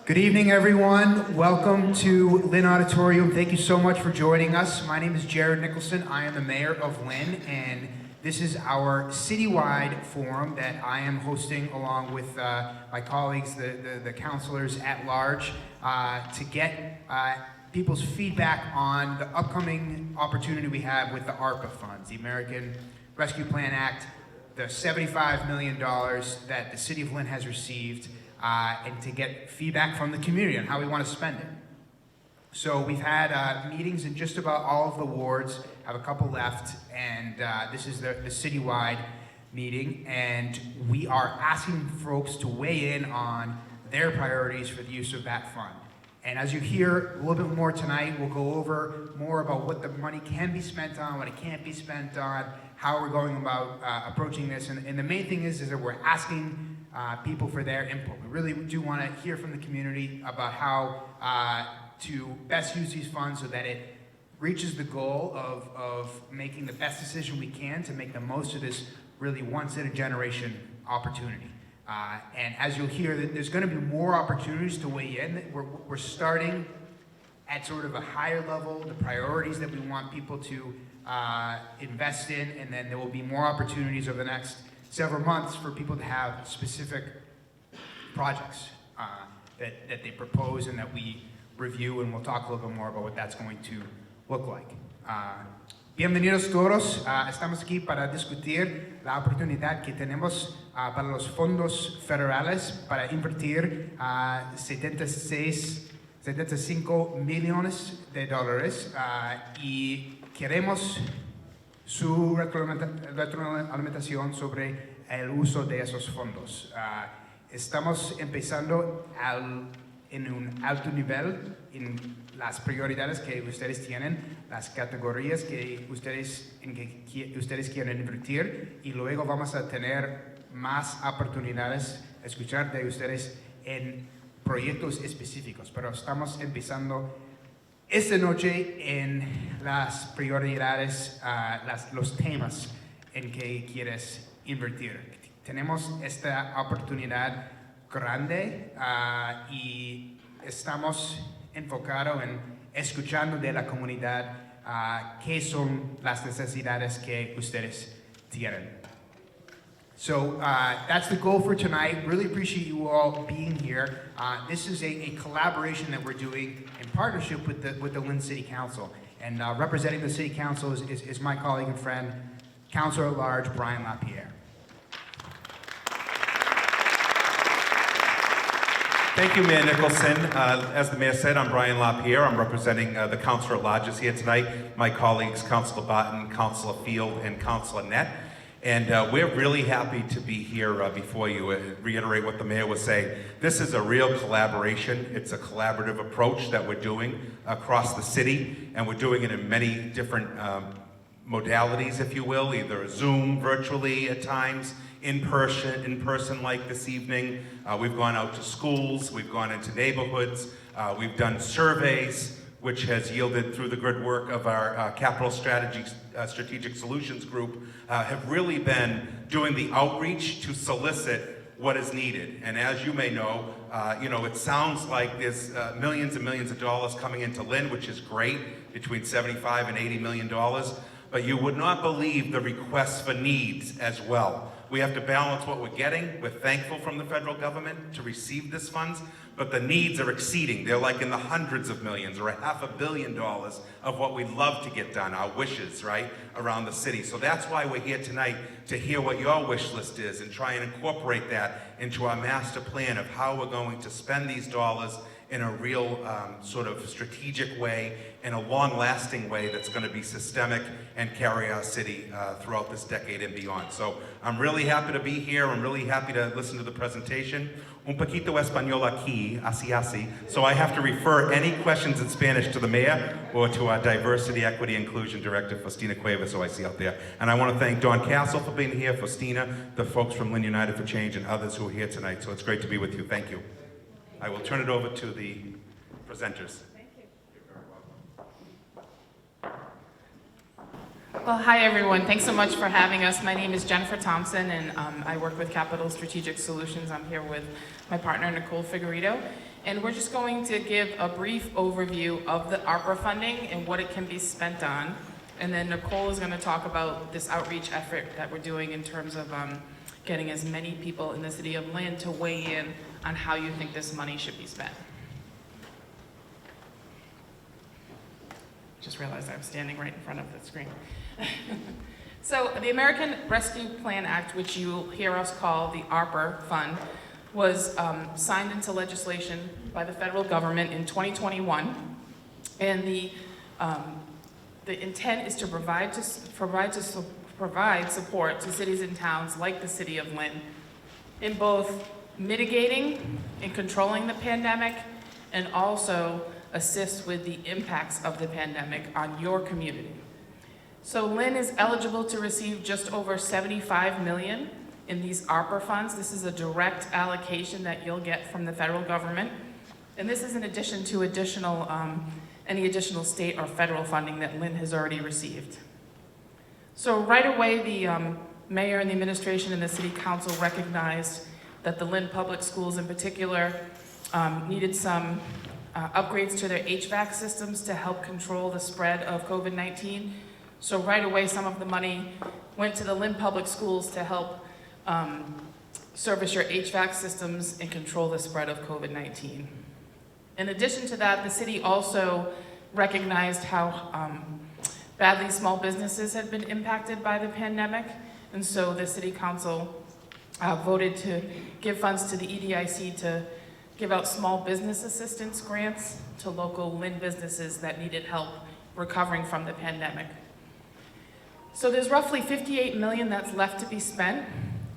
Good evening, everyone. Welcome to Lynn Auditorium. Thank you so much for joining us. My name is Daryl Nicholson. I am the mayor of Lynn, and this is our citywide forum that I am hosting along with my colleagues, the councilors at large, to get people's feedback on the upcoming opportunity we have with the ARPA funds, the American Rescue Plan Act, the $75 million that the City of Lynn has received, and to get feedback from the community on how we want to spend it. So we've had meetings in just about all of the wards, have a couple left, and this is the citywide meeting, and we are asking folks to weigh in on their priorities for the use of that fund. And as you hear a little bit more tonight, we'll go over more about what the money can be spent on, what it can't be spent on, how we're going about approaching this. And the main thing is that we're asking people for their input. We really do want to hear from the community about how to best use these funds so that it reaches the goal of making the best decision we can to make the most of this really once-in-a-generation opportunity. And as you'll hear, there's going to be more opportunities to weigh in. We're starting at sort of a higher level, the priorities that we want people to invest in, and then there will be more opportunities over the next several months for people to have specific projects that they propose and that we review, and we'll talk a little bit more about what that's going to look like. Bienvenidos todos, estamos aquí para discutir la oportunidad que tenemos para los fondos federales para invertir 75 millones de dólares y queremos su retroalimentación sobre el uso de esos fondos. Estamos empezando en un alto nivel en las prioridades que ustedes tienen, las categorías que ustedes quieren invertir, y luego vamos a tener más oportunidades de escuchar de ustedes en proyectos específicos. Pero estamos empezando esta noche en las prioridades, los temas en que quieres invertir. Tenemos esta oportunidad grande y estamos enfocados en escuchando de la comunidad qué son las necesidades que ustedes tienen. So that's the goal for tonight. Really appreciate you all being here. This is a collaboration that we're doing in partnership with the Lynn City Council. And representing the City Council is my colleague and friend, Councilor at Large, Brian LaPierre. Thank you, Mayor Nicholson. As the mayor said, I'm Brian LaPierre. I'm representing the Councilor at Larges here tonight. My colleagues, Councilor Barton, Councilor Field, and Councilor Nett. And we're really happy to be here before you and reiterate what the mayor was saying. This is a real collaboration. It's a collaborative approach that we're doing across the city, and we're doing it in many different modalities, if you will, either Zoom, virtually at times, in person like this evening. We've gone out to schools, we've gone into neighborhoods, we've done surveys, which has yielded through the good work of our Capital Strategic Solutions group, have really been doing the outreach to solicit what is needed. And as you may know, it sounds like there's millions and millions of dollars coming into Lynn, which is great, between 75 and $80 million, but you would not believe the requests for needs as well. We have to balance what we're getting. We're thankful from the federal government to receive this funds, but the needs are exceeding. They're like in the hundreds of millions or $500 million of what we'd love to get done, our wishes, right, around the city. So that's why we're here tonight, to hear what your wish list is and try and incorporate that into our master plan of how we're going to spend these dollars in a real sort of strategic way, in a long-lasting way that's going to be systemic and carry our city throughout this decade and beyond. So I'm really happy to be here. I'm really happy to listen to the presentation. Un poquito español aquí, así. So I have to refer any questions in Spanish to the mayor or to our Diversity, Equity, Inclusion Director, Faustina Cuevas, who I see out there. And I want to thank Dawn Castle for being here, Faustina, the folks from Lynn United for Change, and others who are here tonight. So it's great to be with you. Thank you. I will turn it over to the presenters. Thank you. You're very welcome. Well, hi everyone. Thanks so much for having us. My name is Jennifer Thompson, and I work with Capital Strategic Solutions. I'm here with my partner, Nicole Figueredo, and we're just going to give a brief overview of the ARPA funding and what it can be spent on. And then Nicole is going to talk about this outreach effort that we're doing in terms of getting as many people in the City of Lynn to weigh in on how you think this money should be spent. Just realized I'm standing right in front of the screen. So the American Rescue Plan Act, which you'll hear us call the Arper Fund, was signed into legislation by the federal government in 2021. And the intent is to provide support to cities and towns like the City of Lynn in both mitigating and controlling the pandemic, and also assist with the impacts of the pandemic on your community. So Lynn is eligible to receive just over $75 million in these ARPA funds. This is a direct allocation that you'll get from the federal government. And this is in addition to any additional state or federal funding that Lynn has already received. So right away, the mayor and the administration and the city council recognized that the Lynn public schools in particular needed some upgrades to their HVAC systems to help control the spread of COVID-19. So right away, some of the money went to the Lynn Public Schools to help service your HVAC systems and control the spread of COVID-19. In addition to that, the city also recognized how badly small businesses had been impacted by the pandemic. And so the city council voted to give funds to the EDIC to give out small business assistance grants to local Lynn businesses that needed help recovering from the pandemic. So there's roughly $58 million that's left to be spent,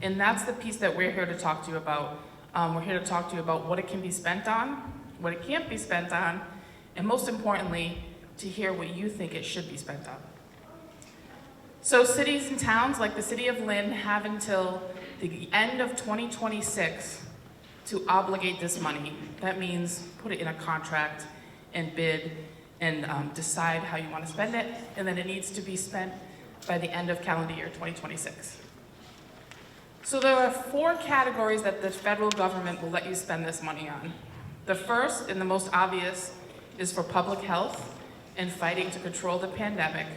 and that's the piece that we're here to talk to you about. We're here to talk to you about what it can be spent on, what it can't be spent on, and most importantly, to hear what you think it should be spent on. So cities and towns like the City of Lynn have until the end of 2026 to obligate this money. That means put it in a contract and bid and decide how you want to spend it, and then it needs to be spent by the end of calendar year 2026. So there are 4 categories that the federal government will let you spend this money on. The first and the most obvious is for public health and fighting to control the pandemic,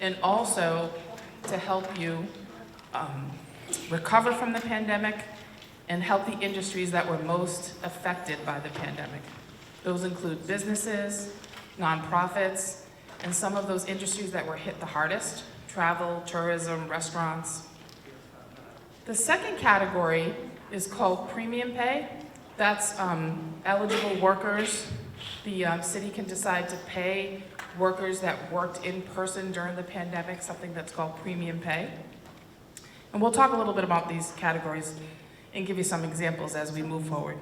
and also to help you recover from the pandemic and help the industries that were most affected by the pandemic. Those include businesses, nonprofits, and some of those industries that were hit the hardest: travel, tourism, restaurants. The second category is called premium pay. That's eligible workers. The city can decide to pay workers that worked in person during the pandemic, something that's called premium pay. And we'll talk a little bit about these categories and give you some examples as we move forward.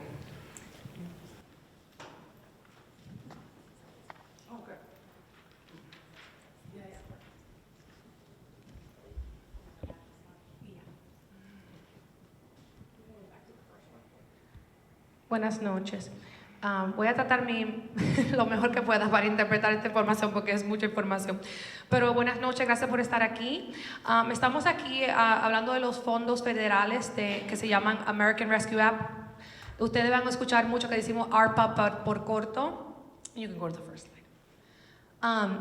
Buenas noches. Voy a tratar lo mejor que pueda para interpretar esta información porque es mucha información. Pero buenas noches, gracias por estar aquí. Estamos aquí hablando de los fondos federales que se llaman American Rescue Act. Ustedes van a escuchar mucho que decimos ARPA por corto. You can go to the first slide.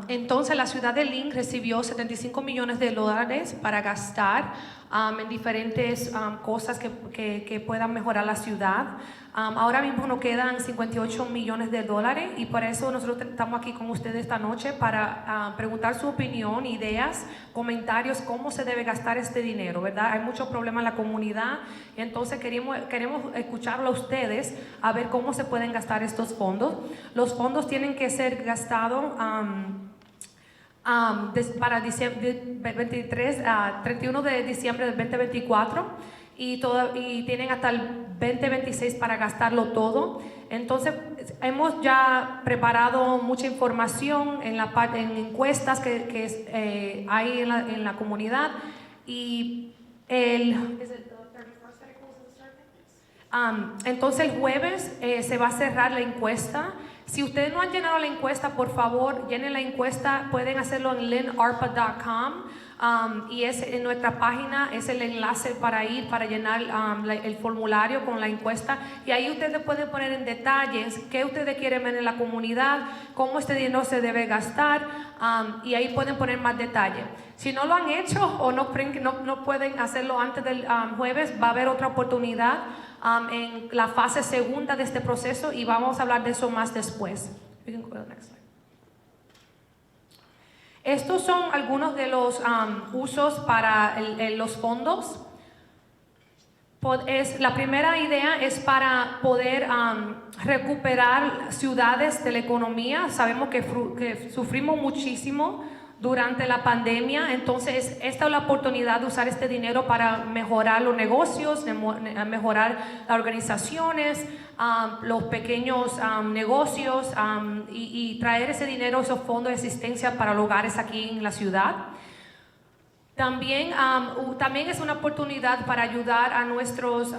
Entonces la ciudad de Lynn recibió $75 millones para gastar en diferentes cosas que puedan mejorar la ciudad. Ahora mismo nos quedan $58 millones y por eso nosotros estamos aquí con ustedes esta noche para preguntar su opinión, ideas, comentarios, cómo se debe gastar este dinero, ¿verdad? Hay muchos problemas en la comunidad, entonces queremos escucharlo a ustedes a ver cómo se pueden gastar estos fondos. Los fondos tienen que ser gastados para 31 de diciembre del 2024 y tienen hasta el 2026 para gastarlo todo. Entonces hemos ya preparado mucha información en encuestas que hay en la comunidad y entonces el jueves se va a cerrar la encuesta. Si ustedes no han llenado la encuesta, por favor, llenen la encuesta. Pueden hacerlo en lynnarpa.com. Y es en nuestra página, es el enlace para ir, para llenar el formulario con la encuesta. Y ahí ustedes pueden poner en detalles qué ustedes quieren ver en la comunidad, cómo este dinero se debe gastar, y ahí pueden poner más detalle. Si no lo han hecho o no pueden hacerlo antes del jueves, va a haber otra oportunidad en la fase segunda de este proceso y vamos a hablar de eso más después. We can go to the next slide. Estos son algunos de los usos para los fondos. La primera idea es para poder recuperar ciudades de la economía. Sabemos que sufrimos muchísimo durante la pandemia, entonces esta es la oportunidad de usar este dinero para mejorar los negocios, mejorar las organizaciones, los pequeños negocios y traer ese dinero, esos fondos de asistencia para los hogares aquí en la ciudad. También es una oportunidad para ayudar a nuestros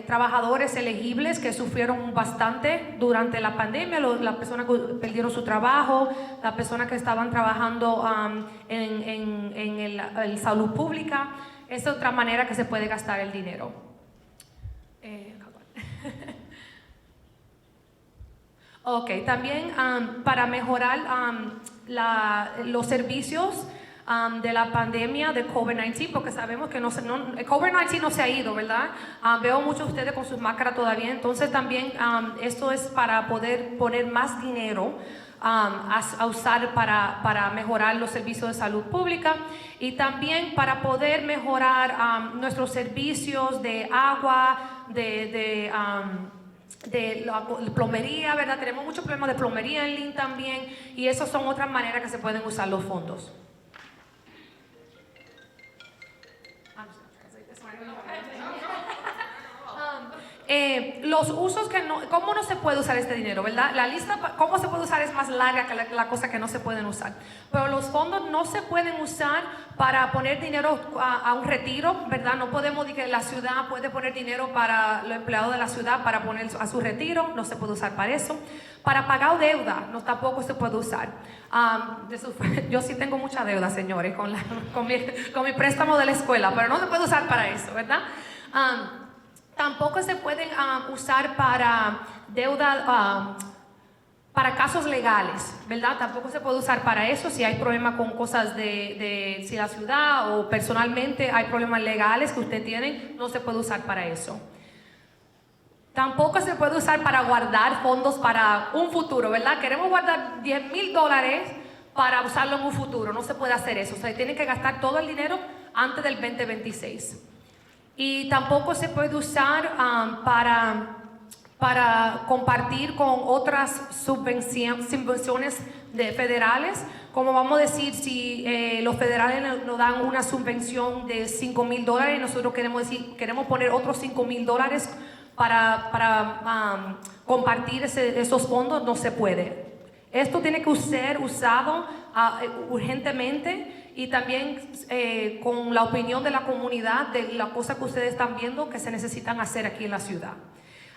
trabajadores elegibles que sufrieron bastante durante la pandemia, las personas que perdieron su trabajo, las personas que estaban trabajando en el salud pública. Es otra manera que se puede gastar el dinero. Ok, también para mejorar los servicios de la pandemia de COVID-19, porque sabemos que COVID-19 no se ha ido, ¿verdad? Veo muchos de ustedes con sus máscaras todavía, entonces también esto es para poder poner más dinero a usar para mejorar los servicios de salud pública y también para poder mejorar nuestros servicios de agua, de la plomería, ¿verdad? Tenemos muchos problemas de plomería en Lynn también y esas son otras maneras que se pueden usar los fondos. Los usos ¿cómo no se puede usar este dinero, verdad? La lista, ¿cómo se puede usar? Es más larga que la cosa que no se pueden usar. Pero los fondos no se pueden usar para poner dinero a un retiro, ¿verdad? No podemos decir que la ciudad puede poner dinero para los empleados de la ciudad para poner a su retiro, no se puede usar para eso. Para pagar deuda, tampoco se puede usar. Yo sí tengo mucha deuda, señores, con mi préstamo de la escuela, pero no se puede usar para eso, ¿verdad? Tampoco se pueden usar para deuda, para casos legales, ¿verdad? Tampoco se puede usar para eso si hay problemas con cosas si la ciudad o personalmente hay problemas legales que usted tiene, no se puede usar para eso. Tampoco se puede usar para guardar fondos para un futuro, ¿verdad? Queremos guardar $10,000 para usarlo en un futuro, no se puede hacer eso, o sea, tienen que gastar todo el dinero antes del 2026. Y tampoco se puede usar para compartir con otras subvenciones federales, como vamos a decir, si los federales nos dan una subvención de $5,000 y nosotros queremos poner otros $5,000 para compartir esos fondos, no se puede. Esto tiene que ser usado urgentemente y también con la opinión de la comunidad de las cosas que ustedes están viendo que se necesitan hacer aquí en la ciudad.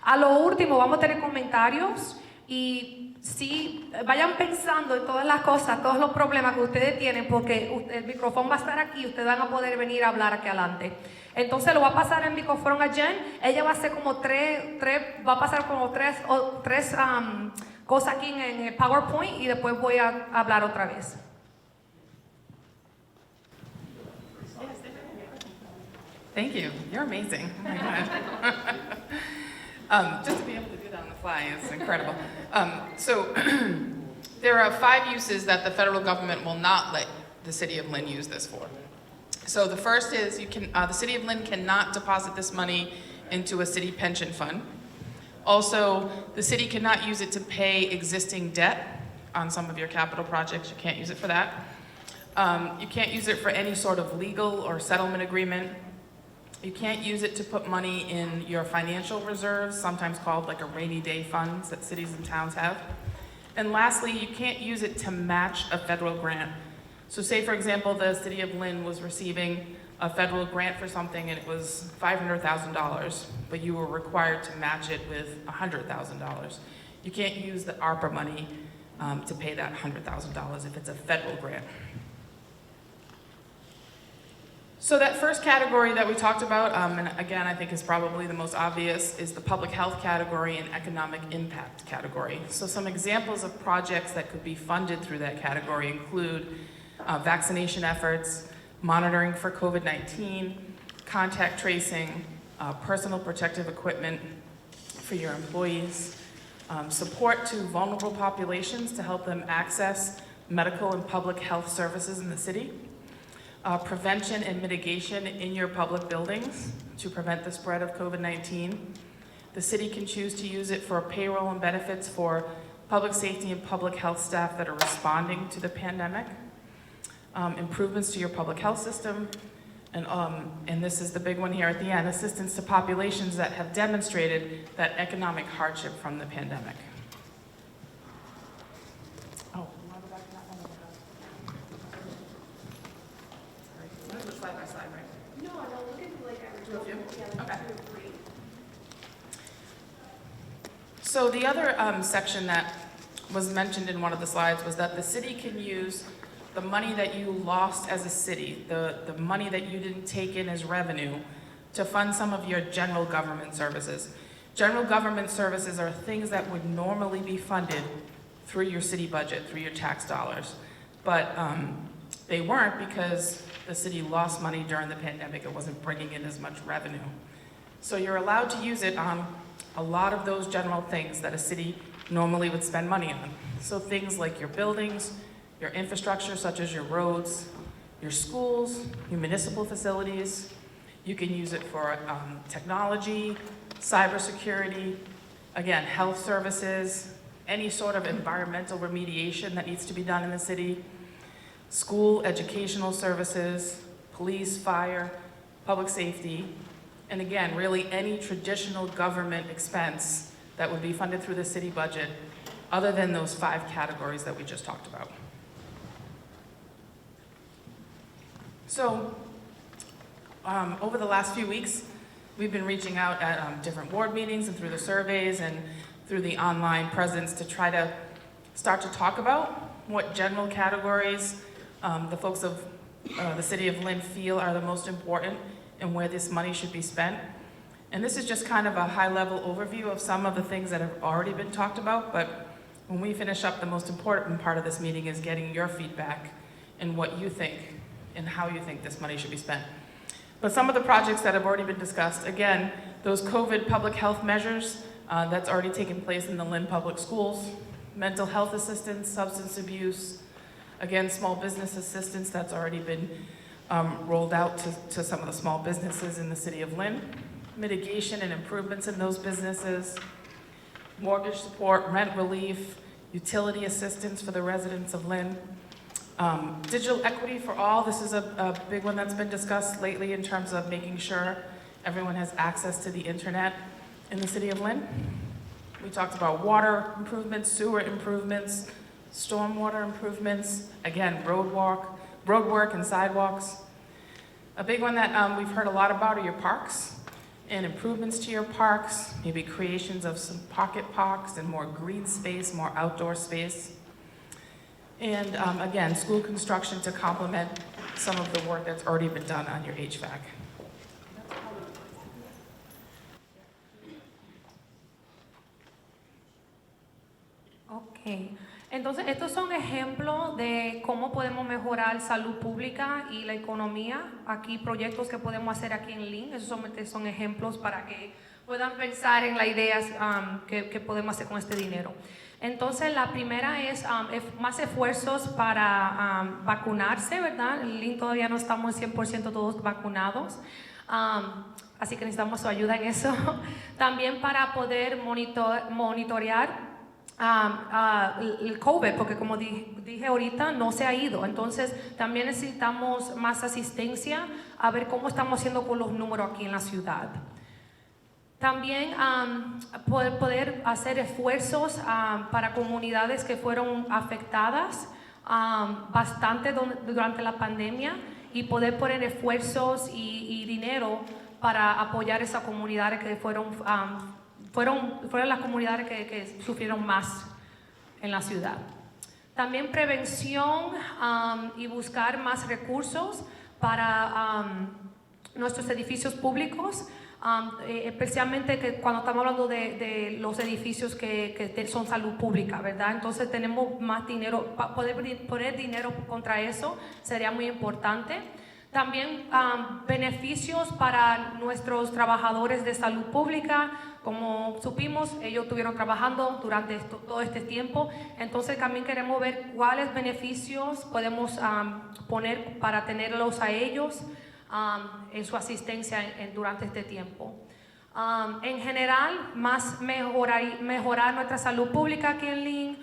A lo último vamos a tener comentarios y sí, vayan pensando en todas las cosas, todos los problemas que ustedes tienen, porque el micrófono va a estar aquí y ustedes van a poder venir a hablar aquí adelante. Entonces lo va a pasar el micrófono a Jen, ella va a hacer como va a pasar como tres cosas aquí en el PowerPoint y después voy a hablar otra vez. Thank you. You're amazing. Oh my God. Just to be able to do that on the fly is incredible. So there are 5 uses that the federal government will not let the City of Lynn use this for. So the first is the City of Lynn cannot deposit this money into a city pension fund. Also, the city cannot use it to pay existing debt on some of your capital projects. You can't use it for that. You can't use it for any sort of legal or settlement agreement. You can't use it to put money in your financial reserves, sometimes called like a rainy day funds that cities and towns have. And lastly, you can't use it to match a federal grant. So say, for example, the City of Lynn was receiving a federal grant for something and it was $500,000, but you were required to match it with $100,000. You can't use the ARPA money to pay that $100,000 if it's a federal grant. So that first category that we talked about, and again, I think is probably the most obvious, is the public health category and economic impact category. So some examples of projects that could be funded through that category include vaccination efforts, monitoring for COVID-19, contact tracing, personal protective equipment for your employees, support to vulnerable populations to help them access medical and public health services in the city, prevention and mitigation in your public buildings to prevent the spread of COVID-19. The city can choose to use it for payroll and benefits for public safety and public health staff that are responding to the pandemic, improvements to your public health system, and this is the big one here at the end, assistance to populations that have demonstrated that economic hardship from the pandemic. Oh, you want to go back to that one? Sorry. I'm going to go slide by slide, right? No, we can do like Do a few? yeah, Okay. 2 or 3. So the other section that was mentioned in one of the slides was that the city can use the money that you lost as a city, the money that you didn't take in as revenue, to fund some of your general government services. General government services are things that would normally be funded through your city budget, through your tax dollars. But they weren't because the city lost money during the pandemic. It wasn't bringing in as much revenue. So you're allowed to use it on a lot of those general things that a city normally would spend money on. So things like your buildings, your infrastructure such as your roads, your schools, your municipal facilities. You can use it for technology, cybersecurity, again, health services, any sort of environmental remediation that needs to be done in the city, school, educational services, police, fire, public safety, and again, really any traditional government expense that would be funded through the city budget other than those 5 categories that we just talked about. So, over the last few weeks, we've been reaching out at different ward meetings and through the surveys and through the online presence to try to start to talk about what general categories the folks of the City of Lynn feel are the most important and where this money should be spent. And this is just kind of a high-level overview of some of the things that have already been talked about, but when we finish up, the most important part of this meeting is getting your feedback and what you think and how you think this money should be spent. But some of the projects that have already been discussed, again, those COVID public health measures that's already taken place in the Lynn Public Schools, mental health assistance, substance abuse, again, small business assistance that's already been rolled out to some of the small businesses in the City of Lynn, mitigation and improvements in those businesses, mortgage support, rent relief, utility assistance for the residents of Lynn, digital equity for all. This is a big one that's been discussed lately in terms of making sure everyone has access to the internet in the City of Lynn. We talked about water improvements, sewer improvements, stormwater improvements, again, road work and sidewalks. A big one that we've heard a lot about are your parks and improvements to your parks, maybe creations of some pocket parks and more green space, more outdoor space. And again, school construction to complement some of the work that's already been done on your HVAC. Ok, entonces estos son ejemplos de cómo podemos mejorar salud pública y la economía. Aquí proyectos que podemos hacer aquí en Lynn, esos son ejemplos para que puedan pensar en las ideas que podemos hacer con este dinero. Entonces la primera es más esfuerzos para vacunarse, ¿verdad? En Lynn todavía no estamos 100% todos vacunados. Así que necesitamos su ayuda en eso. También para poder monitorear el COVID, porque como dije ahorita, no se ha ido. Entonces, también necesitamos más asistencia a ver cómo estamos haciendo con los números aquí en la ciudad. También poder hacer esfuerzos para comunidades que fueron afectadas bastante durante la pandemia y poder poner esfuerzos y dinero para apoyar esas comunidades que fueron fueron las comunidades que sufrieron más en la ciudad. También prevención y buscar más recursos para nuestros edificios públicos, especialmente que cuando estamos hablando de los edificios que son salud pública, ¿verdad? Entonces tenemos más dinero, poder poner dinero contra eso sería muy importante. También beneficios para nuestros trabajadores de salud pública. Como supimos, ellos estuvieron trabajando durante todo este tiempo, entonces también queremos ver cuáles beneficios podemos poner para tenerlos a ellos en su asistencia durante este tiempo. En general, mejorar nuestra salud pública aquí en Lynn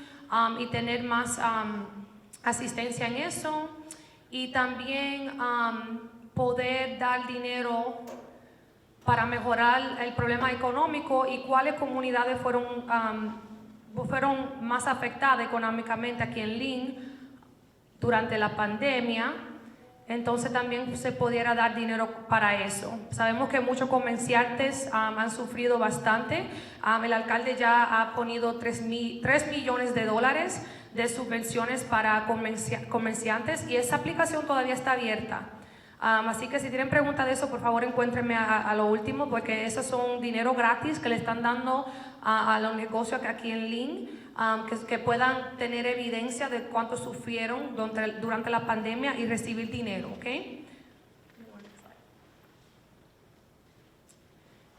y tener más asistencia en eso, y también poder dar dinero para mejorar el problema económico y cuáles comunidades fueron más afectadas económicamente aquí en Lynn durante la pandemia. Entonces también se pudiera dar dinero para eso. Sabemos que muchos comerciantes han sufrido bastante. El alcalde ya ha ponido $3 millones de subvenciones para comerciantes, y esa aplicación todavía está abierta. Así que si tienen preguntas de eso, por favor encuéntrenme a lo último, porque esos son dinero gratis que le están dando a los negocios aquí en Lynn, que puedan tener evidencia de cuánto sufrieron durante la pandemia y recibir dinero, ¿ok?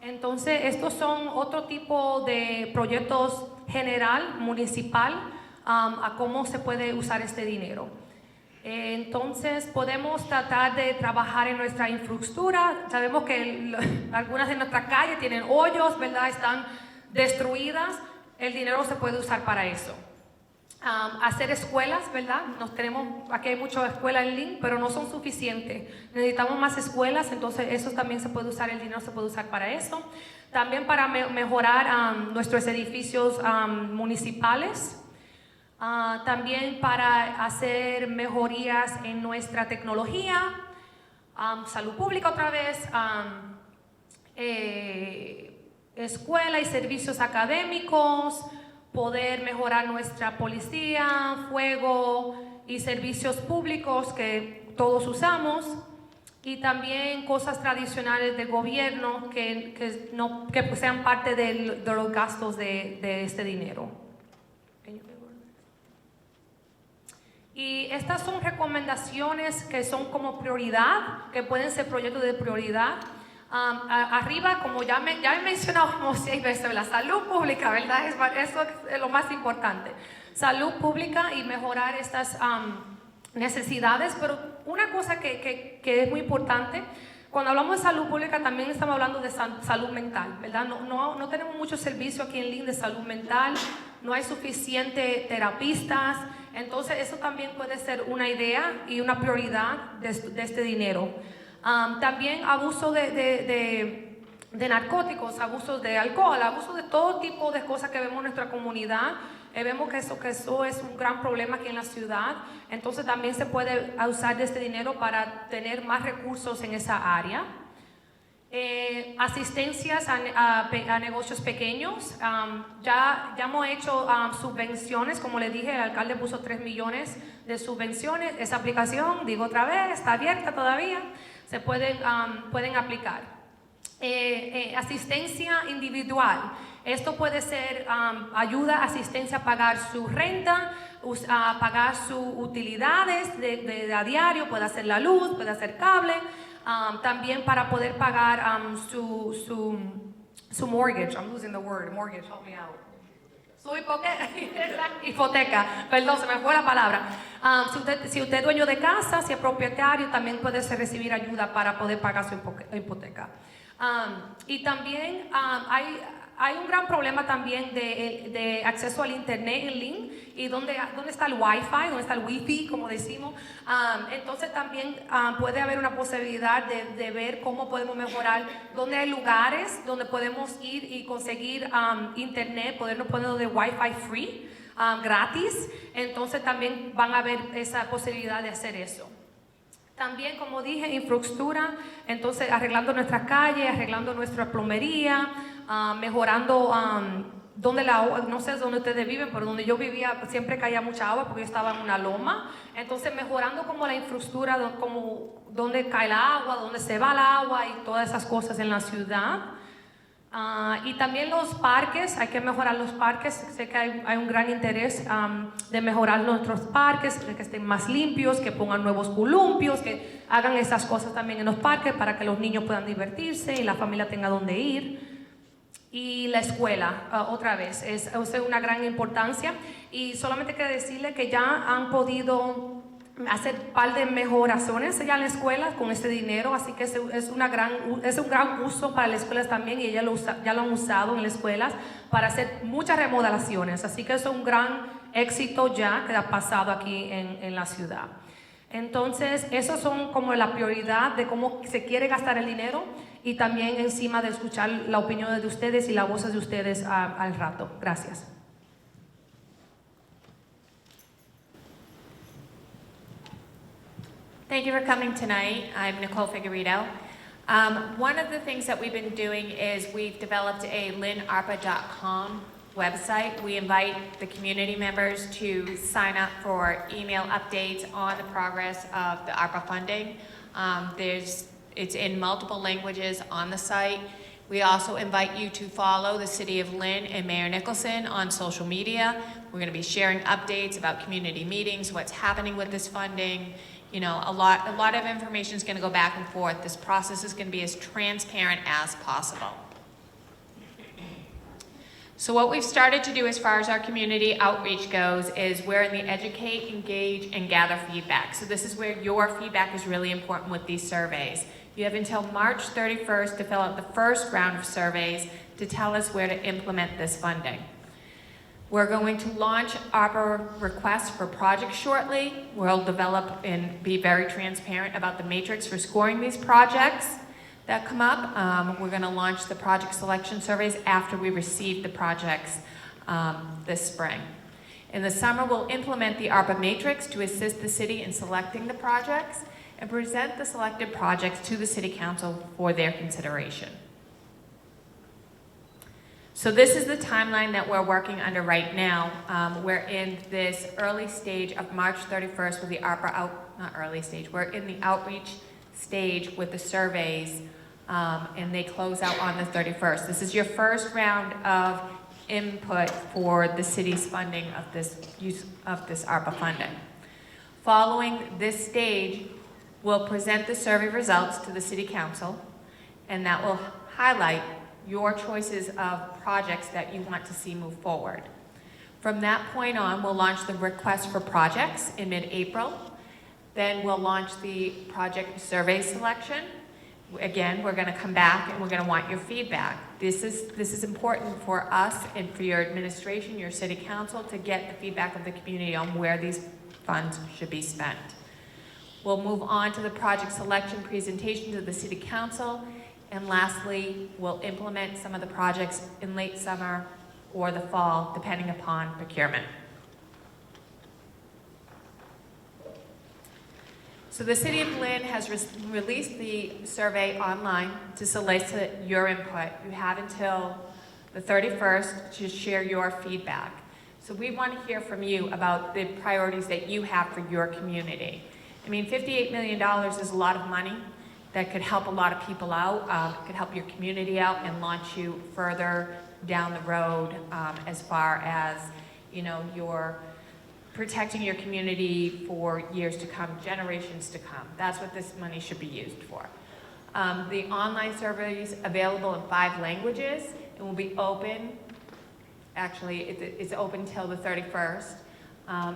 Entonces, estos son otro tipo de proyectos general, municipal, a cómo se puede usar este dinero. Entonces podemos tratar de trabajar en nuestra infraestructura. Sabemos que algunas de nuestras calles tienen hoyos, ¿verdad? Están destruidas. El dinero se puede usar para eso. Hacer escuelas, ¿verdad? Aquí hay muchas escuelas en Lynn, pero no son suficientes. Necesitamos más escuelas, entonces eso también se puede usar, el dinero se puede usar para eso. También para mejorar nuestros edificios municipales. También para hacer mejorías en nuestra tecnología, salud pública otra vez, escuela y servicios académicos, poder mejorar nuestra policía, fuego y servicios públicos que todos usamos, y también cosas tradicionales del gobierno que sean parte de los gastos de este dinero. Y estas son recomendaciones que son como prioridad, que pueden ser proyectos de prioridad. Arriba, como ya he mencionado como 6 veces, la salud pública, ¿verdad? Eso es lo más importante. Salud pública y mejorar estas necesidades. Pero una cosa que es muy importante, cuando hablamos de salud pública también estamos hablando de salud mental, ¿verdad? No tenemos mucho servicio aquí en Lynn de salud mental, no hay suficientes terapistas. Entonces eso también puede ser una idea y una prioridad de este dinero. También abuso de narcóticos, abuso de alcohol, abuso de todo tipo de cosas que vemos en nuestra comunidad. Vemos que eso es un gran problema aquí en la ciudad. Entonces también se puede usar de este dinero para tener más recursos en esa área. Asistencias a negocios pequeños. Ya hemos hecho subvenciones, como les dije, el alcalde puso $3 millones de subvenciones. Esa aplicación, digo otra vez, está abierta todavía, se pueden aplicar. Asistencia individual. Esto puede ser ayuda, asistencia a pagar su renta, a pagar sus utilidades de a diario, puede ser la luz, puede ser cable. También para poder pagar su mortgage. I'm losing the word. Mortgage, help me out. Su hipoteca. Perdón, se me fue la palabra. Si usted es dueño de casa, si es propietario, también puede recibir ayuda para poder pagar su hipoteca. Y también hay un gran problema también de acceso al internet en Lynn, y dónde está el Wi-Fi, dónde está el Wi-Fi, como decimos. Entonces también puede haber una posibilidad de ver cómo podemos mejorar, dónde hay lugares donde podemos ir y conseguir internet, podernos poner de Wi-Fi free, gratis. Entonces también van a haber esa posibilidad de hacer eso. También, como dije, infraestructura, entonces arreglando nuestras calles, arreglando nuestra plomería, mejorando donde la agua, no sé dónde ustedes viven, pero donde yo vivía siempre caía mucha agua porque yo estaba en una loma. Entonces mejorando como la infraestructura, como donde cae la agua, donde se va el agua y todas esas cosas en la ciudad. Y también los parques, hay que mejorar los parques. Sé que hay un gran interés de mejorar nuestros parques, que estén más limpios, que pongan nuevos columpios, que hagan esas cosas también en los parques para que los niños puedan divertirse y la familia tenga donde ir. Y la escuela, otra vez, es una gran importancia. Y solamente quiero decirle que ya han podido hacer un par de mejoraciones ya en la escuela con este dinero, así que es un gran uso para las escuelas también, y ya lo han usado en las escuelas para hacer muchas remodelaciones, así que eso es un gran éxito ya que ha pasado aquí en la ciudad. Entonces, esos son como la prioridad de cómo se quiere gastar el dinero, y también encima de escuchar la opinión de ustedes y las voces de ustedes al rato. Gracias. Thank you for coming tonight. I'm Nicole Figueredo. One of the things that we've been doing is we've developed a LynnARPA.com website. We invite the community members to sign up for email updates on the progress of the ARPA funding. It's in multiple languages on the site. We also invite you to follow the City of Lynn and Mayor Nicholson on social media. We're going to be sharing updates about community meetings, what's happening with this funding. You know, a lot of information is going to go back and forth. This process is going to be as transparent as possible. So what we've started to do as far as our community outreach goes is we're in the educate, engage, and gather feedback. So this is where your feedback is really important with these surveys. You have until March 31st to fill out the first round of surveys to tell us where to implement this funding. We're going to launch ARPA requests for projects shortly. We'll develop and be very transparent about the matrix for scoring these projects that come up. We're going to launch the project selection surveys after we receive the projects this spring. In the summer, we'll implement the ARPA matrix to assist the city in selecting the projects and present the selected projects to the City Council for their consideration. So this is the timeline that we're working under right now. We're in this early stage of March 31st with the ARPA we're in the outreach stage with the surveys, and they close out on the 31st. This is your first round of input for the city's funding of this use of this ARPA funding. Following this stage, we'll present the survey results to the City Council, and that will highlight your choices of projects that you want to see move forward. From that point on, we'll launch the request for projects in mid-April. Then we'll launch the project survey selection. Again, we're going to come back and we're going to want your feedback. This is important for us and for your administration, your City Council, to get the feedback of the community on where these funds should be spent. We'll move on to the project selection presentation to the City Council. And lastly, we'll implement some of the projects in late summer or the fall, depending upon procurement. So the City of Lynn has released the survey online to solicit your input. You have until the 31st to share your feedback. So we want to hear from you about the priorities that you have for your community. I mean, $58 million is a lot of money that could help a lot of people out, could help your community out and launch you further down the road as far as, you know, your protecting your community for years to come, generations to come. That's what this money should be used for. The online survey is available in 5 languages. It will be open, actually it's open till the 31st.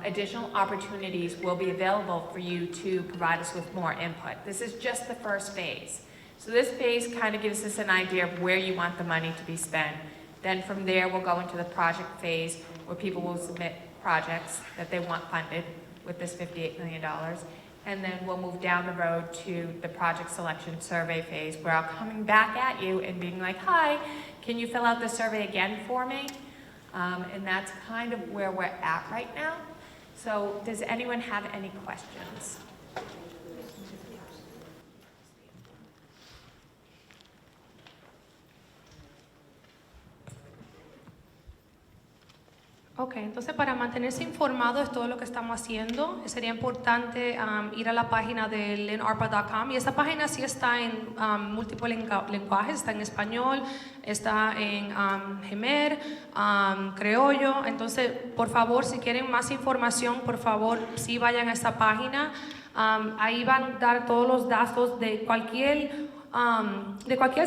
Additional opportunities will be available for you to provide us with more input. This is just the first phase. So this phase kind of gives us an idea of where you want the money to be spent. Then from there, we'll go into the project phase where people will submit projects that they want funded with this $58 million. And then we'll move down the road to the project selection survey phase where I'm coming back at you and being like, hi, can you fill out the survey again for me? And that's kind of where we're at right now. So does anyone have any questions? Ok, entonces para mantenerse informado de todo lo que estamos haciendo, sería importante ir a la página de lynnarpa.com, y esta página sí está en múltiples lenguajes, está en español, está en Jemer, criollo. Entonces, por favor, si quieren más información, por favor, sí vayan a esta página. Ahí van a dar todos los datos de cualquier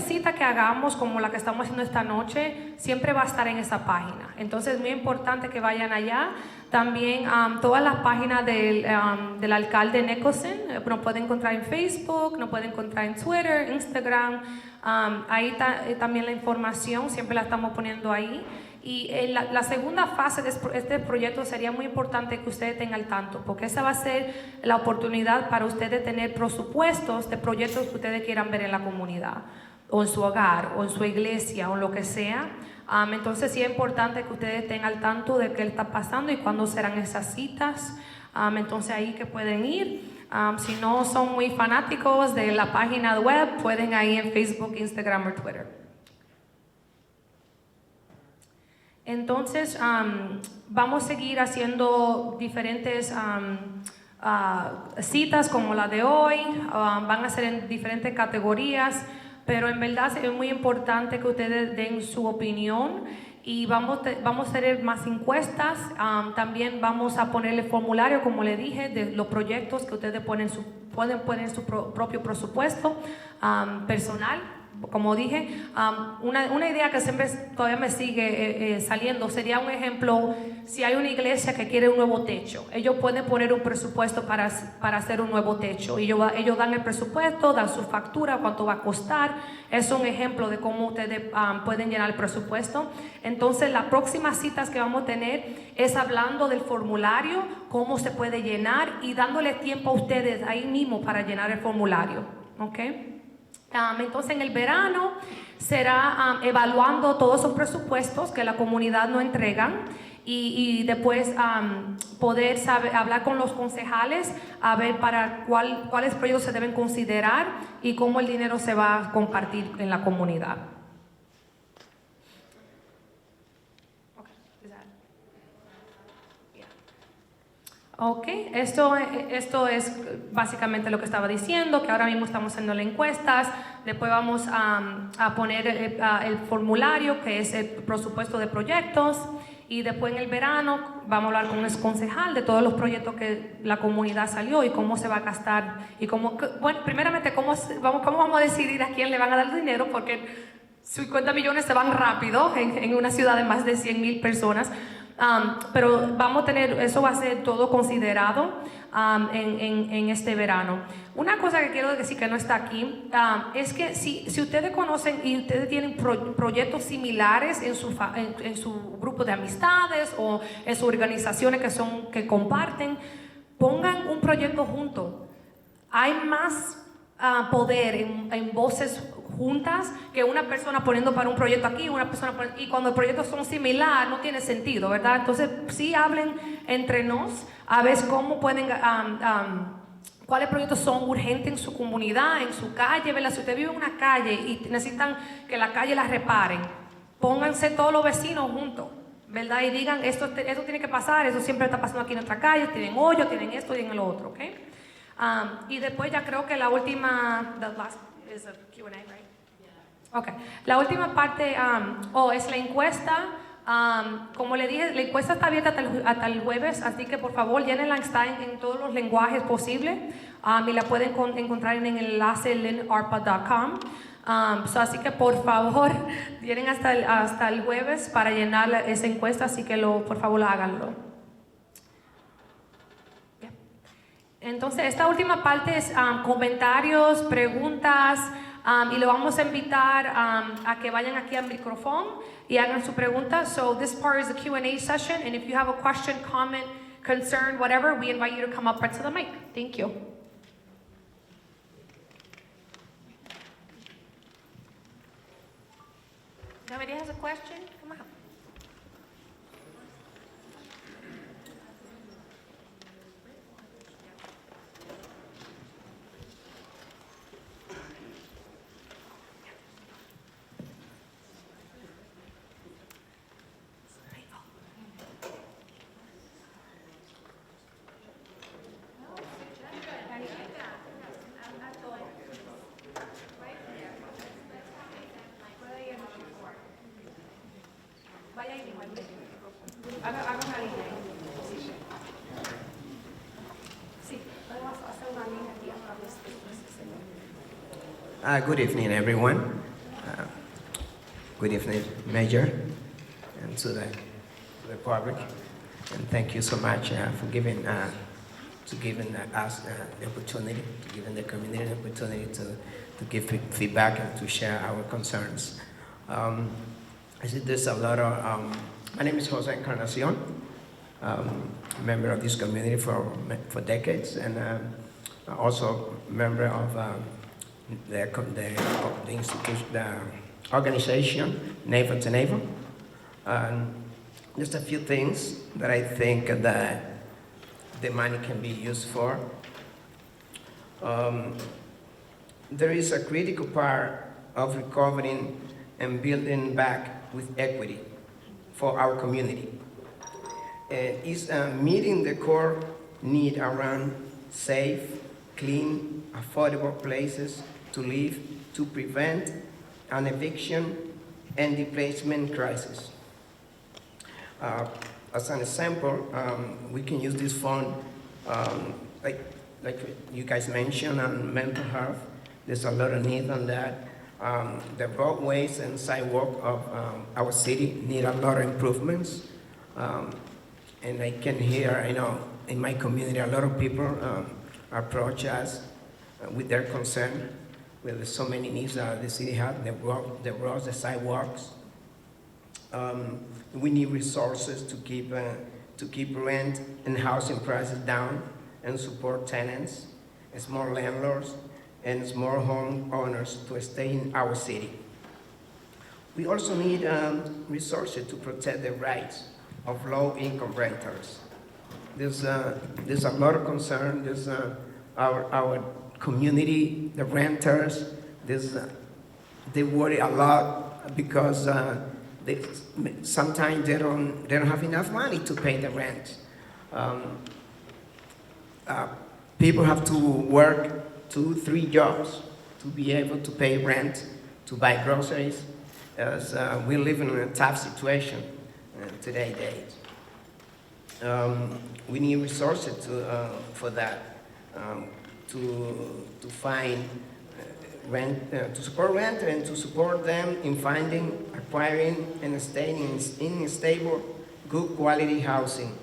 cita que hagamos, como la que estamos haciendo esta noche, siempre va a estar en esa página. Entonces es muy importante que vayan allá. También todas las páginas del alcalde Nicholson, nos pueden encontrar en Facebook, nos pueden encontrar en Twitter, Instagram. Ahí está también la información, siempre la estamos poniendo ahí. Y la segunda fase de este proyecto sería muy importante que ustedes tengan al tanto, porque esa va a ser la oportunidad para ustedes tener presupuestos de proyectos que ustedes quieran ver en la comunidad, o en su hogar, o en su iglesia, o en lo que sea. Entonces sí es importante que ustedes estén al tanto de qué está pasando y cuándo serán esas citas. Entonces ahí que pueden ir. Si no son muy fanáticos de la página web, pueden ir en Facebook, Instagram o Twitter. Entonces, vamos a seguir haciendo diferentes citas como la de hoy. Van a ser en diferentes categorías, pero en verdad es muy importante que ustedes den su opinión, y vamos a tener más encuestas. También vamos a ponerle formulario, como le dije, de los proyectos que ustedes pueden poner su propio presupuesto personal. Como dije, una idea que siempre todavía me sigue saliendo sería un ejemplo: si hay una iglesia que quiere un nuevo techo, ellos pueden poner un presupuesto para hacer un nuevo techo, y ellos dan el presupuesto, dan su factura, cuánto va a costar. Es un ejemplo de cómo ustedes pueden llenar el presupuesto. Entonces, las próximas citas que vamos a tener es hablando del formulario, cómo se puede llenar, y dándole tiempo a ustedes ahí mismo para llenar el formulario, ¿ok? Entonces en el verano será evaluando todos esos presupuestos que la comunidad nos entregan, y después poder hablar con los concejales a ver para cuáles proyectos se deben considerar y cómo el dinero se va a compartir en la comunidad. Ok, esto es básicamente lo que estaba diciendo, que ahora mismo estamos haciendo las encuestas. Después vamos a poner el formulario, que es el presupuesto de proyectos, y después en el verano vamos a hablar con el concejal de todos los proyectos que la comunidad salió y cómo se va a gastar, y primeramente cómo vamos a decidir a quién le van a dar el dinero, porque 50 millones se van rápido en una ciudad de más de 100,000 personas. Pero vamos a tener, eso va a ser todo considerado en este verano. Una cosa que quiero decir que no está aquí, es que si ustedes conocen y ustedes tienen proyectos similares en su grupo de amistades o en sus organizaciones que comparten, pongan un proyecto junto. Hay más poder en voces juntas que una persona poniendo para un proyecto aquí, y cuando los proyectos son similares no tiene sentido, ¿verdad? Entonces sí hablen entre nos a ver cómo pueden, cuáles proyectos son urgentes en su comunidad, en su calle, ¿verdad? Si usted vive en una calle y necesitan que la calle la reparen, pónganse todos los vecinos juntos, ¿verdad? Y digan, esto tiene que pasar, eso siempre está pasando aquí en nuestra calle, tienen hoyo, tienen esto, tienen lo otro, ¿ok? Y después ya creo que la última, the last is a Q&A, right? Yeah. Okay. La última parte es la encuesta. Como le dije, la encuesta está abierta hasta el jueves, así que por favor llénenla, está en todos los lenguajes posibles, y la pueden encontrar en el enlace lynnarpa.com. Así que por favor tienen hasta el jueves para llenar esa encuesta, así que por favor háganlo. Entonces, esta última parte es comentarios, preguntas, y lo vamos a invitar a que vayan aquí al micrófono y hagan su pregunta. So this part is the Q&A session, and if you have a question, comment, concern, whatever, we invite you to come up right to the mic. Thank you. Somebody has a question? Come on. Vaya ahí mismo, haga una línea ahí. Sí, vamos a hacer una línea aquí a través de Good evening, everyone. Good evening, Mayor, and to the public. And thank you so much for giving us the opportunity, to giving the community the opportunity to give feedback and to share our concerns. I see there's a lot of. My name is Jose Encarnacion. Member of this community for decades, and also member of the institution, the organization, Neighbor to Neighbor. Just a few things that I think that the money can be used for. There is a critical part of recovering and building back with equity for our community. Is meeting the core need around safe, clean, affordable places to live to prevent an eviction and displacement crisis. As an example, we can use this fund, like you guys mentioned, on mental health. There's a lot of need on that. The roadways and sidewalk of our city need a lot of improvements. And I can hear, in my community, a lot of people approach us with their concern, with so many needs that the city has, the roads, the sidewalks. We need resources to keep rent and housing prices down and support tenants, small landlords, and small homeowners to stay in our city. We also need resources to protect the rights of low-income renters. There's a lot of concern. There's our community, the renters. They worry a lot because sometimes they don't have enough money to pay the rent. People have to work 2-3 jobs to be able to pay rent, to buy groceries, as we live in a tough situation today date. We need resources for that, to find rent, to support rent, and to support them in finding, acquiring, and staying in stable, good quality housing.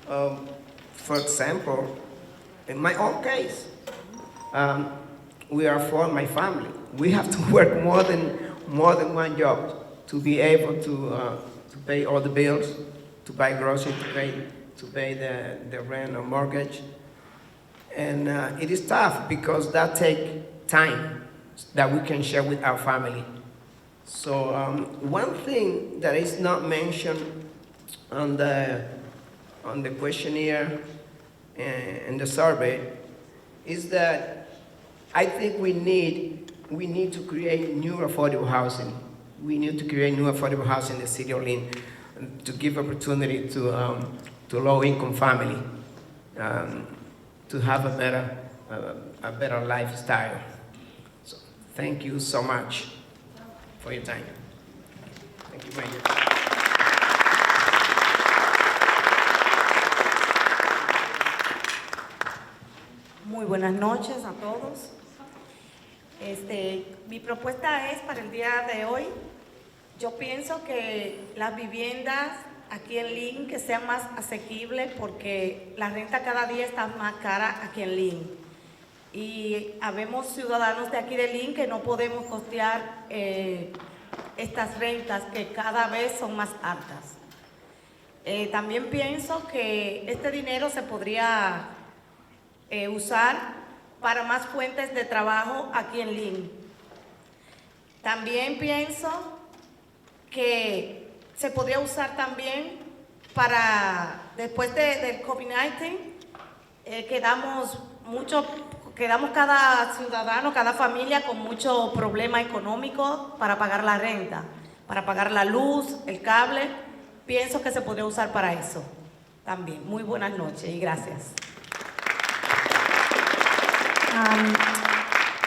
For example, in my own case, we are for my family. We have to work more than one job to be able to pay all the bills, to buy groceries, to pay the rent or mortgage. And it is tough because that takes time that we can share with our family. So one thing that is not mentioned on the questionnaire and the survey is that I think we need to create new affordable housing. We need to create new affordable housing in the city of Lynn to give opportunity to low-income family to have a better lifestyle. So thank you so much for your time. Thank you, Mayor. Muy buenas noches a todos. Mi propuesta es para el día de hoy. Yo pienso que las viviendas aquí en Lynn que sean más asequibles porque la renta cada día está más cara aquí en Lynn. Y habemos ciudadanos de aquí de Lynn que no podemos costear estas rentas que cada vez son más altas. También pienso que este dinero se podría usar para más fuentes de trabajo aquí en Lynn. También pienso que se podría usar también para, después del COVID-19, quedamos cada ciudadano, cada familia con mucho problema económico para pagar la renta, para pagar la luz, el cable. Pienso que se podría usar para eso también. Muy buenas noches y gracias.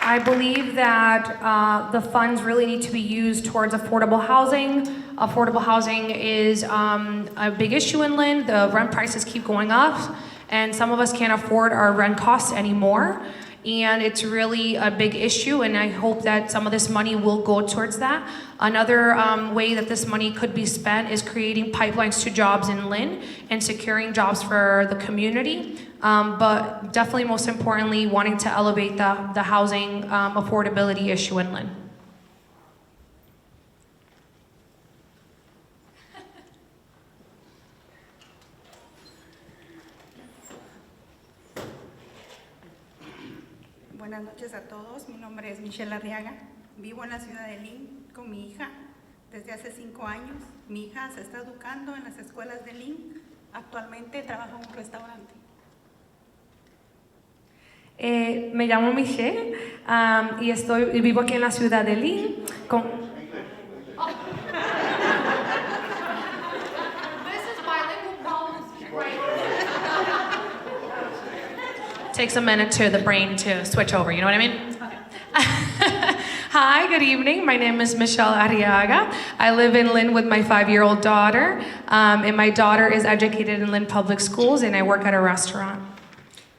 I believe that the funds really need to be used towards affordable housing. Affordable housing is a big issue in Lynn. The rent prices keep going up, and some of us can't afford our rent costs anymore. And it's really a big issue, and I hope that some of this money will go towards that. Another way that this money could be spent is creating pipelines to jobs in Lynn and securing jobs for the community. But definitely most importantly, wanting to elevate the housing affordability issue in Lynn. Buenas noches a todos, mi nombre es Michelle Ariaga, vivo en la ciudad de Lynn con mi hija desde hace 5 años. Mi hija se está educando en las escuelas de Lynn, actualmente trabaja en un restaurante. Me llamo Michelle y vivo aquí en la ciudad de Lynn. Takes a minute to the brain to switch over, you know what I mean? Hi, good evening. My name is Michelle Ariaga. I live in Lynn with my 5-year-old daughter, and my daughter is educated in Lynn Public Schools, and I work at a restaurant.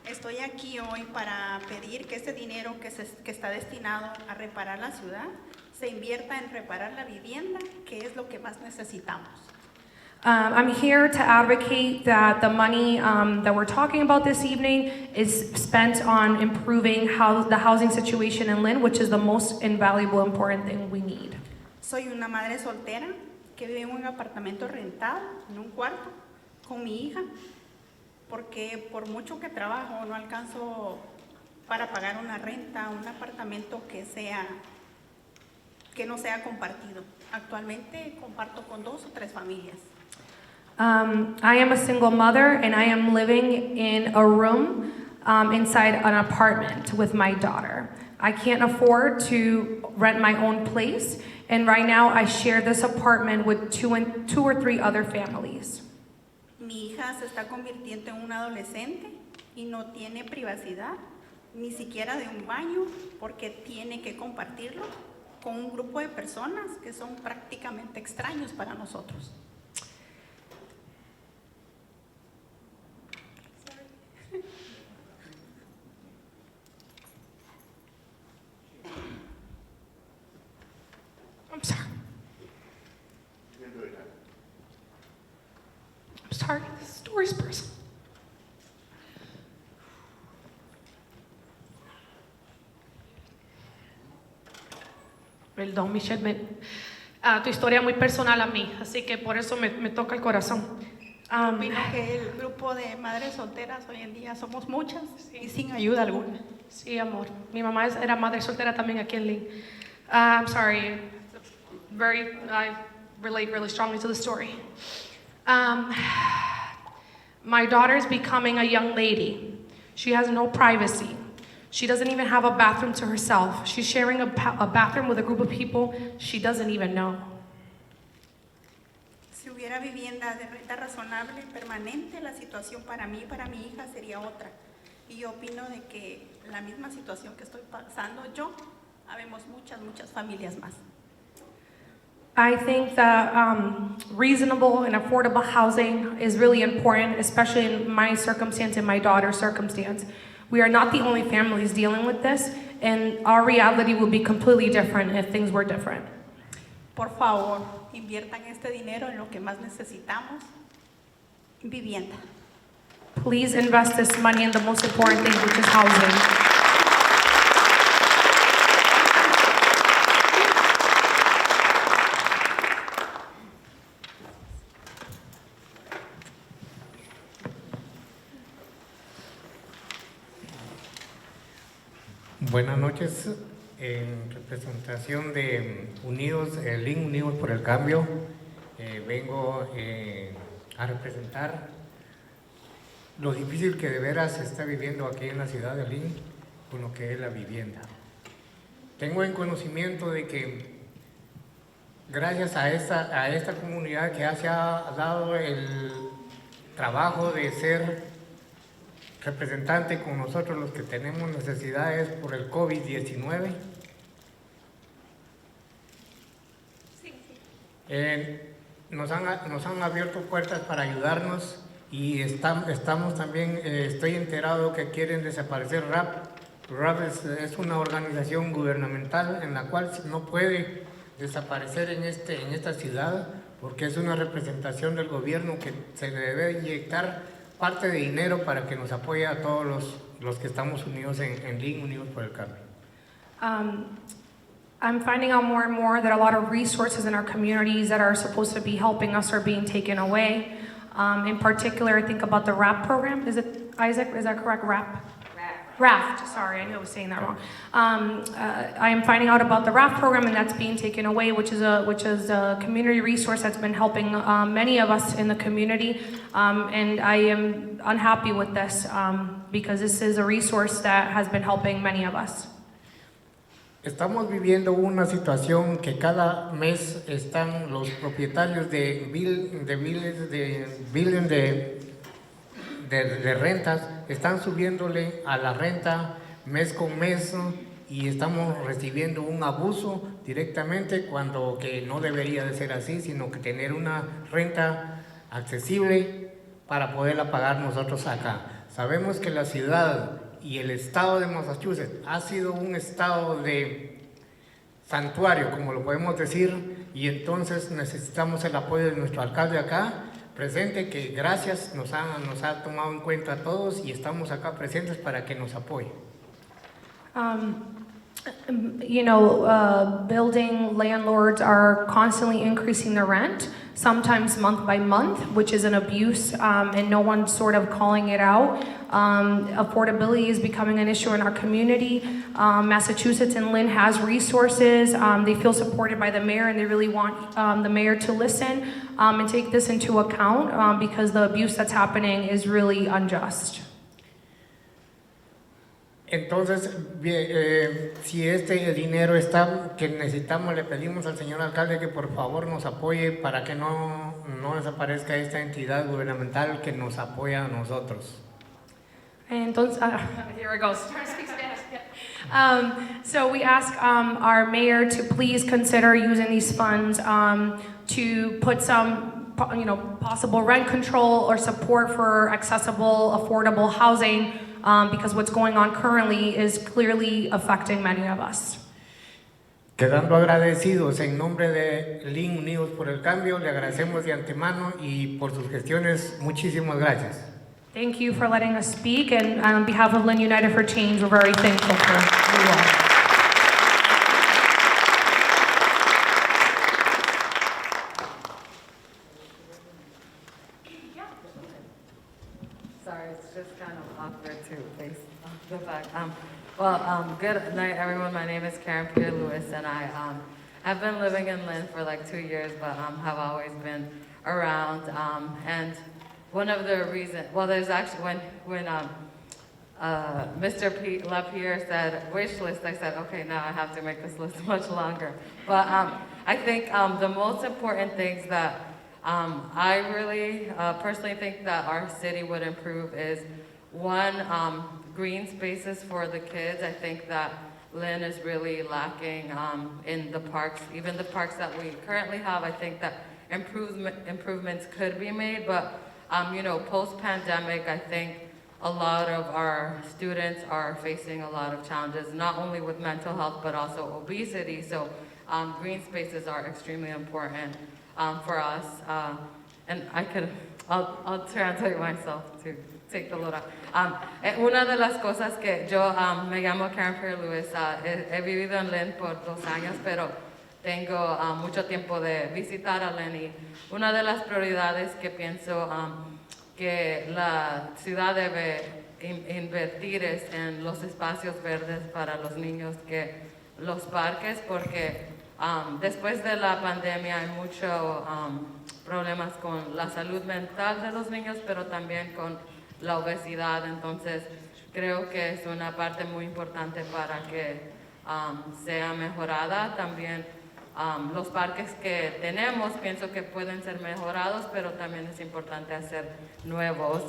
Estoy aquí hoy para pedir que este dinero que está destinado a reparar la ciudad se invierta en reparar la vivienda, que es lo que más necesitamos. I'm here to advocate that the money that we're talking about this evening is spent on improving the housing situation in Lynn, which is the most invaluable, important thing we need. Soy una madre soltera que vive en un apartamento rentado, en un cuarto, con mi hija, porque por mucho que trabajo no alcanzo para pagar una renta, un apartamento que no sea compartido. Actualmente comparto con 2 o 3 familias. I am a single mother, and I am living in a room inside an apartment with my daughter. I can't afford to rent my own place, and right now I share this apartment with 2 or 3 other families. Mi hija se está convirtiendo en una adolescente y no tiene privacidad, ni siquiera de un baño, porque tiene que compartirlo con un grupo de personas que son prácticamente extraños para nosotros. I'm sorry. I'm sorry, this story's personal. Perdón, Michelle, tu historia es muy personal a mí, así que por eso me toca el corazón. Opino que el grupo de madres solteras hoy en día somos muchas y sin ayuda alguna. Sí, amor. Mi mamá era madre soltera también aquí en Lynn. I'm sorry. I relate really strongly to the story. My daughter is becoming a young lady. She has no privacy. She doesn't even have a bathroom to herself. She's sharing a bathroom with a group of people she doesn't even know. Si hubiera vivienda de renta razonable y permanente, la situación para mí y para mi hija sería otra. Y yo opino de que la misma situación que estoy pasando yo, habemos muchas familias más. I think that reasonable and affordable housing is really important, especially in my circumstance and my daughter's circumstance. We are not the only families dealing with this, and our reality will be completely different if things were different. Por favor, inviertan este dinero en lo que más necesitamos, vivienda. Please invest this money in the most important thing, which is housing. Buenas noches, en representación de Lynn Unidos por el Cambio, vengo a representar lo difícil que de veras se está viviendo aquí en la ciudad de Lynn con lo que es la vivienda. Tengo en conocimiento de que gracias a esta comunidad que se ha dado el trabajo de ser representante con nosotros los que tenemos necesidades por el COVID-19. Nos han abierto puertas para ayudarnos y estamos también, estoy enterado que quieren desaparecer RAP. RAP es una organización gubernamental en la cual no puede desaparecer en esta ciudad porque es una representación del gobierno que se le debe inyectar parte de dinero para que nos apoye a todos los que estamos unidos en Lynn, Unidos por el Cambio. I'm finding out more and more that a lot of resources in our communities that are supposed to be helping us are being taken away. In particular, I think about the RAP program. Is it, Isaac, is that correct? RAFT, sorry, I knew I was saying that wrong. I am finding out about the RAFT program, and that's being taken away, which is a community resource that's been helping many of us in the community. And I am unhappy with this because this is a resource that has been helping many of us. Estamos viviendo una situación que cada mes están los propietarios de rentas, están subiéndole a la renta mes con mes y estamos recibiendo un abuso directamente cuando que no debería de ser así, sino que tener una renta accesible para poderla pagar nosotros acá. Sabemos que la ciudad y el estado de Massachusetts ha sido un estado de santuario, como lo podemos decir, y entonces necesitamos el apoyo de nuestro alcalde acá presente, que gracias nos ha tomado en cuenta a todos y estamos acá presentes para que nos apoye. Building landlords are constantly increasing the rent, sometimes month by month, which is an abuse, and no one's sort of calling it out. Affordability is becoming an issue in our community. Massachusetts and Lynn has resources. They feel supported by the mayor, and they really want the mayor to listen and take this into account because the abuse that's happening is really unjust. Entonces, si este dinero está, que necesitamos, le pedimos al señor alcalde que por favor nos apoye para que no desaparezca esta entidad gubernamental que nos apoya a nosotros. Entonces, here it goes. So we ask our mayor to please consider using these funds to put some, possible rent control or support for accessible, affordable housing. Because what's going on currently is clearly affecting many of us. Quedando agradecidos en nombre de Lynn Unidos por el Cambio, le agradecemos de antemano y por sus gestiones, muchísimas gracias. Thank you for letting us speak, and on behalf of Lynn United for Change, we're very thankful for you all. Sorry, it's just kind of awkward to face the fact. Good night, everyone. My name is Karen Pierre-Lewis, and I have been living in Lynn for like 2 years, but have always been around. And one of the reasons, there's actually when Mr. LaPierre said wish list, I said, okay, now I have to make this list much longer. But I think the most important things that I really personally think that our city would improve is one, green spaces for the kids. I think that Lynn is really lacking in the parks, even the parks that we currently have. I think that improvements could be made, but post-pandemic, I think a lot of our students are facing a lot of challenges, not only with mental health, but also obesity. So green spaces are extremely important for us. And I'll translate myself to take the load off. Una de las cosas que yo me llamo Karen Pierre-Lewis, he vivido en Lynn por 2 años, pero tengo mucho tiempo de visitar a Lynn, y una de las prioridades que pienso que la ciudad debe invertir es en los espacios verdes para los niños, que los parques, porque después de la pandemia hay muchos problemas con la salud mental de los niños, pero también con la obesidad. Entonces creo que es una parte muy importante para que sea mejorada. También Los parques que tenemos pienso que pueden ser mejorados, pero también es importante hacer nuevos.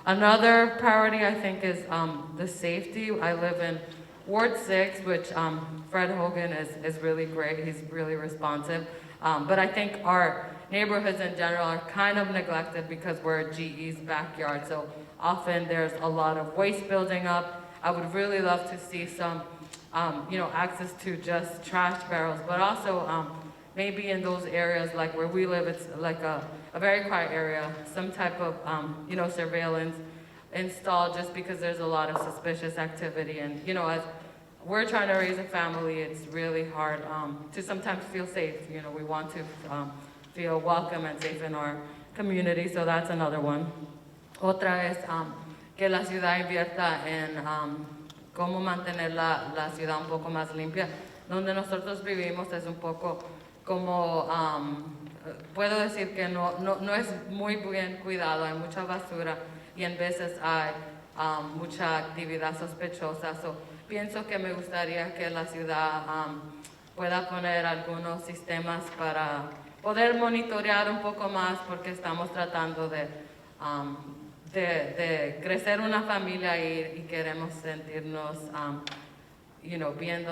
Another priority I think is the safety. I live in Ward 6, which Fred Hogan is really great. He's really responsive. But I think our neighborhoods in general are kind of neglected because we're GE's backyard. So often there's a lot of waste building up. I would really love to see some access to just trash barrels, but also maybe in those areas like where we live, it's like a very quiet area, some type of surveillance installed just because there's a lot of suspicious activity. And as we're trying to raise a family, it's really hard to sometimes feel safe. We want to feel welcome and safe in our community, so that's another one. Otra es que la ciudad invierta en cómo mantener la ciudad un poco más limpia. Donde nosotros vivimos es un poco como, puedo decir que no es muy bien cuidado, hay mucha basura y en veces hay mucha actividad sospechosa. So, pienso que me gustaría que la ciudad pueda poner algunos sistemas para poder monitorear un poco más porque estamos tratando de crecer una familia y queremos sentirnos, bien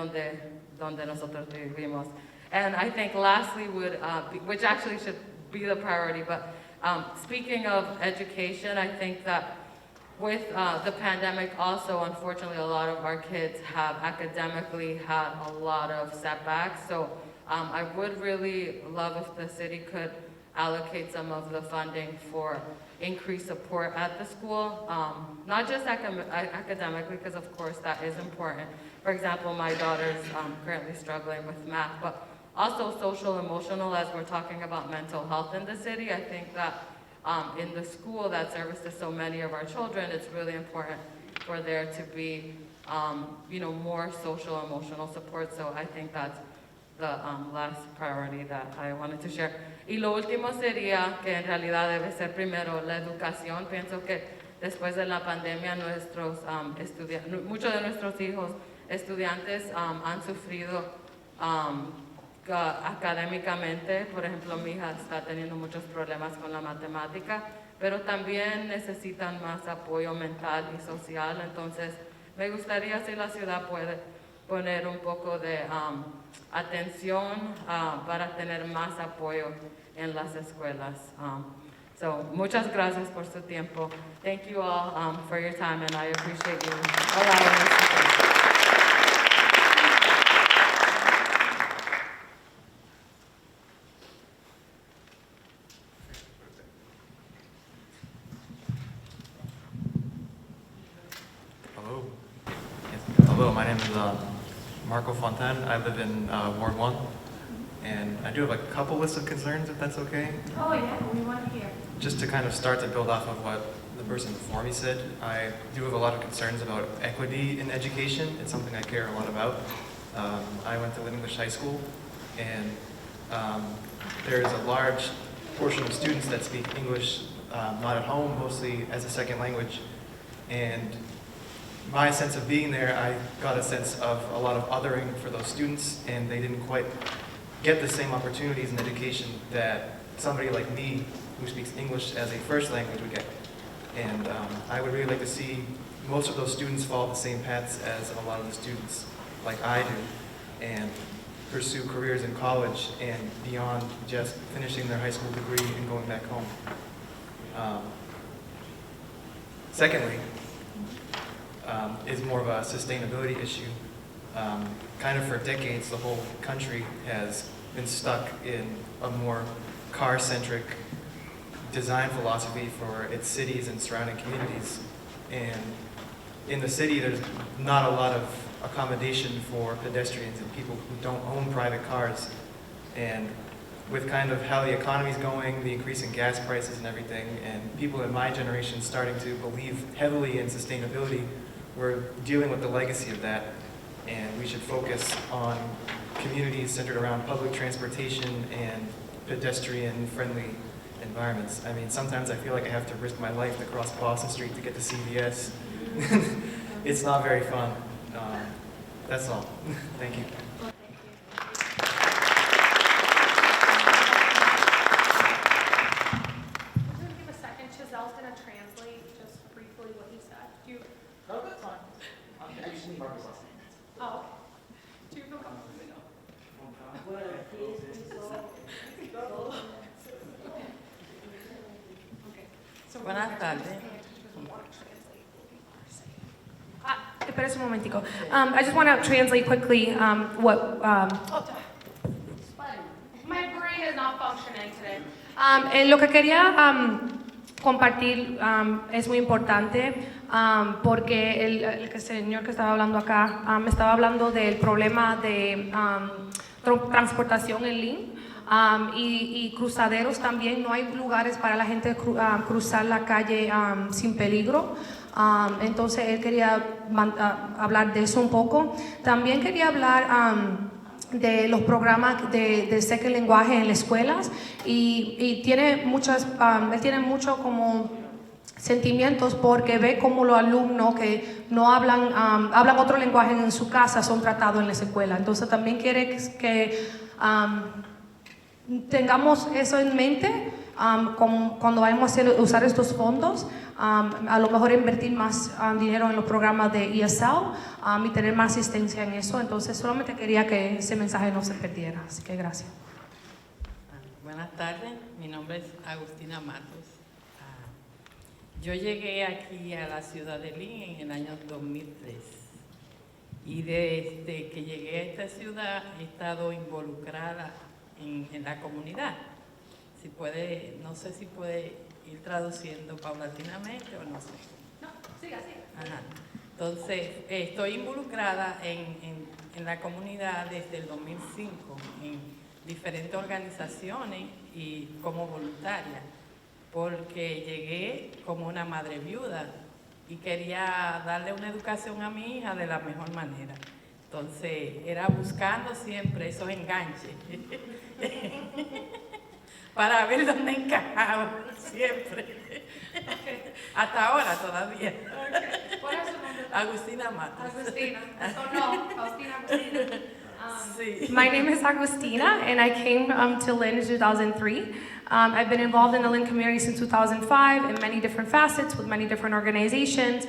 donde nosotros vivimos. And I think lastly which actually should be the priority, but speaking of education, I think that with the pandemic also, unfortunately, a lot of our kids have academically had a lot of setbacks. So I would really love if the city could allocate some of the funding for increased support at the school, not just academically, because of course that is important. For example, my daughter's currently struggling with math, but also social, emotional, as we're talking about mental health in the city. I think that in the school that services so many of our children, it's really important for there to be, more social, emotional support. So I think that's the last priority that I wanted to share. Y lo último sería que en realidad debe ser primero la educación. Pienso que después de la pandemia muchos de nuestros hijos estudiantes han sufrido académicamente. Por ejemplo, mi hija está teniendo muchos problemas con la matemática, pero también necesitan más apoyo mental y social. Entonces, me gustaría si la ciudad puede poner un poco de atención para tener más apoyo en las escuelas. So, muchas gracias por su tiempo. Thank you all for your time, and I appreciate you allowing us to speak. Hello. Yes. Hello, my name is Marco Fontaine. I live in Ward 1, and I do have a couple lists of concerns, if that's okay. Oh yeah, we want to hear. Just to kind of start to build off of what the person before me said, I do have a lot of concerns about equity in education. It's something I care a lot about. I went to Lynn English High School, and there's a large portion of students that speak English not at home, mostly as a second language. And my sense of being there, I got a sense of a lot of othering for those students, and they didn't quite get the same opportunities in education that somebody like me, who speaks English as a first language, would get. And I would really like to see most of those students follow the same paths as a lot of the students, like I do, and pursue careers in college and beyond just finishing their high school degree and going back home. Secondly, is more of a sustainability issue. Kind of for decades, the whole country has been stuck in a more car-centric design philosophy for its cities and surrounding communities. And in the city, there's not a lot of accommodation for pedestrians and people who don't own private cars. And with kind of how the economy's going, the increase in gas prices and everything, and people in my generation starting to believe heavily in sustainability, we're dealing with the legacy of that. And we should focus on communities centered around public transportation and pedestrian-friendly environments. I mean, sometimes I feel like I have to risk my life to cross Boston Street to get to CVS. It's not very fun. That's all. Thank you. Buenas tardes. Espera un momentico. I just want to translate quickly what. My brain is not functioning today. Lo que quería compartir es muy importante porque el señor que estaba hablando acá me estaba hablando del problema de transportación en Lynn. Y cruzaderos también, no hay lugares para la gente cruzar la calle sin peligro. Entonces él quería hablar de eso un poco. También quería hablar de los programas de second lenguaje en las escuelas y tiene él tiene mucho como sentimientos porque ve como los alumnos que no hablan otro lenguaje en su casa son tratados en la escuela. Entonces también quiere que tengamos eso en mente cuando vayamos a usar estos fondos, a lo mejor invertir más dinero en los programas de ESL y tener más asistencia en eso. Entonces solamente quería que ese mensaje no se perdiera, así que gracias. Buenas tardes, mi nombre es Agustina Matos. Yo llegué aquí a la ciudad de Lynn en el año 2003 y desde que llegué a esta ciudad he estado involucrada en la comunidad. Si puede, no sé si puede ir traduciendo paulatinamente o no sé. No, siga. Ajá. Entonces, estoy involucrada en la comunidad desde el 2005, en diferentes organizaciones y como voluntaria, porque llegué como una madre viuda y quería darle una educación a mi hija de la mejor manera. Entonces, era buscando siempre esos enganches para ver dónde encajaba, siempre. Hasta ahora todavía. Okay. ¿Cuál es su nombre? Agustina Matos. Agustina. Agustina. Sí. My name is Agustina, and I came to Lynn in 2003. I've been involved in the Lynn community since 2005 in many different facets with many different organizations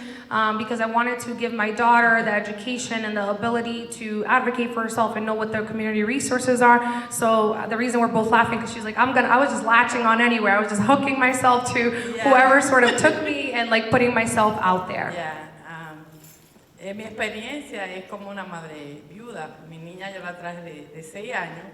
because I wanted to give my daughter the education and the ability to advocate for herself and know what their community resources are. So the reason we're both laughing because she's like, I was just latching on anywhere. I was just hooking myself to whoever sort of took me and like putting myself out there. Mi experiencia es como una madre viuda. Mi niña yo la traje de 6 años,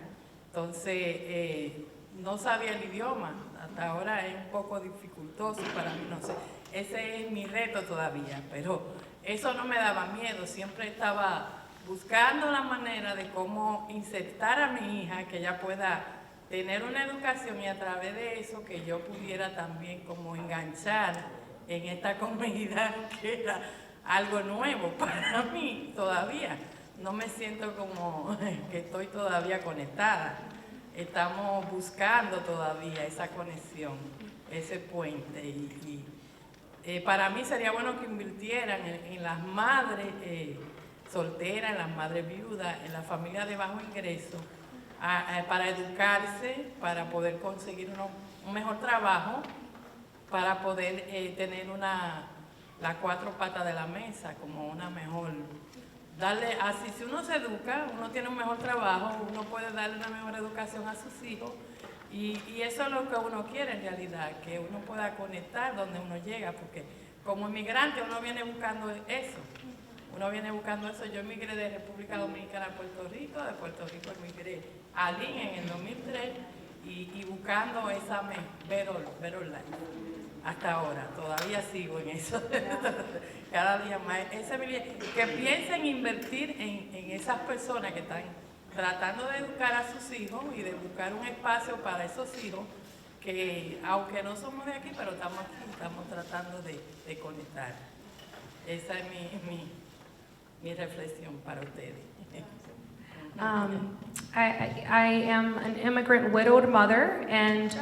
entonces no sabía el idioma. Hasta ahora es un poco dificultoso para mí, no sé. Ese es mi reto todavía, pero eso no me daba miedo. Siempre estaba buscando la manera de cómo insertar a mi hija, que ella pueda tener una educación y a través de eso que yo pudiera también como enganchar en esta comunidad que era algo nuevo para mí todavía. No me siento como que estoy todavía conectada. Estamos buscando todavía esa conexión, ese puente. Y para mí sería bueno que invirtieran en las madres solteras, en las madres viudas, en las familias de bajo ingreso, para educarse, para poder conseguir un mejor trabajo, para poder tener las 4 patas de la mesa, como una mejor, darle así, si uno se educa, uno tiene un mejor trabajo, uno puede darle una mejor educación a sus hijos y eso es lo que uno quiere en realidad, que uno pueda conectar donde uno llega, porque como inmigrante uno viene buscando eso, yo emigré de República Dominicana a Puerto Rico, de Puerto Rico emigré a Lynn en el 2003 y buscando esa better life. Hasta ahora, todavía sigo en eso, cada día más. Que piensen invertir en esas personas que están tratando de educar a sus hijos y de buscar un espacio para esos hijos que, aunque no somos de aquí, pero estamos aquí, estamos tratando de conectar. Esa es mi reflexión para ustedes. I am an immigrant widowed mother, and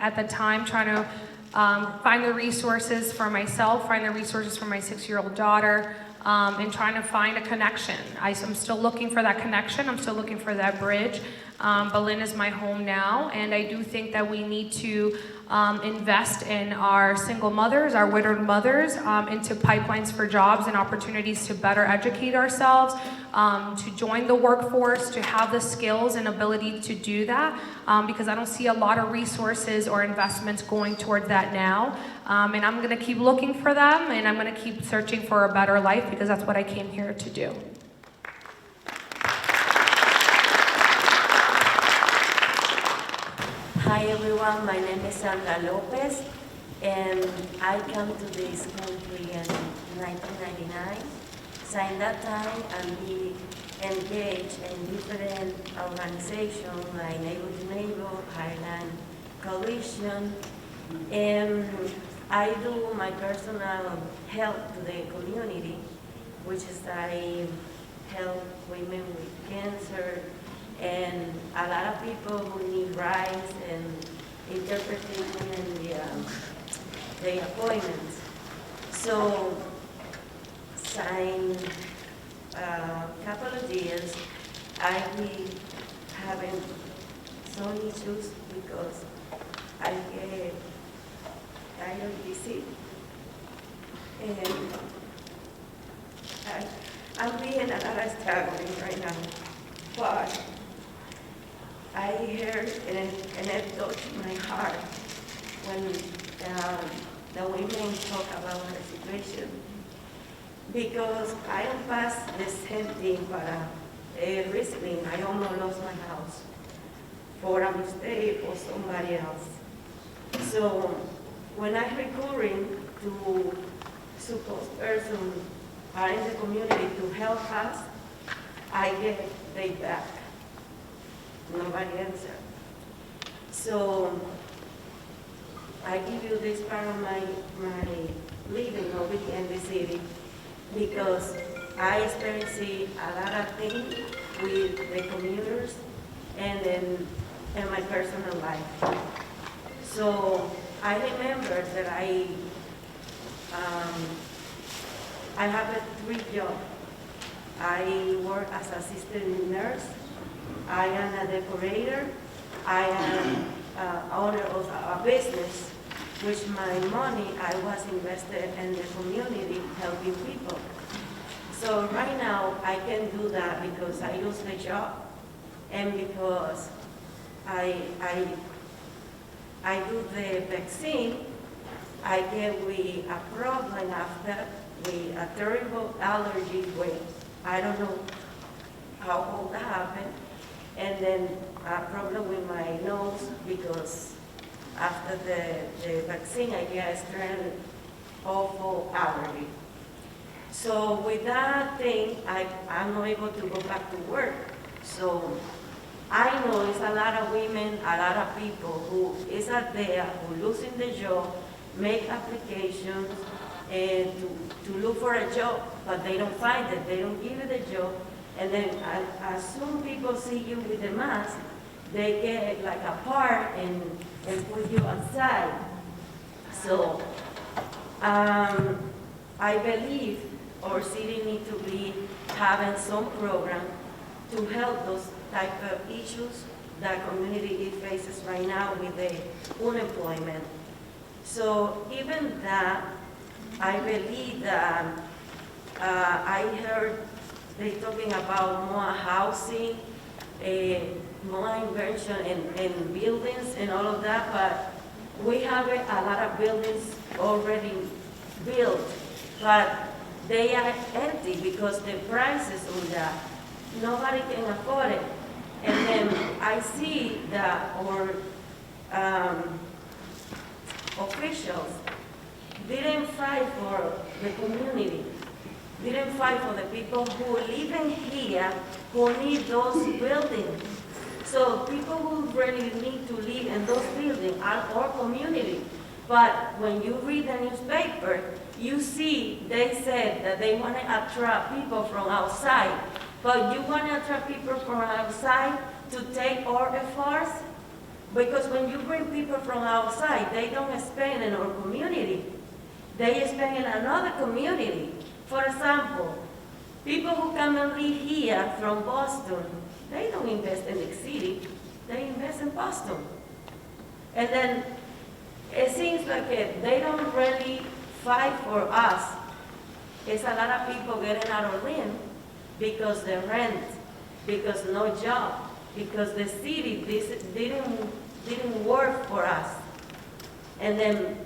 at the time trying to find the resources for myself, find the resources for my 6-year-old daughter, and trying to find a connection. I'm still looking for that connection. I'm still looking for that bridge. but Lynn is my home now, and I do think that we need to invest in our single mothers, our widowed mothers, into pipelines for jobs and opportunities to better educate ourselves, to join the workforce, to have the skills and ability to do that, because I don't see a lot of resources or investments going towards that now. And I'm gonna keep looking for them, and I'm gonna keep searching for a better life, because that's what I came here to do. Hi everyone, my name is Sandra Lopez, and I came to this country in 1999. So in that time, I be engaged in different organizations like Neighbor to Neighbor, Highland Coalition, and I do my personal help to the community, which is I help women with cancer, and a lot of people who need rights and interpretation and the appointments. So, in a couple of years, I be having some issues because I get disease, and I'm being a lot of struggling right now, but I heard and it touched my heart when the women talk about her situation, because I don't pass the same thing, but recently I almost lost my house for a mistake or somebody else. So when I'm recurring to supposed person are in the community to help us, I get laid back. Nobody answered. So I give you this part of my living over here in the city because I experience a lot of things with the commuters and in my personal life. So I remember that I have 3 jobs. I work as assistant nurse. I am a decorator. I am owner of a business, which my money I was invested in the community helping people. So right now I can do that because I lose the job and because I do the vaccine. I get with a problem after with a terrible allergy with, I don't know how all that happened. And then a problem with my nose because after the vaccine I get a strange awful allergy. So with that thing, I'm not able to go back to work. So I know it's a lot of women, a lot of people who is out there who losing the job, make applications and to look for a job, but they don't find it, they don't give you the job. And then as soon people see you with the mask, they get like a part and put you outside. So I believe our city needs to be having some program to help those type of issues that community faces right now with the unemployment. So even that, I believe that I heard they talking about more housing, more invention in buildings and all of that, but we have a lot of buildings already built, but they are empty because the prices on that, nobody can afford it. And then I see that our officials didn't fight for the community, didn't fight for the people who live in here, who need those buildings. So people who really need to live in those buildings are our community. But when you read the newspaper, you see they said that they want to attract people from outside. But you want to attract people from outside to take our efforts? Because when you bring people from outside, they don't spend in our community. They spend in another community. For example, people who come and live here from Boston, they don't invest in the city. they invest in Boston. And then it seems like they don't really fight for us. It's a lot of people getting out of Lynn because the rent, because no job, because the city didn't work for us. And then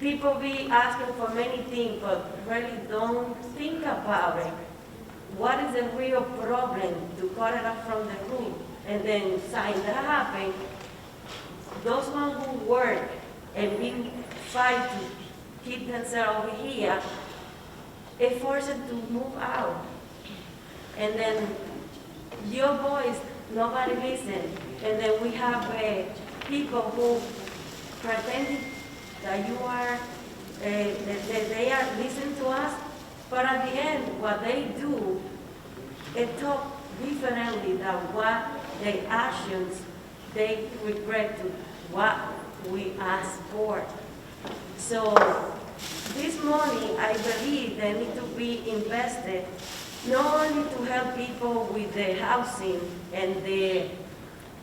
people be asking for many things, but really don't think about it. What is the real problem to cut it off from the root? And then sign that happen, those ones who work and we fight to keep themselves over here, it forces them to move out. And then your voice, nobody listens. And then we have people who pretend that you are, that they are listening to us, but at the end, what they do, it talk differently than what their actions, they regret to what we ask for. So this money, I believe, they need to be invested not only to help people with the housing and the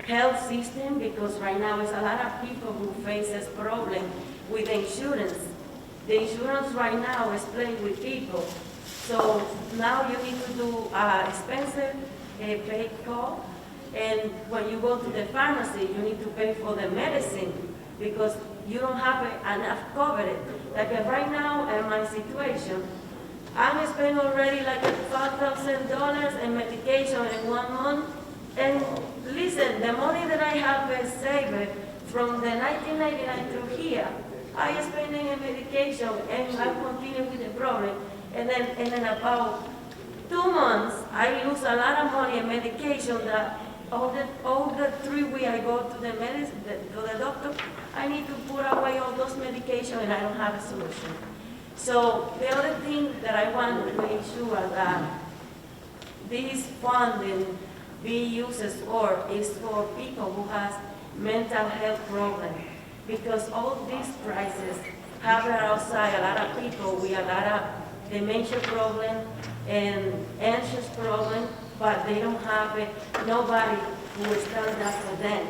health system, because right now there's a lot of people who faces problem with insurance. The insurance right now is playing with people. So now you need to do expensive paid call, and when you go to the pharmacy, you need to pay for the medicine because you don't have enough coverage. Like right now in my situation, I'm spending already like $5,000 in medication in 1 month. And listen, the money that I have saved from the 1999 through here, I spending in medication and I continue with the problem. And then about 2 months, I lose a lot of money in medication that all the 3 weeks I go to the doctor, I need to put away all those medications and I don't have a solution. So the other thing that I want to make sure that this funding be used for is for people who has mental health problems. Because all these crises happen outside a lot of people with a lot of dementia problem and anxious problem, but they don't have nobody who will stand up for them.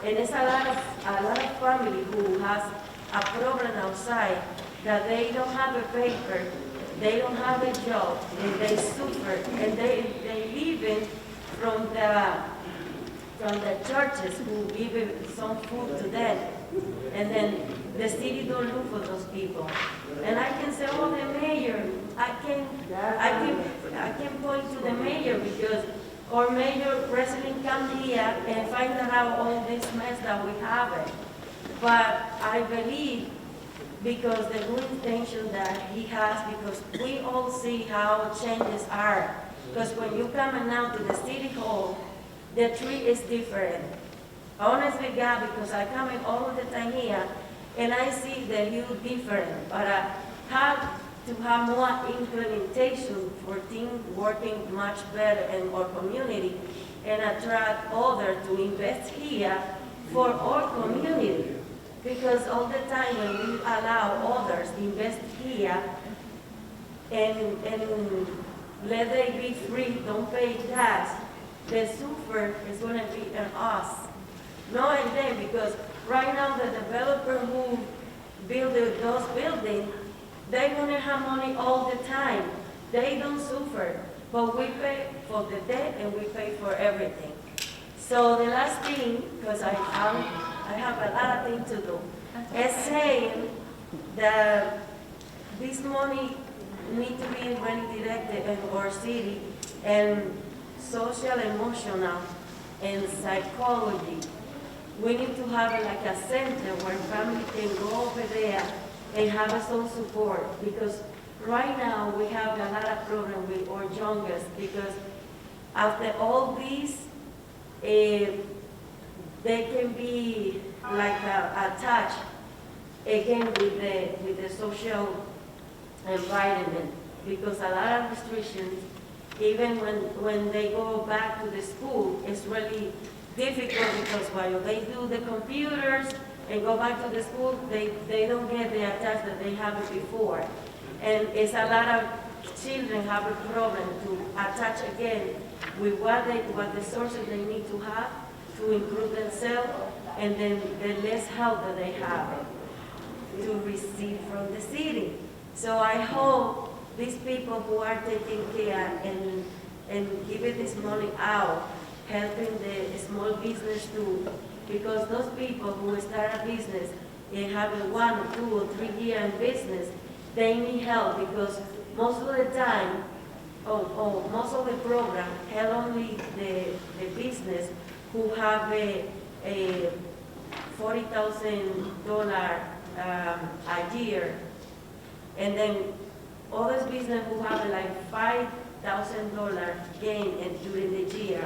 And it's a lot of family who has a problem outside that they don't have a paper, they don't have a job, and they suffer, and they live from the churches who give some food to them, and then the city don't look for those people. And I can say, oh, the mayor, I can point to the mayor because our mayor president come here and find out all this mess that we have it. But I believe because the good intention that he has, because we all see how changes are. Because when you come now to the city hall, the tree is different. Honestly, God, because I come in all of the time here, and I see the hue different, but I have to have more implementation for things working much better in our community and attract others to invest here for our community. Because all the time when we allow others to invest here and let them be free, don't pay tax, the suffer is going to be on us, not in them, because right now the developer who build those buildings, they're going to have money all the time. They don't suffer, but we pay for the debt and we pay for everything. So the last thing, because I have a lot of things to do, is saying that this money needs to be really directed in our city and social, emotional, and psychology. We need to have like a center where family can go over there and have some support, because right now we have a lot of problems with our youngest, because after all this, they can be like attached again with the social environment, because a lot of restrictions, even when they go back to the school, it's really difficult, because while they do the computers and go back to the school, they don't get the attach that they have before. And it's a lot of children have a problem to attach again with what the sources they need to have to improve themselves, and then the less help that they have to receive from the city. So I hope these people who are taking care and giving this money out, helping the small business too, because those people who start a business and have a 1 or 2 or 3 year in business, they need help because most of the time, or most of the program help only the business who have a $40,000 a year, and then others business who have like $5,000 gain during the year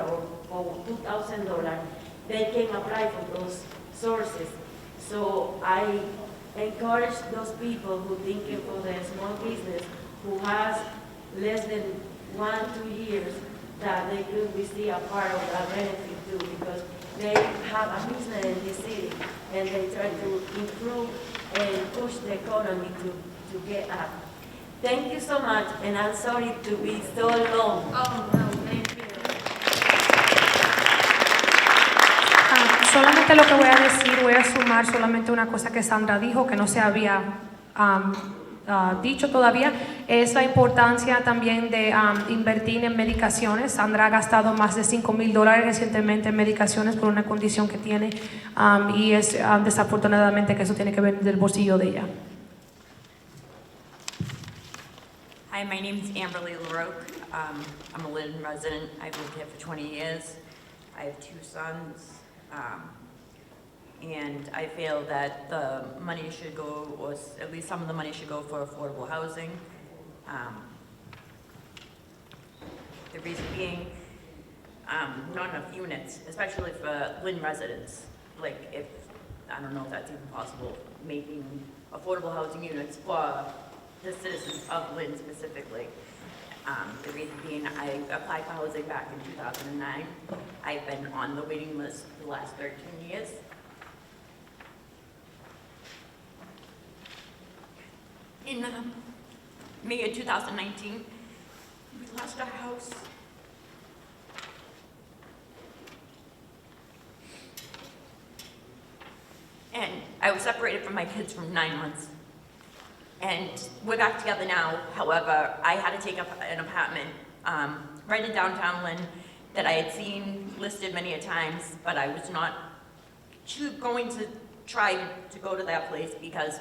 or $2,000, they can apply for those sources. So I encourage those people who thinking for their small business who has less than 1-2 years that they could receive a part of that benefit too, because they have a business in this city and they try to improve and push the economy to get up. Thank you so much, and I'm sorry to be so long. Oh, no, thank you. Solamente lo que voy a decir, voy a sumar solamente una cosa que Sandra dijo que no se había dicho todavía, es la importancia también de invertir en medicaciones. Sandra ha gastado más de $5,000 recientemente en medicaciones por una condición que tiene y es desafortunadamente que eso tiene que venir del bolsillo de ella. Hi, my name is Amberly LaRoque. I'm a Lynn resident. I've lived here for 20 years. I have 2 sons. And I feel that the money should go, or at least some of the money should go for affordable housing. The reason being, not enough units, especially for Lynn residents. Like if, I don't know if that's even possible, making affordable housing units for the citizens of Lynn specifically. The reason being, I applied for housing back in 2009. I've been on the waiting list for the last 13 years. In May of 2019, we lost our house. And I was separated from my kids for 9 months. And we're back together now. However, I had to take up an apartment right in downtown Lynn that I had seen listed many a times, but I was not going to try to go to that place because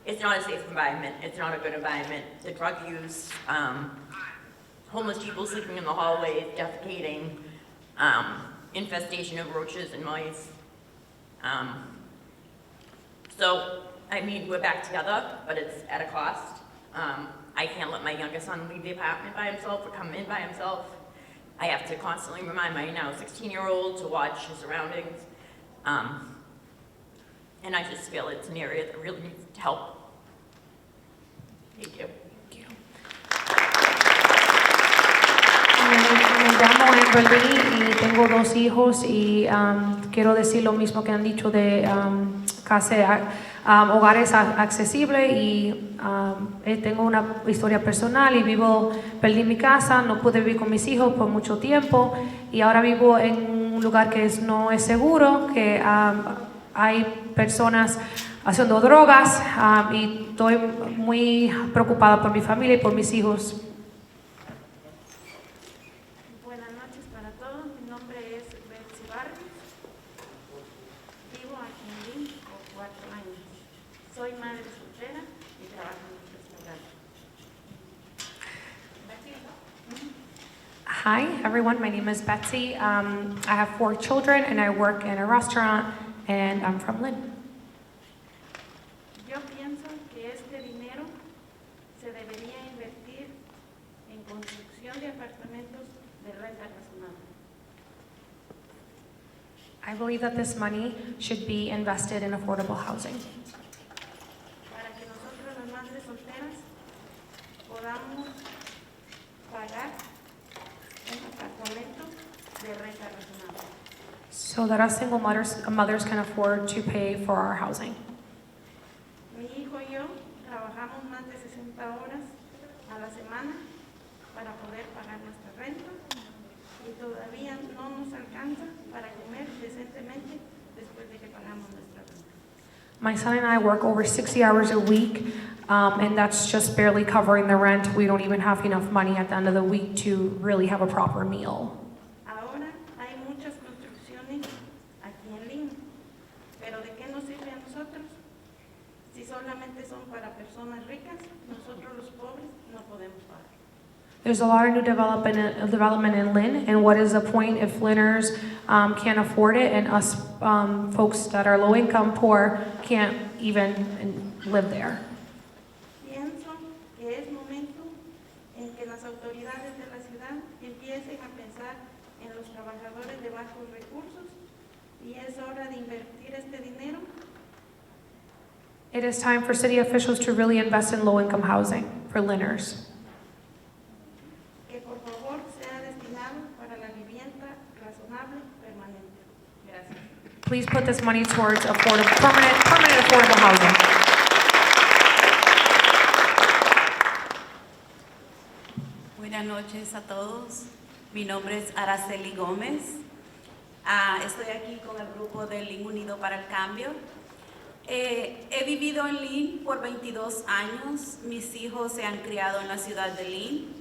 it's not a safe environment. It's not a good environment. The drug use, homeless people sleeping in the hallways, defecating, infestation of roaches and mice. So, I mean, we're back together, but it's at a cost. I can't let my youngest son leave the apartment by himself or come in by himself. I have to constantly remind my now 16-year-old to watch his surroundings. And I just feel it's an area that really needs help. Thank you. Me llamo Amberly y tengo 2 hijos y quiero decir lo mismo que han dicho de hogares accesibles y tengo una historia personal y perdí mi casa, no pude vivir con mis hijos por mucho tiempo y ahora vivo en un lugar que no es seguro, que hay personas haciendo drogas y estoy muy preocupada por mi familia y por mis hijos. Buenas noches para todos. Mi nombre es Betsy Barrios. Vivo aquí en Lynn por 4 años. Soy madre soltera y trabajo en un restaurante. Hi everyone, my name is Betsy. I have 4 children and I work in a restaurant and I'm from Lynn. Yo pienso que este dinero se debería invertir en construcción de apartamentos de renta razonable. I believe that this money should be invested in affordable housing. Para que nosotros las madres solteras podamos pagar un apartamento de renta razonable. So that us single mothers can afford to pay for our housing. Mi hijo y yo trabajamos más de 60 horas a la semana para poder pagar nuestra renta y todavía no nos alcanza para comer decentemente después de que pagamos nuestra renta. My son and I work over 60 hours a week, and that's just barely covering the rent. We don't even have enough money at the end of the week to really have a proper meal. Ahora hay muchas construcciones aquí en Lynn, pero ¿de qué nos sirve a nosotros? Si solamente son para personas ricas, nosotros los pobres no podemos pagar. There's a lot of new development in Lynn, and what is the point if Lynners can't afford it and us folks that are low income, poor, can't even live there? Pienso que es momento en que las autoridades de la ciudad empiecen a pensar en los trabajadores de bajos recursos y es hora de invertir este dinero. It is time for city officials to really invest in low income housing for Lynners. Que por favor sea destinado para la vivienda razonable permanente. Gracias. Please put this money towards permanent affordable housing. Buenas noches a todos. Mi nombre es Araceli Gómez. Estoy aquí con el grupo de Lynn Unido para el Cambio. He vivido en Lynn por 22 años. Mis hijos se han criado en la ciudad de Lynn.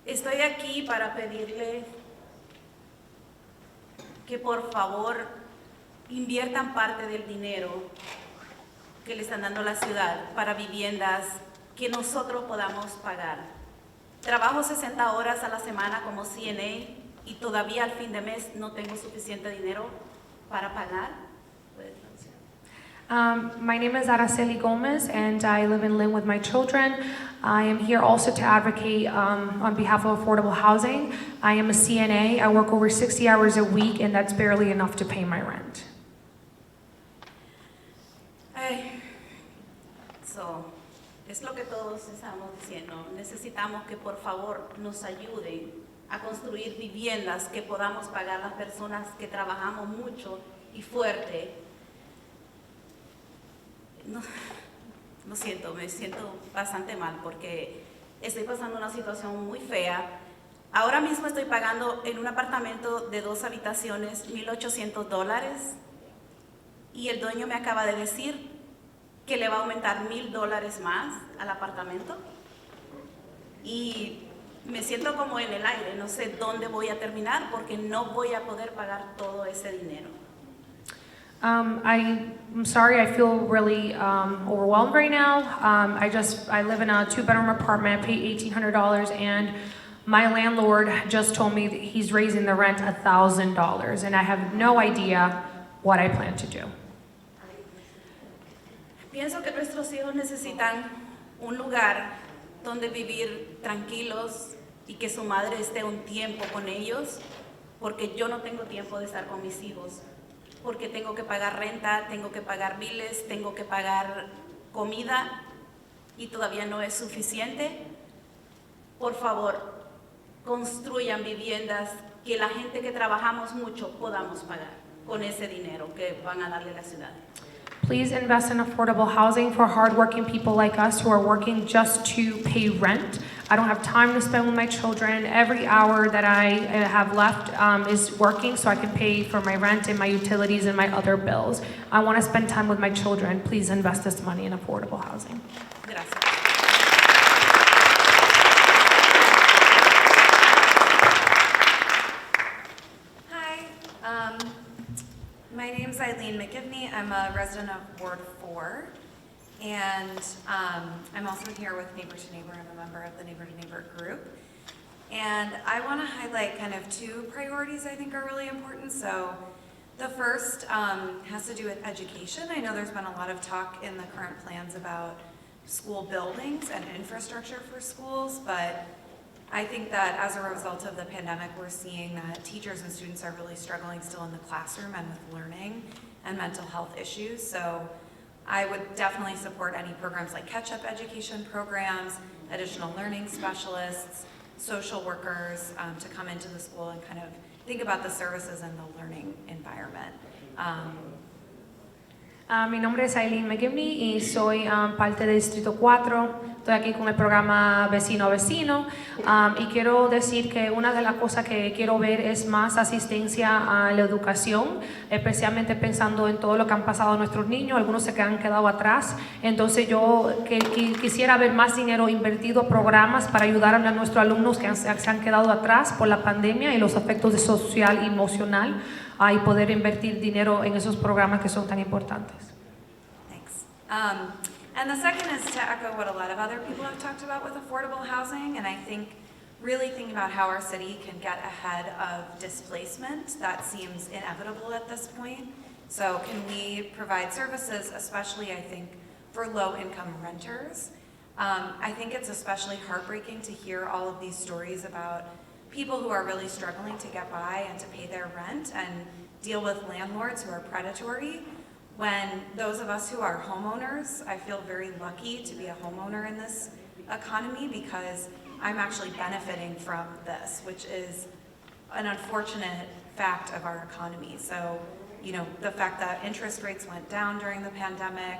Estoy aquí para pedirle que por favor inviertan parte del dinero que le están dando a la ciudad para viviendas que nosotros podamos pagar. Trabajo 60 horas a la semana como CNA y todavía al fin de mes no tengo suficiente dinero para pagar. My name is Araceli Gomez, and I live in Lynn with my children. I am here also to advocate on behalf of affordable housing. I am a CNA. I work over 60 hours a week, and that's barely enough to pay my rent. Es lo que todos estamos diciendo. Necesitamos que por favor nos ayuden a construir viviendas que podamos pagar las personas que trabajamos mucho y fuerte. Me siento bastante mal porque estoy pasando una situación muy fea. Ahora mismo estoy pagando en un apartamento de 2 habitaciones $1,800 y el dueño me acaba de decir que le va a aumentar $1,000 más al apartamento y me siento como en el aire, no sé dónde voy a terminar porque no voy a poder pagar todo ese dinero. I'm sorry, I feel really overwhelmed right now. I live in a 2-bedroom apartment, I pay $1,800, and my landlord just told me that he's raising the rent $1,000, and I have no idea what I plan to do. Pienso que nuestros hijos necesitan un lugar donde vivir tranquilos y que su madre esté un tiempo con ellos, porque yo no tengo tiempo de estar con mis hijos, porque tengo que pagar renta, tengo que pagar biles, tengo que pagar comida y todavía no es suficiente. Por favor, construyan viviendas que la gente que trabajamos mucho podamos pagar con ese dinero que van a darle a la ciudad. Please invest in affordable housing for hardworking people like us who are working just to pay rent. I don't have time to spend with my children. Every hour that I have left is working so I can pay for my rent and my utilities and my other bills. I want to spend time with my children. Please invest this money in affordable housing. Gracias. Hi, my name's Eileen McGivney. I'm a resident of Ward 4, and I'm also here with Neighbor to Neighbor. I'm a member of the Neighbor to Neighbor group. And I want to highlight kind of 2 priorities I think are really important. So the first has to do with education. I know there's been a lot of talk in the current plans about school buildings and infrastructure for schools, but I think that as a result of the pandemic, we're seeing that teachers and students are really struggling still in the classroom and with learning and mental health issues. So I would definitely support any programs like catch-up education programs, additional learning specialists, social workers to come into the school and kind of think about the services and the learning environment. Mi nombre es Eileen McGivney y soy parte del Distrito 4. estoy aquí con el programa Vecino a Vecino, y quiero decir que una de las cosas que quiero ver es más asistencia a la educación, especialmente pensando en todo lo que han pasado nuestros niños, algunos se han quedado atrás. Entonces yo quisiera ver más dinero invertido a programas para ayudar a nuestros alumnos que se han quedado atrás por la pandemia y los efectos de social y emocional, y poder invertir dinero en esos programas que son tan importantes. Thanks. And the second is to echo what a lot of other people have talked about with affordable housing, and I think really thinking about how our city can get ahead of displacement. That seems inevitable at this point. So can we provide services, especially I think for low-income renters? I think it's especially heartbreaking to hear all of these stories about people who are really struggling to get by and to pay their rent and deal with landlords who are predatory. When those of us who are homeowners, I feel very lucky to be a homeowner in this economy because I'm actually benefiting from this, which is an unfortunate fact of our economy. So, you know, the fact that interest rates went down during the pandemic,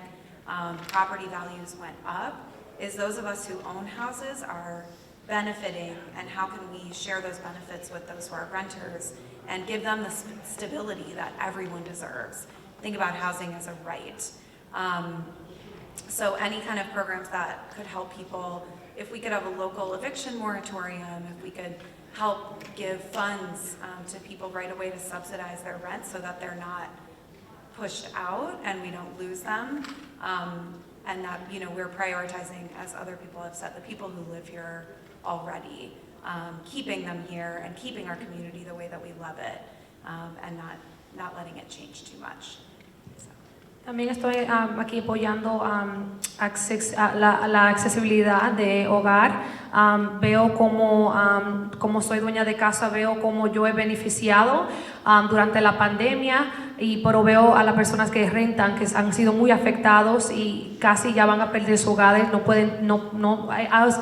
property values went up, is those of us who own houses are benefiting, and how can we share those benefits with those who are renters and give them the stability that everyone deserves. Think about housing as a right. So any kind of programs that could help people, if we could have a local eviction moratorium, if we could help give funds to people right away to subsidize their rent so that they're not pushed out and we don't lose them, and that, you know, we're prioritizing, as other people have said, the people who live here already, keeping them here and keeping our community the way that we love it, and not letting it change too much. También estoy aquí apoyando la accesibilidad de hogar. Veo como soy dueña de casa, veo como yo he beneficiado durante la pandemia, pero veo a las personas que rentan que han sido muy afectados y casi ya van a perder sus hogares.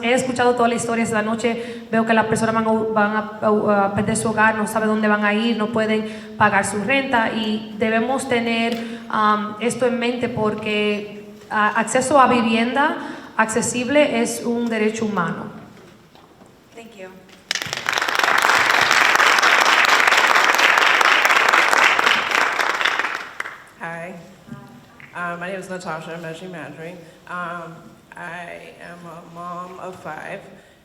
He escuchado todas las historias de la noche. Veo que las personas van a perder su hogar, no saben dónde van a ir, no pueden pagar su renta, y debemos tener esto en mente porque acceso a vivienda accesible es un derecho humano. Thank you. Hi, my name is Natasha Meji-Madri. I am a mom of 5,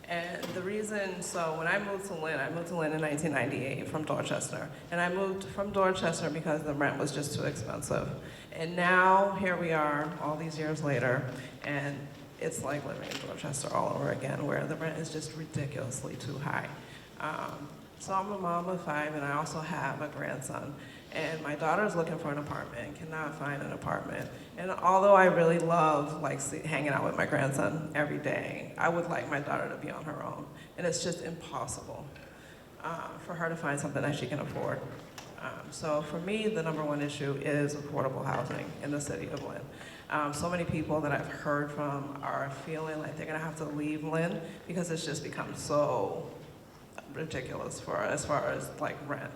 and the reason, so when I moved to Lynn in 1998 from Dorchester, and I moved from Dorchester because the rent was just too expensive. And now, here we are, all these years later, and it's like living in Dorchester all over again, where the rent is just ridiculously too high. So I'm a mom of 5, and I also have a grandson. And my daughter's looking for an apartment, cannot find an apartment. And although I really love hanging out with my grandson every day, I would like my daughter to be on her own. And it's just impossible for her to find something that she can afford. So for me, the #1 issue is affordable housing in the city of Lynn. So many people that I've heard from are feeling like they're gonna have to leave Lynn because it's just become so ridiculous as far as like rent.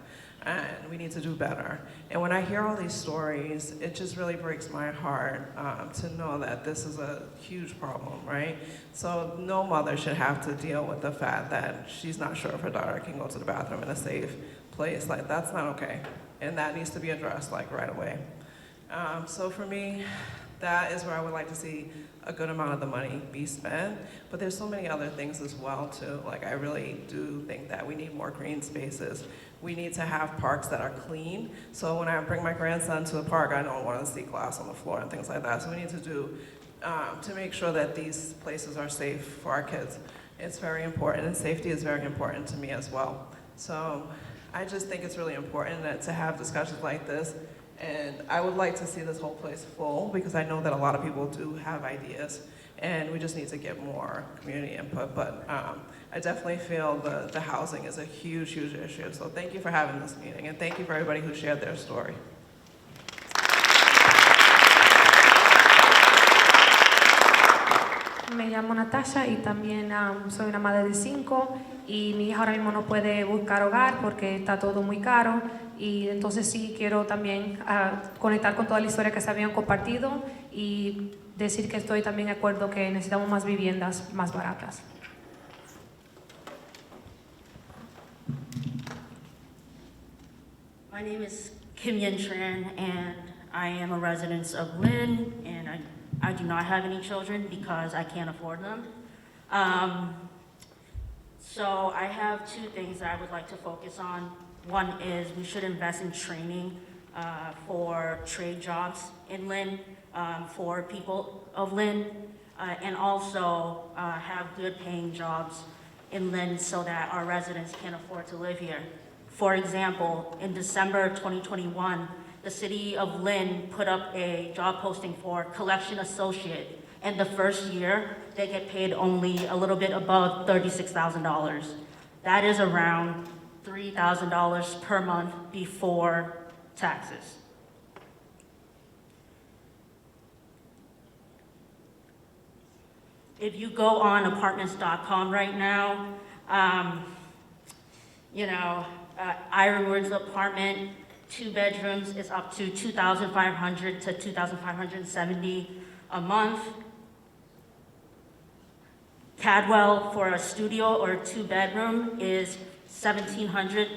And we need to do better. And when I hear all these stories, it just really breaks my heart to know that this is a huge problem, right? So no mother should have to deal with the fact that she's not sure if her daughter can go to the bathroom in a safe place. Like, that's not okay. And that needs to be addressed like right away. So for me, that is where I would like to see a good amount of the money be spent. But there's so many other things as well too. Like, I really do think that we need more green spaces. We need to have parks that are clean. So when I bring my grandson to a park, I don't want to see glass on the floor and things like that. So we need to do, to make sure that these places are safe for our kids. It's very important, and safety is very important to me as well. So I just think it's really important to have discussions like this. And I would like to see this whole place full, because I know that a lot of people do have ideas, and we just need to get more community input. But I definitely feel the housing is a huge, huge issue. So thank you for having this meeting, and thank you for everybody who shared their story. Me llamo Natasha y también soy una madre de 5, y mi hija ahora mismo no puede buscar hogar porque está todo muy caro, y entonces sí quiero también conectar con toda la historia que se habían compartido y decir que estoy también de acuerdo que necesitamos más viviendas más baratas. My name is Kim Yen Tran, and I am a resident of Lynn, and I do not have any children because I can't afford them. So I have two things that I would like to focus on. One is we should invest in training for trade jobs in Lynn for people of Lynn, and also have good paying jobs in Lynn so that our residents can afford to live here. For example, in December 2021, the City of Lynn put up a job posting for collection associate, and the first year they get paid only a little bit above $36,000. That is around $3,000 per month before taxes. If you go on apartments.com right now, Ironwood's apartment, 2 bedrooms, is up to $2,500 to $2,570 a month. Cadwell for a studio or a 2-bedroom is $1,700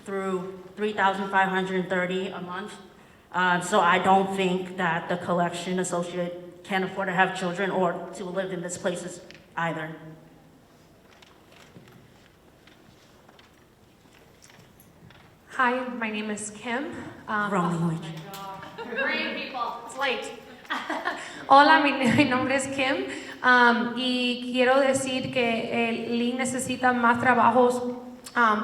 through $3,530 a month. So I don't think that the collection associate can afford to have children or to live in these places either. Hi, my name is Kim. Wrong language. Great people, it's late. Hola, mi nombre es Kim y quiero decir que Lynn necesita más trabajos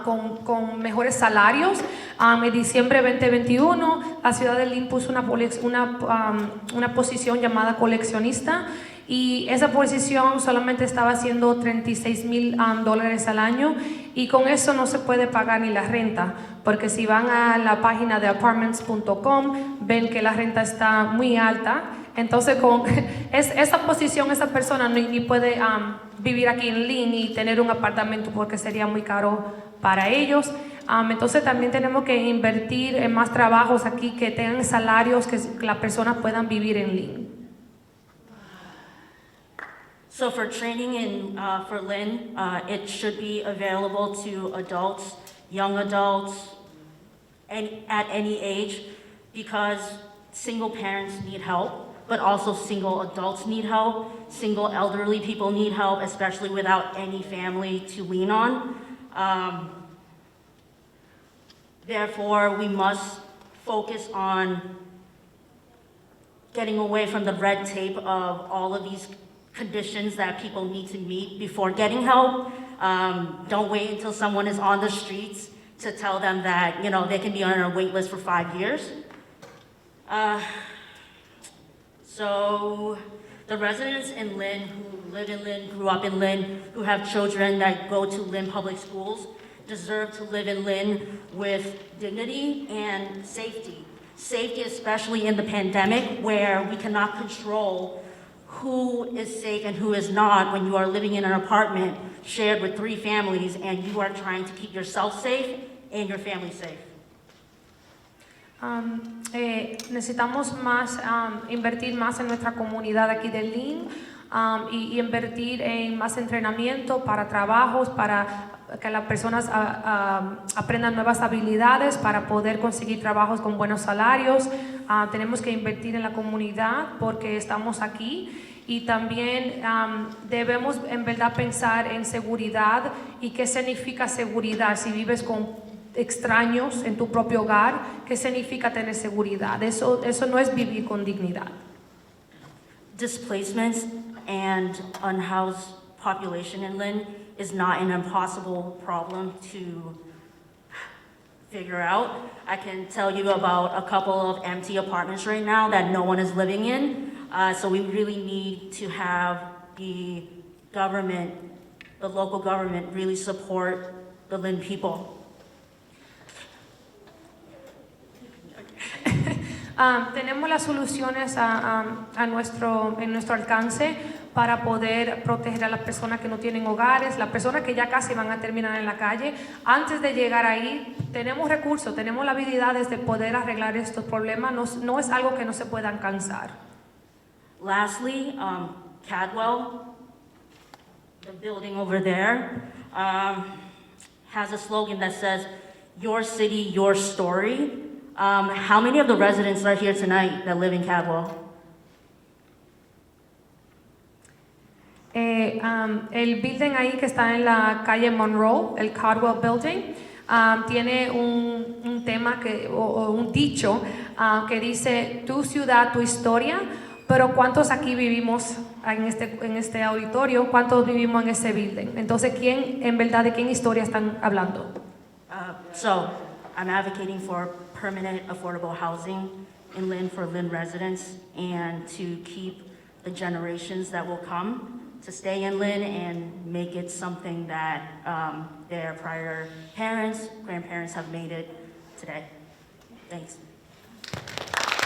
con mejores salarios. En diciembre 2021, la ciudad de Lynn puso una posición llamada coleccionista y esa posición solamente estaba haciendo $36,000 al año y con eso no se puede pagar ni la renta, porque si van a la página de apartments.com ven que la renta está muy alta. Entonces con esa posición, esa persona ni puede vivir aquí en Lynn y tener un apartamento porque sería muy caro para ellos. Entonces también tenemos que invertir en más trabajos aquí que tengan salarios que las personas puedan vivir en Lynn. So for training for Lynn, it should be available to adults, young adults, and at any age, because single parents need help, but also single adults need help. Single elderly people need help, especially without any family to lean on. Therefore, we must focus on getting away from the red tape of all of these conditions that people need to meet before getting help. Don't wait until someone is on the streets to tell them that, they can be on a wait list for 5 years. So the residents in Lynn who live in Lynn, grew up in Lynn, who have children that go to Lynn public schools deserve to live in Lynn with dignity and safety. Safety, especially in the pandemic, where we cannot control who is safe and who is not when you are living in an apartment shared with 3 families and you are trying to keep yourself safe and your family safe. Necesitamos invertir más en nuestra comunidad aquí de Lynn y invertir en más entrenamiento para trabajos, para que las personas aprendan nuevas habilidades para poder conseguir trabajos con buenos salarios. Tenemos que invertir en la comunidad porque estamos aquí y también debemos en verdad pensar en seguridad y qué significa seguridad si vives con extraños en tu propio hogar. ¿Qué significa tener seguridad? Eso no es vivir con dignidad. Displacements and unhoused population in Lynn is not an impossible problem to figure out. I can tell you about a couple of empty apartments right now that no one is living in. So we really need to have the government, the local government, really support the Lynn people. Tenemos las soluciones en nuestro alcance para poder proteger a las personas que no tienen hogares, las personas que ya casi van a terminar en la calle. Antes de llegar ahí, tenemos recursos, tenemos las habilidades de poder arreglar estos problemas. No es algo que no se pueda alcanzar. Lastly, Cadwell, the building over there, has a slogan that says, "Your city, your story." How many of the residents are here tonight that live in Cadwell? El building ahí que está en la calle Monroe, el Caldwell Building, tiene un tema o un dicho que dice: tu ciudad, tu historia. Pero ¿cuántos aquí vivimos en este auditorio? ¿Cuántos vivimos en ese building? Entonces, ¿de quién historia están hablando? So, I'm advocating for permanent affordable housing in Lynn for Lynn residents and to keep the generations that will come to stay in Lynn and make it something that their prior parents, grandparents have made it today. Thanks.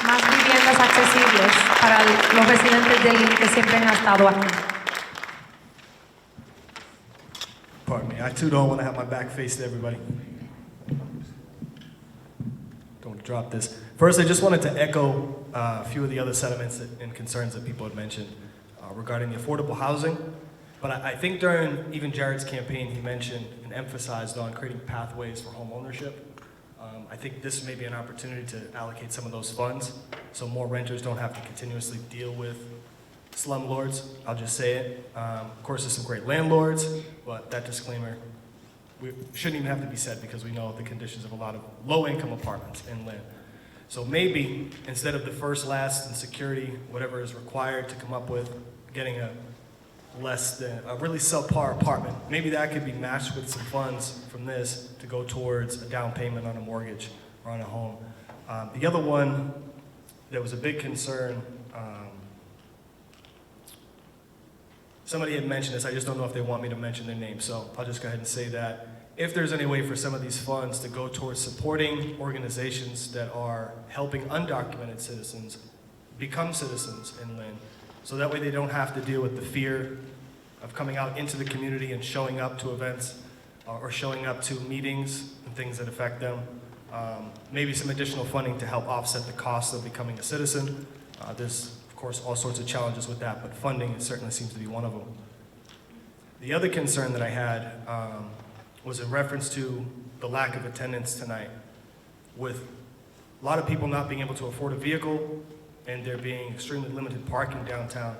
Más viviendas accesibles para los residentes de Lynn que siempre han estado aquí. Pardon me, I too don't want to have my back face to everybody. Don't want to drop this. First, I just wanted to echo a few of the other sentiments and concerns that people had mentioned regarding the affordable housing. But I think during even Jared's campaign, he mentioned and emphasized on creating pathways for home ownership. I think this may be an opportunity to allocate some of those funds so more renters don't have to continuously deal with slumlords. I'll just say it. Of course, there's some great landlords, but that disclaimer shouldn't even have to be said because we know the conditions of a lot of low-income apartments in Lynn. So maybe instead of the first, last, and security, whatever is required to come up with getting a really subpar apartment, maybe that could be matched with some funds from this to go towards a down payment on a mortgage or on a home. The other one that was a big concern, somebody had mentioned this, I just don't know if they want me to mention their name, so I'll just go ahead and say that. If there's any way for some of these funds to go towards supporting organizations that are helping undocumented citizens become citizens in Lynn, so that way they don't have to deal with the fear of coming out into the community and showing up to events or showing up to meetings and things that affect them. Maybe some additional funding to help offset the cost of becoming a citizen. There's, of course, all sorts of challenges with that, but funding certainly seems to be one of them. The other concern that I had was in reference to the lack of attendance tonight. With a lot of people not being able to afford a vehicle and there being extremely limited parking downtown,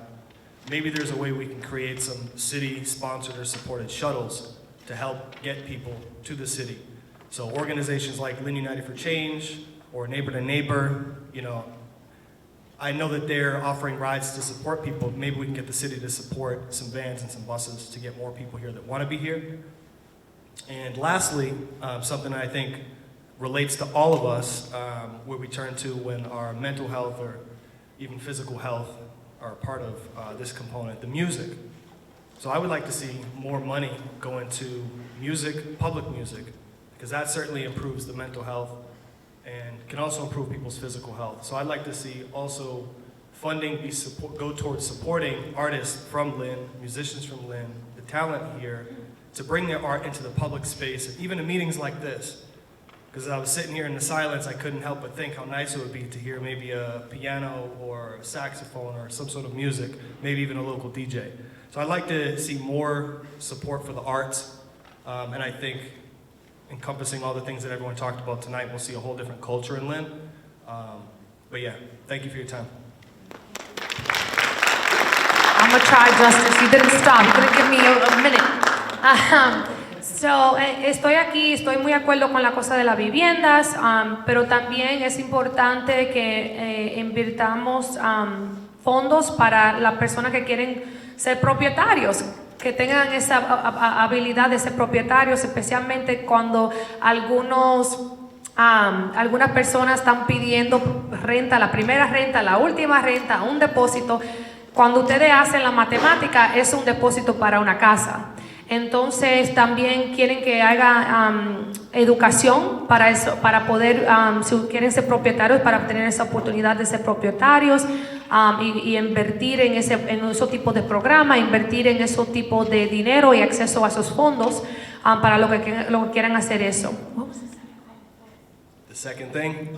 maybe there's a way we can create some city-sponsored or supported shuttles to help get people to the city. So organizations like Lynn United for Change or Neighbor to Neighbor, I know that they're offering rides to support people. Maybe we can get the city to support some vans and some buses to get more people here that want to be here. And lastly, something that I think relates to all of us, where we turn to when our mental health or even physical health are part of this component, the music. So I would like to see more money go into music, public music, because that certainly improves the mental health and can also improve people's physical health. So I'd like to see also funding go towards supporting artists from Lynn, musicians from Lynn, the talent here, to bring their art into the public space, and even in meetings like this. Because as I was sitting here in the silence, I couldn't help but think how nice it would be to hear maybe a piano or a saxophone or some sort of music, maybe even a local DJ. So I'd like to see more support for the arts, and I think encompassing all the things that everyone talked about tonight, we'll see a whole different culture in Lynn. But yeah, thank you for your time. I'm gonna try, Justice. You didn't stop. You didn't give me a minute. Estoy muy de acuerdo con la cosa de las viviendas, pero también es importante que invirtamos fondos para las personas que quieren ser propietarios, que tengan esa habilidad de ser propietarios, especialmente cuando algunas personas están pidiendo renta, la primera renta, la última renta, un depósito. Cuando ustedes hacen la matemática, es un depósito para una casa. Entonces también quieren que haga educación para eso, para poder, si quieren ser propietarios, para tener esa oportunidad de ser propietarios, y invertir en esos tipos de programas, invertir en esos tipos de dinero y acceso a esos fondos para lo que quieran hacer eso. The second thing,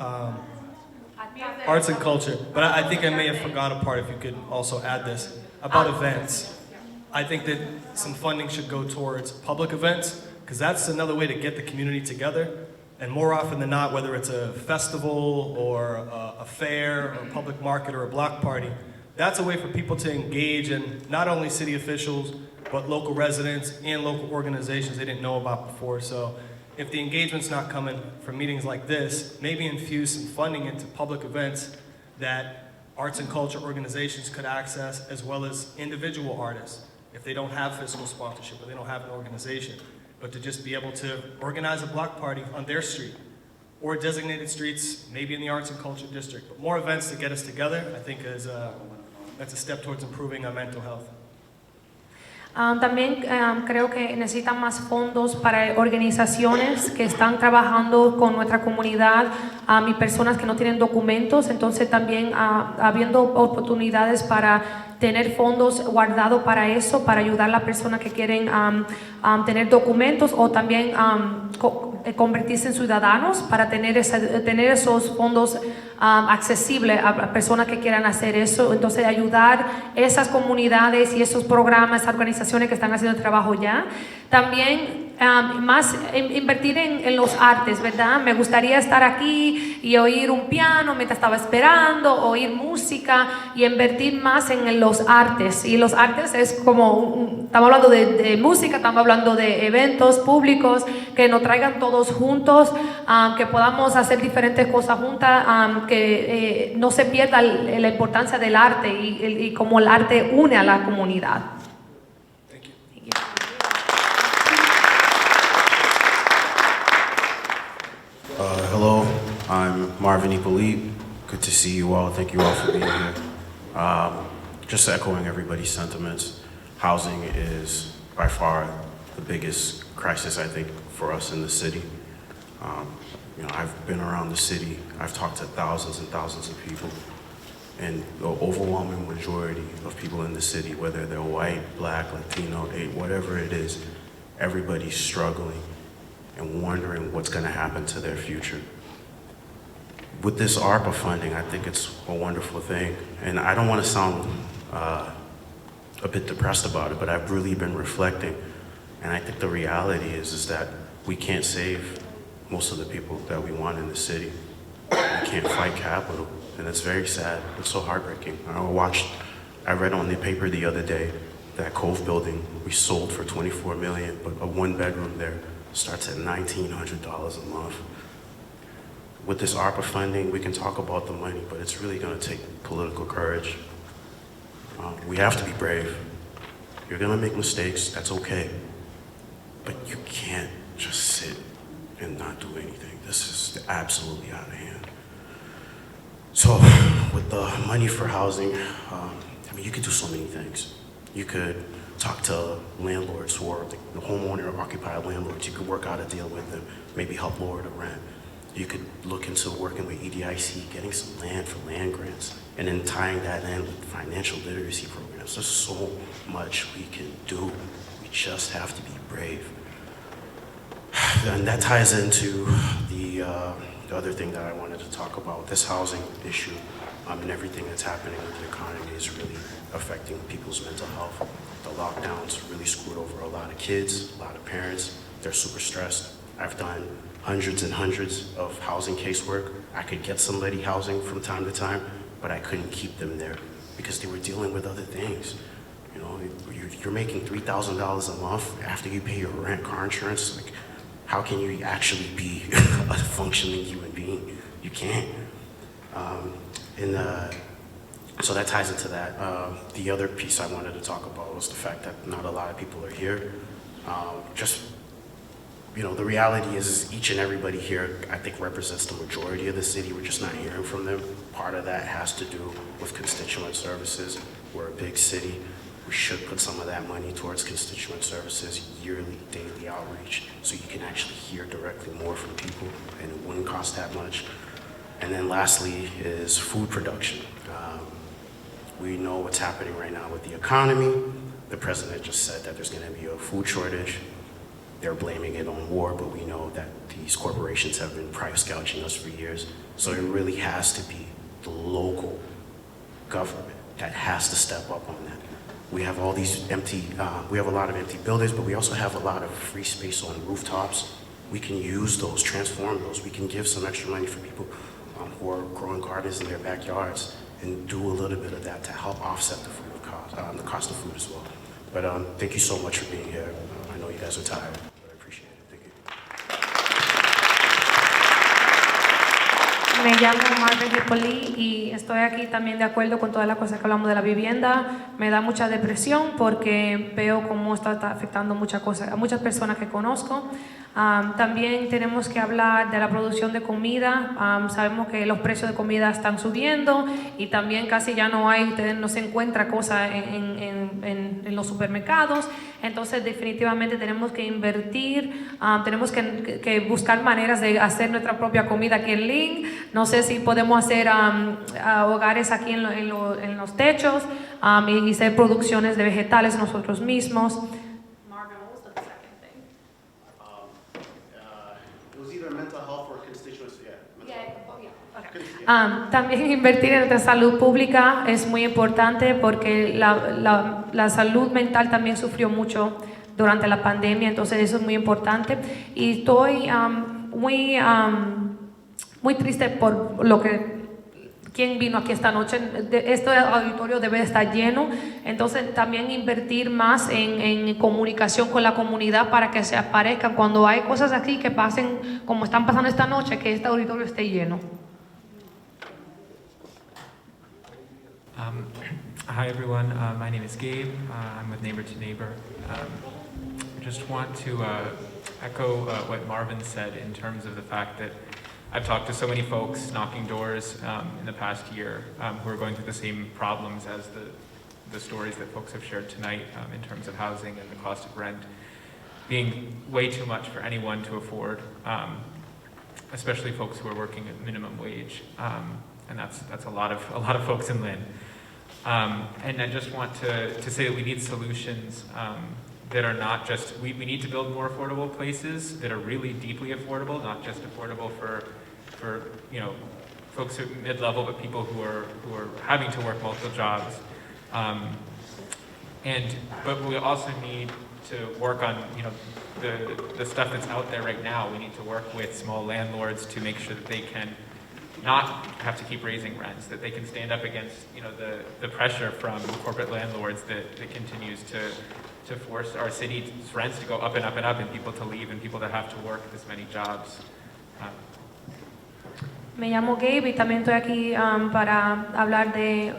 Arts and culture. But I think I may have forgot a part, if you could also add this, about events. I think that some funding should go towards public events, because that's another way to get the community together. And more often than not, whether it's a festival or a fair or a public market or a block party, that's a way for people to engage in not only city officials, but local residents and local organizations they didn't know about before. So if the engagement's not coming from meetings like this, maybe infuse some funding into public events that arts and culture organizations could access, as well as individual artists, if they don't have fiscal sponsorship or they don't have an organization, but to just be able to organize a block party on their street or designated streets, maybe in the arts and culture district. But more events to get us together, I think that's a step towards improving our mental health. También creo que necesitan más fondos para organizaciones que están trabajando con nuestra comunidad y personas que no tienen documentos. Entonces también habiendo oportunidades para tener fondos guardados para eso, para ayudar a las personas que quieren tener documentos o también convertirse en ciudadanos, para tener esos fondos accesibles a personas que quieran hacer eso. Entonces ayudar esas comunidades y esos programas, esas organizaciones que están haciendo el trabajo ya. También más invertir en los artes, ¿verdad? Me gustaría estar aquí y oír un piano mientras estaba esperando, oír música y invertir más en los artes. Y los artes es como, estamos hablando de música, estamos hablando de eventos públicos que nos traigan todos juntos, que podamos hacer diferentes cosas juntas, que no se pierda la importancia del arte y cómo el arte une a la comunidad. Hello, I'm Marvin Hippolyte. Good to see you all. Thank you all for being here. Just echoing everybody's sentiments, housing is by far the biggest crisis, I think, for us in the city. I've been around the city. I've talked to thousands and thousands of people, and the overwhelming majority of people in the city, whether they're white, black, Latino, whatever it is, everybody's struggling and wondering what's going to happen to their future. With this ARPA funding, I think it's a wonderful thing. And I don't want to sound a bit depressed about it, but I've really been reflecting. And I think the reality is that we can't save most of the people that we want in the city. We can't fight capital. And it's very sad. It's so heartbreaking. I read on the paper the other day that Cove building we sold for $24 million, but a one-bedroom there starts at $1,900 a month. With this ARPA funding, we can talk about the money, but it's really going to take political courage. We have to be brave. You're going to make mistakes, that's okay. But you can't just sit and not do anything. This is absolutely out of hand. So with the money for housing, you could do so many things. You could talk to landlords who are the homeowner or occupied landlords. You could work out a deal with them, maybe help lower the rent. You could look into working with EDIC, getting some land for land grants, and then tying that in with financial literacy programs. There's so much we can do. We just have to be brave. And that ties into the other thing that I wanted to talk about, this housing issue, and everything that's happening with the economy is really affecting people's mental health. The lockdowns really screwed over a lot of kids, a lot of parents. They're super stressed. I've done hundreds and hundreds of housing casework. I could get somebody housing from time to time, but I couldn't keep them there because they were dealing with other things. You know, you're making $3,000 a month after you pay your rent, car insurance. Like, how can you actually be a functioning human being? You can't. So that ties into that. The other piece I wanted to talk about was the fact that not a lot of people are here. The reality is each and everybody here, I think, represents the majority of the city. We're just not hearing from them. Part of that has to do with constituent services. We're a big city. We should put some of that money towards constituent services, yearly, daily outreach, so you can actually hear directly more from people, and it wouldn't cost that much. And then lastly is food production. We know what's happening right now with the economy. The president just said that there's gonna be a food shortage. They're blaming it on war, but we know that these corporations have been price gouging us for years. So it really has to be the local government that has to step up on that. We have all these empty, we have a lot of empty buildings, but we also have a lot of free space on rooftops. We can use those, transform those. We can give some extra money for people who are growing gardens in their backyards and do a little bit of that to help offset the food cost, the cost of food as well. But thank you so much for being here. I know you guys are tired, but I appreciate it. Thank you. Me llamo Marvin Hippoly y estoy aquí también de acuerdo con todas las cosas que hablamos de la vivienda. Me da mucha depresión porque veo cómo está afectando muchas cosas a muchas personas que conozco. También tenemos que hablar de la producción de comida. Sabemos que los precios de comida están subiendo y también casi ya no se encuentra cosas en los supermercados. Entonces definitivamente tenemos que invertir, tenemos que buscar maneras de hacer nuestra propia comida aquí en Lynn. No sé si podemos hacer hogares aquí en los techos y hacer producciones de vegetales nosotros mismos. También invertir en nuestra salud pública es muy importante porque la salud mental también sufrió mucho durante la pandemia, entonces eso es muy importante. Y estoy muy triste por quien vino aquí esta noche. Este auditorio debe estar lleno, entonces también invertir más en comunicación con la comunidad para que se aparezcan cuando hay cosas aquí que pasen como están pasando esta noche, que este auditorio esté lleno. Hi everyone, my name is Gabe. I'm with Neighbor to Neighbor. I just want to echo what Marvin said in terms of the fact that I've talked to so many folks knocking doors in the past year who are going through the same problems as the stories that folks have shared tonight in terms of housing and the cost of rent being way too much for anyone to afford, especially folks who are working at minimum wage, and that's a lot of folks in Lynn. And I just want to say that we need solutions that are not just, we need to build more affordable places that are really deeply affordable, not just affordable for folks who are mid-level, but people who are having to work multiple jobs. But we also need to work on the stuff that's out there right now. We need to work with small landlords to make sure that they can not have to keep raising rents, that they can stand up against the pressure from corporate landlords that continues to force our city's rents to go up and up and up, and people to leave, and people to have to work this many jobs. Me llamo Gabe y también estoy aquí para hablar de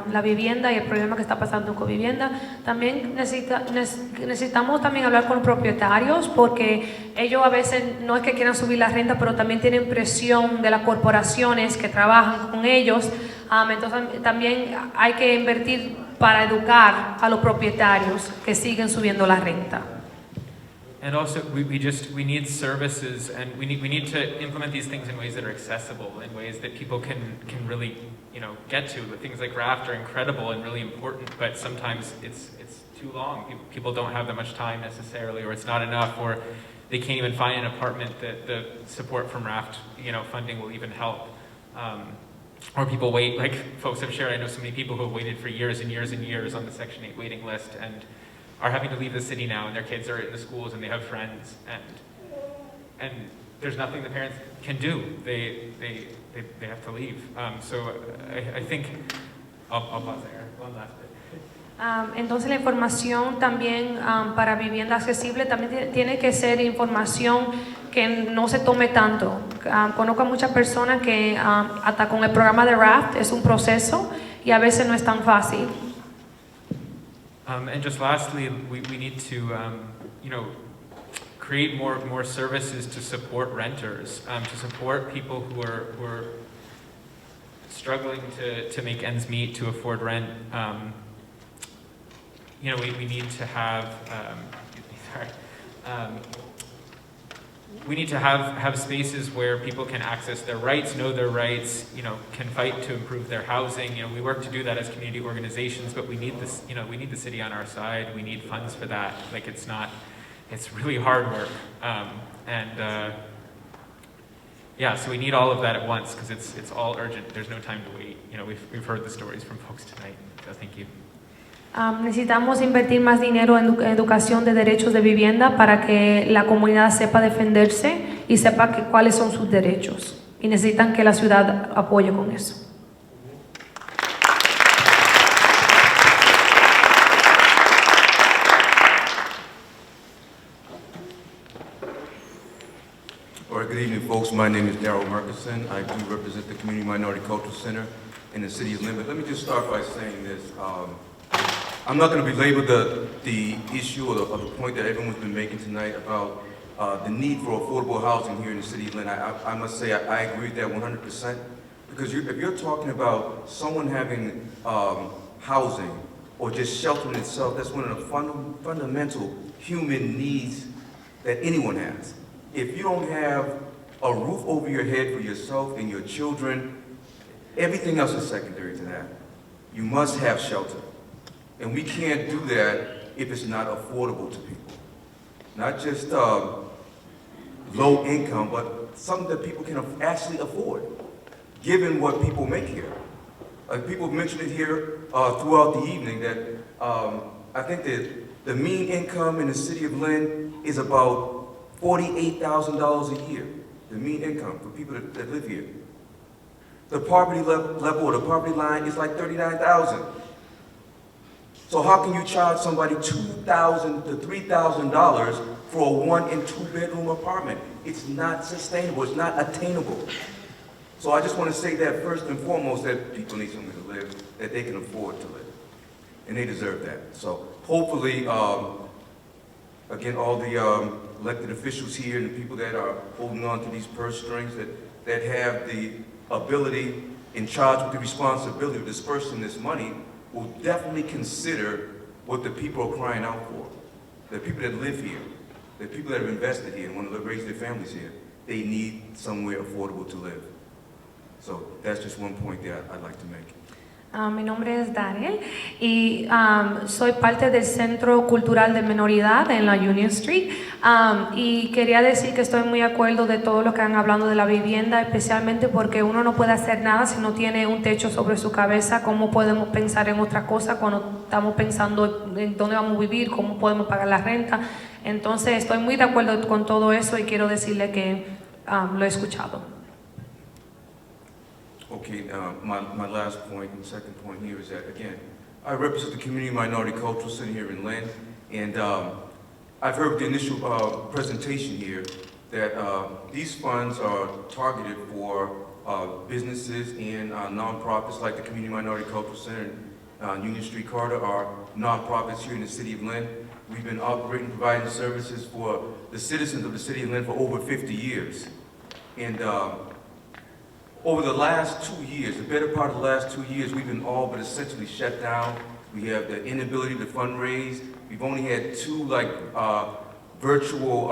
la vivienda y el problema que está pasando con vivienda. También necesitamos también hablar con propietarios porque ellos a veces no es que quieran subir la renta, pero también tienen presión de las corporaciones que trabajan con ellos. Entonces también hay que invertir para educar a los propietarios que siguen subiendo la renta. And also, we need services, and we need to implement these things in ways that are accessible, in ways that people can really, get to. Things like Raft are incredible and really important, but sometimes it's too long. People don't have that much time necessarily, or it's not enough, or they can't even find an apartment that the support from Raft, funding will even help. Or people wait, like folks have shared. I know so many people who have waited for years and years and years on the Section 8 waiting list, and are having to leave the city now, and their kids are in the schools and they have friends, and there's nothing the parents can do. They have to leave. So I think I'll pause there. One last bit. Entonces la información también para vivienda accesible también tiene que ser información que no se tome tanto. Conozco a muchas personas que hasta con el programa de Raft es un proceso y a veces no es tan fácil. And just lastly, we need to, create more services to support renters, to support people who are struggling to make ends meet, to afford rent. We need to have, we need to have spaces where people can access their rights, know their rights, can fight to improve their housing. We work to do that as community organizations, but we need this, we need the city on our side. We need funds for that. It's really hard work. yeah, so we need all of that at once because it's all urgent. There's no time to wait. You know, we've heard the stories from folks tonight. So thank you. Necesitamos invertir más dinero en educación de derechos de vivienda para que la comunidad sepa defenderse y sepa cuáles son sus derechos. Y necesitan que la ciudad apoye con eso. All right, good evening, folks. My name is Daryl Merkinson. I do represent the Community Minority Cultural Center in the City of Lynn. But let me just start by saying this. I'm not going to belabor the issue or the point that everyone's been making tonight about the need for affordable housing here in the City of Lynn. I must say I agree with that 100%. Because if you're talking about someone having housing or just sheltering itself, that's one of the fundamental human needs that anyone has. If you don't have a roof over your head for yourself and your children, everything else is secondary to that. You must have shelter. And we can't do that if it's not affordable to people. Not just low income, but something that people can actually afford, given what people make here. People have mentioned it here throughout the evening that I think that the mean income in the City of Lynn is about $48,000 a year, the mean income for people that live here. The poverty level or the poverty line is like $39,000. So how can you charge somebody $2,000 to $3,000 for a 1- and 2-bedroom apartment? It's not sustainable, it's not attainable. So I just want to say that first and foremost, that people need somewhere to live, that they can afford to live. And they deserve that. So hopefully, again, all the elected officials here and the people that are holding on to these purse strings that have the ability in charge with the responsibility of dispersing this money will definitely consider what the people are crying out for. The people that live here, the people that have invested here and want to raise their families here, they need somewhere affordable to live. So that's just one point that I'd like to make. Mi nombre es Daryl y soy parte del Centro Cultural de Minoridad en la Union Street y quería decir que estoy muy de acuerdo de todo lo que han hablado de la vivienda, especialmente porque uno no puede hacer nada si no tiene un techo sobre su cabeza. ¿Cómo podemos pensar en otras cosas cuando estamos pensando en dónde vamos a vivir, cómo podemos pagar la renta? Entonces estoy muy de acuerdo con todo eso y quiero decirle que lo he escuchado. Okay, my last point and second point here is that, again, I represent the Community Minority Cultural Center here in Lynn, and I've heard the initial presentation here that these funds are targeted for businesses and nonprofits like the Community Minority Cultural Center and Union Street Corridor are nonprofits here in the City of Lynn. We've been operating, providing services for the citizens of the City of Lynn for over 50 years. And over the last 2 years, the better part of the last 2 years, we've been all but essentially shut down. We have the inability to fundraise. We've only had 2 virtual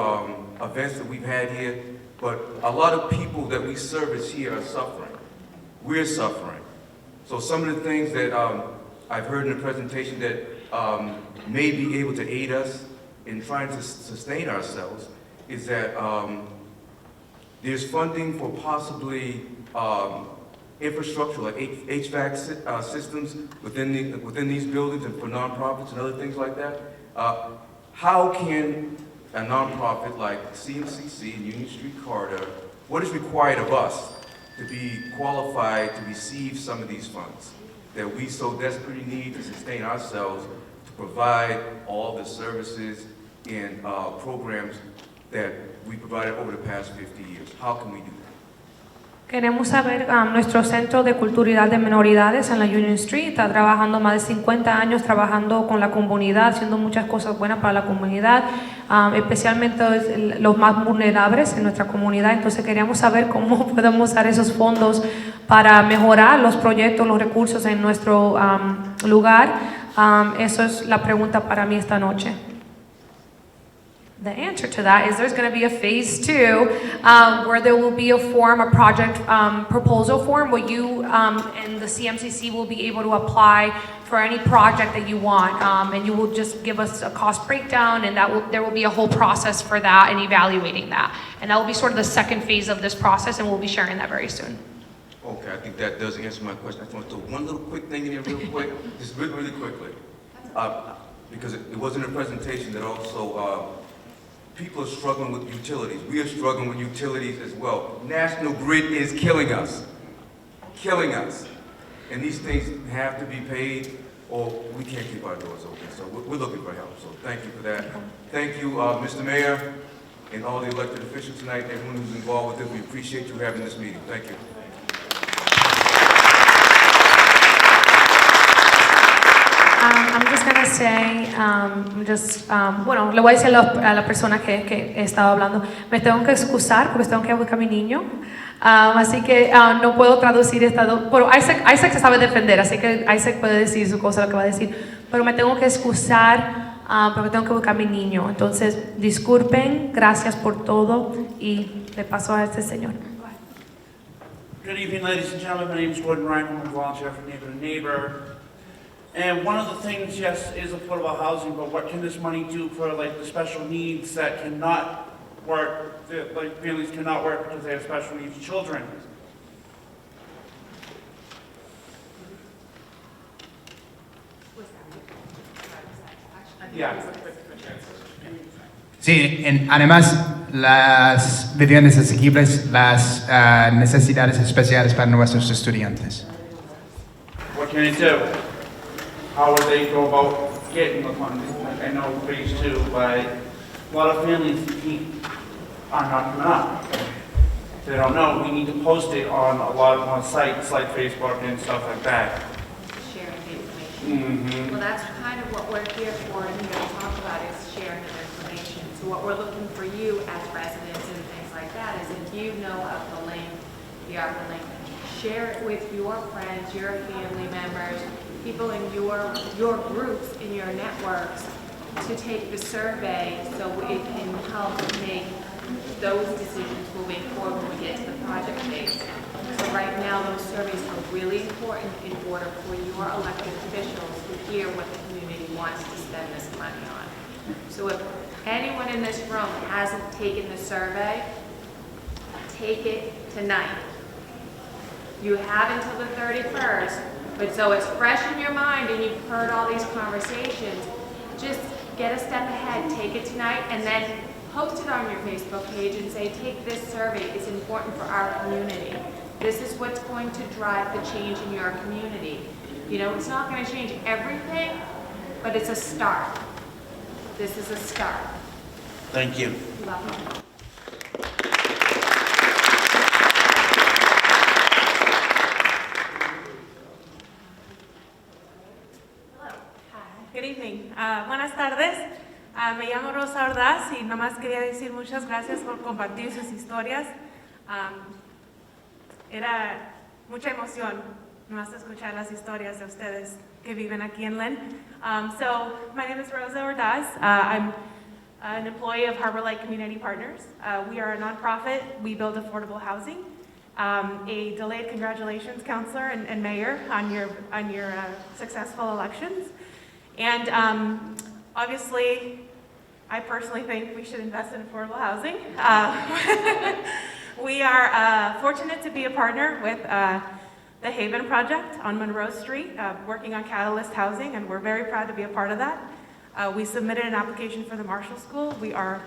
events that we've had here, but a lot of people that we service here are suffering. We're suffering. So some of the things that I've heard in the presentation that may be able to aid us in trying to sustain ourselves is that there's funding for possibly infrastructure like HVAC systems within these buildings and for nonprofits and other things like that. How can a nonprofit like CMCC and Union Street Corridor, what is required of us to be qualified to receive some of these funds that we so desperately need to sustain ourselves, to provide all the services and programs that we provided over the past 50 years? How can we do that? Queremos saber, nuestro Centro de Culturalidad de Minoridades en la Union Street está trabajando más de 50 años, trabajando con la comunidad, haciendo muchas cosas buenas para la comunidad, especialmente los más vulnerables en nuestra comunidad. Entonces queríamos saber cómo podemos usar esos fondos para mejorar los proyectos, los recursos en nuestro lugar. Eso es la pregunta para mí esta noche. The answer to that is there's going to be a phase 2 where there will be a project proposal form where you and the CMCC will be able to apply for any project that you want, and you will just give us a cost breakdown, and there will be a whole process for that and evaluating that. And that will be sort of the second phase of this process, and we'll be sharing that very soon. Okay, I think that does answer my question. I just want to throw one little quick thing in here real quick, just really quickly. Because it wasn't a presentation that also, people are struggling with utilities. We are struggling with utilities as well. National Grid is killing us. Killing us. And these things have to be paid or we can't keep our doors open. So we're looking for help. So thank you for that. Thank you, Mr. Mayor, and all the elected officials tonight, everyone who's involved with it. We appreciate you having this meeting. Thank you. I'm just going to say, bueno, le voy a decir a la persona que estaba hablando, me tengo que excusar porque tengo que buscar a mi niño, así que no puedo traducir pero Isaac se sabe defender, así que Isaac puede decir su cosa, lo que va a decir, pero me tengo que excusar porque tengo que buscar a mi niño. Entonces, disculpen, gracias por todo y le paso a este señor. Good evening, ladies and gentlemen. My name is Gordon Ryan. I'm a volunteer for Neighbor to Neighbor. And one of the things, yes, is affordable housing, but what can this money do for like the special needs that cannot work, like families cannot work because they have special needs children? Yeah. Sí, además las viviendas asequibles, las necesidades especiales para nuestros estudiantes. What can it do? How would they go about getting the funding? Like I know phase 2, but a lot of families are not coming up. They don't know. We need to post it on a lot of sites like Facebook and stuff like that. Sharing the information. Mm-hmm. Well, that's kind of what we're here for and here to talk about is sharing of information. So what we're looking for you as residents and things like that is if you know of the link, the Arper link, share it with your friends, your family members, people in your groups, in your networks, to take the survey so it can help make those decisions moving forward when we get to the project phase. So right now, those surveys are really important in order for your elected officials to hear what the community wants to spend this money on. So if anyone in this room hasn't taken the survey, take it tonight. You have until the 31st, but so it's fresh in your mind and you've heard all these conversations, just get a step ahead, take it tonight, and then post it on your Facebook page and say, take this survey, it's important for our community. This is what's going to drive the change in your community. You know, it's not going to change everything, but it's a start. This is a start. Thank you. You're welcome. Good evening. Buenas tardes. Me llamo Rosa Ordaz y nomás quería decir muchas gracias por compartir sus historias. Era mucha emoción nomás escuchar las historias de ustedes que viven aquí en Lynn. So my name is Rosa Ordaz. I'm an employee of Harbor Light Community Partners. We are a nonprofit. We build affordable housing. A delayed congratulations, Councilor and Mayor, on your successful elections. And obviously, I personally think we should invest in affordable housing. We are fortunate to be a partner with the Haven Project on Monroe Street, working on Catalyst Housing, and we're very proud to be a part of that. We submitted an application for the Marshall School. We are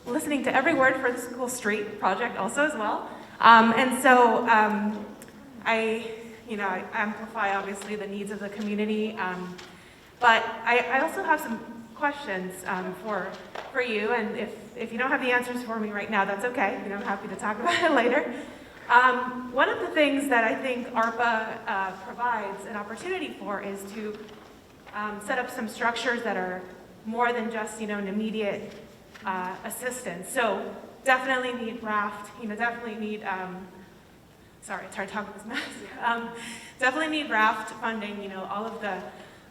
listening to every word for the School Street project also as well. And so I amplify obviously the needs of the community. But I also have some questions for you, and if you don't have the answers for me right now, that's okay. I'm happy to talk about it later. One of the things that I think ARPA provides an opportunity for is to set up some structures that are more than just an immediate assistance. So definitely need raft, definitely need, sorry, it's hard talking with this mess. Definitely need raft funding, all of the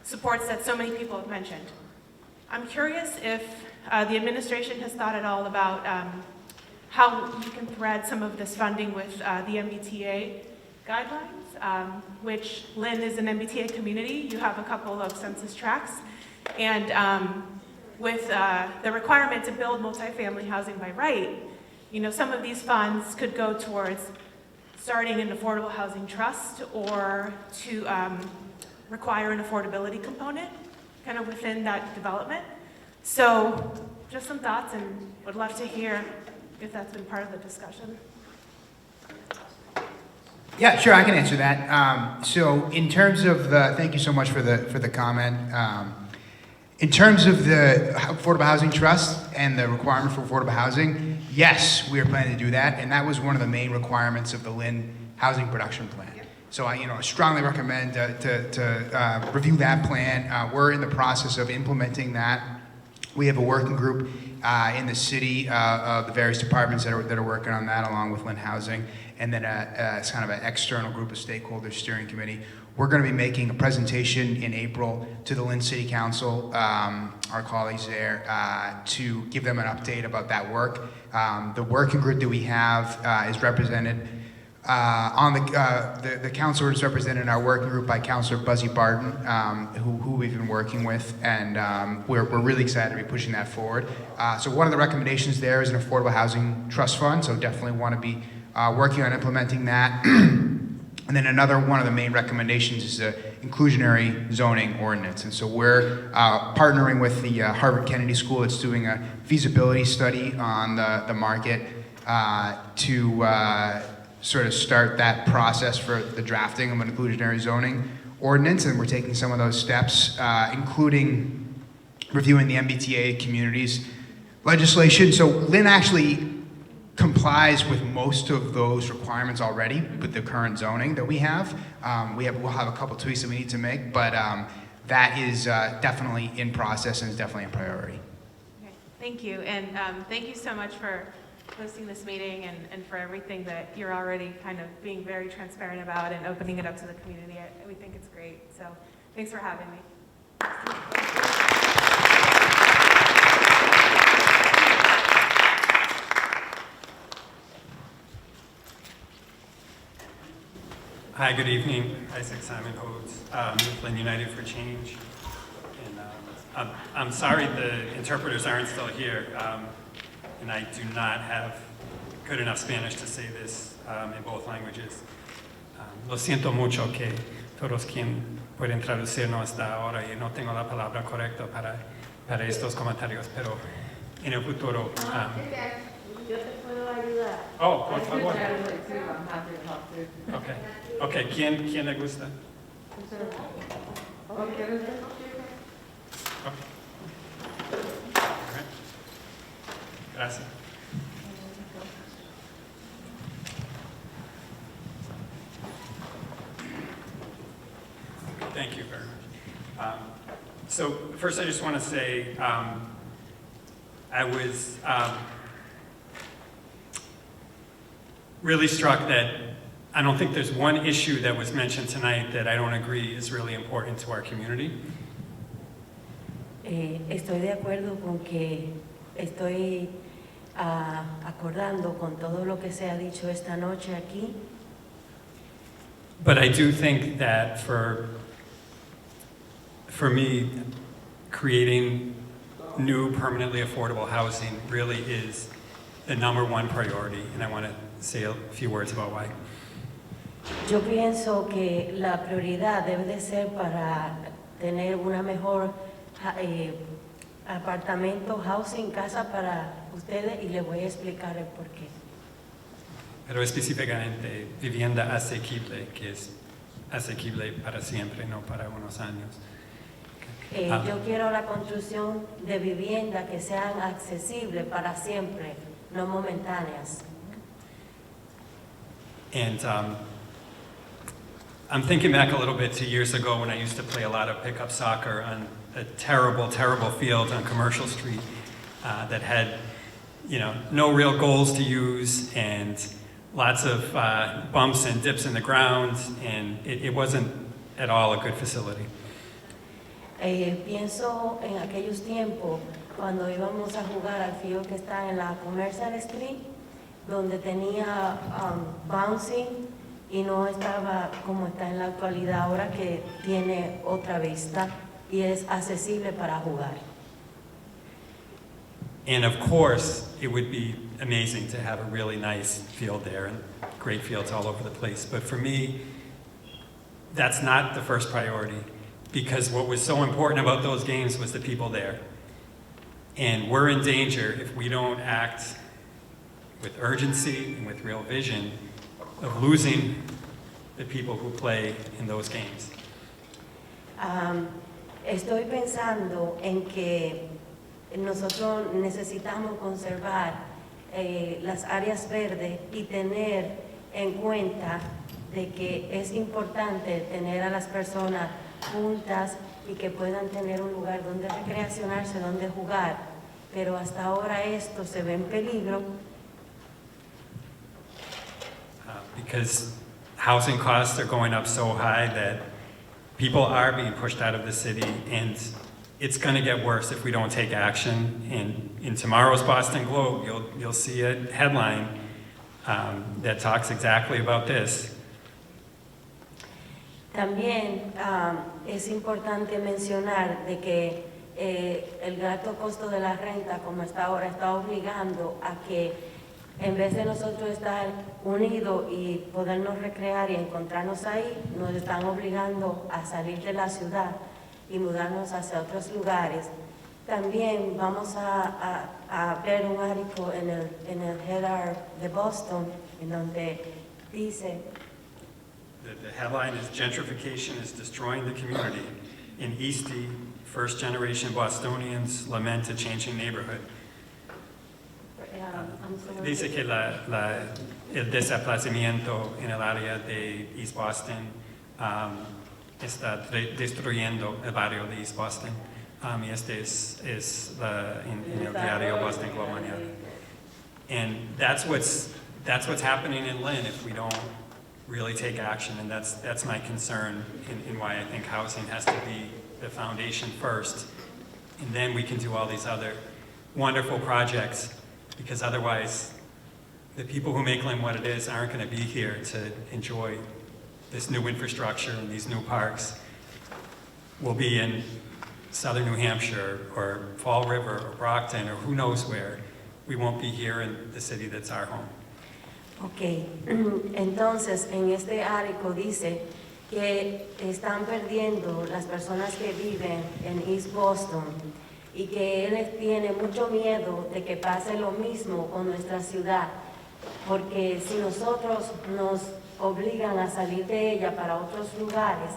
supports that so many people have mentioned. I'm curious if the administration has thought at all about how you can thread some of this funding with the MBTA guidelines, which Lynn is an MBTA community. You have a couple of census tracts. And with the requirement to build multifamily housing by right, you know, some of these funds could go towards starting an affordable housing trust or to require an affordability component kind of within that development. So just some thoughts, and would love to hear if that's been part of the discussion. Yeah, sure, I can answer that. So in terms of the, thank you so much for the comment. In terms of the Affordable Housing Trust and the requirement for affordable housing, yes, we are planning to do that, and that was one of the main requirements of the Lynn Housing Production Plan. So I strongly recommend to review that plan. We're in the process of implementing that. We have a working group in the city of the various departments that are working on that, along with Lynn Housing, and then it's kind of an external group of stakeholders steering committee. We're going to be making a presentation in April to the Lynn City Council, our colleagues there, to give them an update about that work. The working group that we have is represented on the council is represented in our working group by Councilor Buzzy Barton, who we've been working with, and we're really excited to be pushing that forward. So one of the recommendations there is an affordable housing trust fund, so definitely want to be working on implementing that. And then another one of the main recommendations is the inclusionary zoning ordinance. And so we're partnering with the Harvard Kennedy School. It's doing a feasibility study on the market to sort of start that process for the drafting of an inclusionary zoning ordinance. And we're taking some of those steps, including reviewing the MBTA communities legislation. So Lynn actually complies with most of those requirements already with the current zoning that we have. We'll have a couple tweaks that we need to make, but that is definitely in process and is definitely a priority. Okay, thank you, and thank you so much for hosting this meeting and for everything that you're already kind of being very transparent about and opening it up to the community. We think it's great, so thanks for having me. Hi, good evening. Isaac Simon Hodes, Lynn United for Change. And I'm sorry the interpreters aren't still here, and I do not have good enough Spanish to say this in both languages. Lo siento mucho que todos quienes pueden traducirnos hasta ahora y no tengo la palabra correcta para estos comentarios, pero en el futuro. Yo te puedo ayudar. Oh, por favor. Okay. Okay, ¿quién le gusta? Okay. Gracias. Thank you very much. So first I just want to say I was really struck that I don't think there's one issue that was mentioned tonight that I don't agree is really important to our community. Estoy de acuerdo con que estoy acordando con todo lo que se ha dicho esta noche aquí. But I do think that for me, creating new permanently affordable housing really is the #1 priority, and I want to say a few words about why. Yo pienso que la prioridad debe de ser para tener una mejor apartamento, housing, casa para ustedes, y les voy a explicar el porqué. Pero específicamente vivienda asequible, que es asequible para siempre, no para unos años. Yo quiero la construcción de viviendas que sean accesibles para siempre, no momentáneas. And I'm thinking back a little bit to years ago when I used to play a lot of pickup soccer on a terrible, terrible field on Commercial Street that had, no real goals to use and lots of bumps and dips in the ground, and it wasn't at all a good facility. Pienso en aquellos tiempos cuando íbamos a jugar al field que está en la Commercial Street, donde tenía bouncing y no estaba como está en la actualidad ahora, que tiene otra vista y es accesible para jugar. And of course, it would be amazing to have a really nice field there and great fields all over the place. But for me, that's not the first priority, because what was so important about those games was the people there. And we're in danger if we don't act with urgency and with real vision of losing the people who play in those games. Estoy pensando en que nosotros necesitamos conservar las áreas verdes y tener en cuenta de que es importante tener a las personas juntas y que puedan tener un lugar donde recreacionarse, donde jugar, pero hasta ahora esto se ve en peligro. Because housing costs are going up so high that people are being pushed out of the city, and it's going to get worse if we don't take action. And in tomorrow's Boston Globe, you'll see a headline that talks exactly about this. También es importante mencionar de que el alto costo de la renta, como está ahora, está obligando a que en vez de nosotros estar unidos y podernos recrear y encontrarnos ahí, nos están obligando a salir de la ciudad y mudarnos hacia otros lugares. También vamos a ver un artículo en el Herald de Boston, en donde dice... The headline is "Gentrification is Destroying the Community. In Eastie, first-generation Bostonians lament a changing neighborhood." Dice que el desplazamiento en el área de East Boston está destruyendo el barrio de East Boston. Y este es en el diario Boston Globe mañana. And that's what's happening in Lynn if we don't really take action, and that's my concern in why I think housing has to be the foundation first, and then we can do all these other wonderful projects, because otherwise the people who make Lynn what it is aren't going to be here to enjoy this new infrastructure and these new parks. We'll be in southern New Hampshire or Fall River or Brockton or who knows where. We won't be here in the city that's our home. Ok, entonces en este artículo dice que están perdiendo las personas que viven en East Boston y que él tiene mucho miedo de que pase lo mismo con nuestra ciudad, porque si nosotros nos obligan a salir de ella para otros lugares,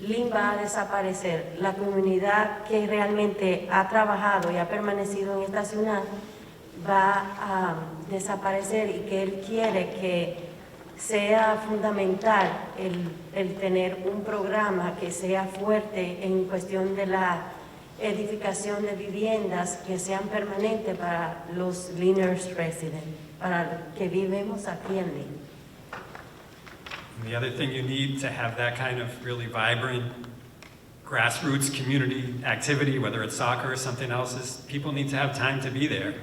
Lynn va a desaparecer. La comunidad que realmente ha trabajado y ha permanecido en esta ciudad va a desaparecer, y que él quiere que sea fundamental el tener un programa que sea fuerte en cuestión de la edificación de viviendas que sean permanentes para los Lynners residents, para que vivimos aquí en Lynn. And the other thing you need to have that kind of really vibrant grassroots community activity, whether it's soccer or something else, is people need to have time to be there.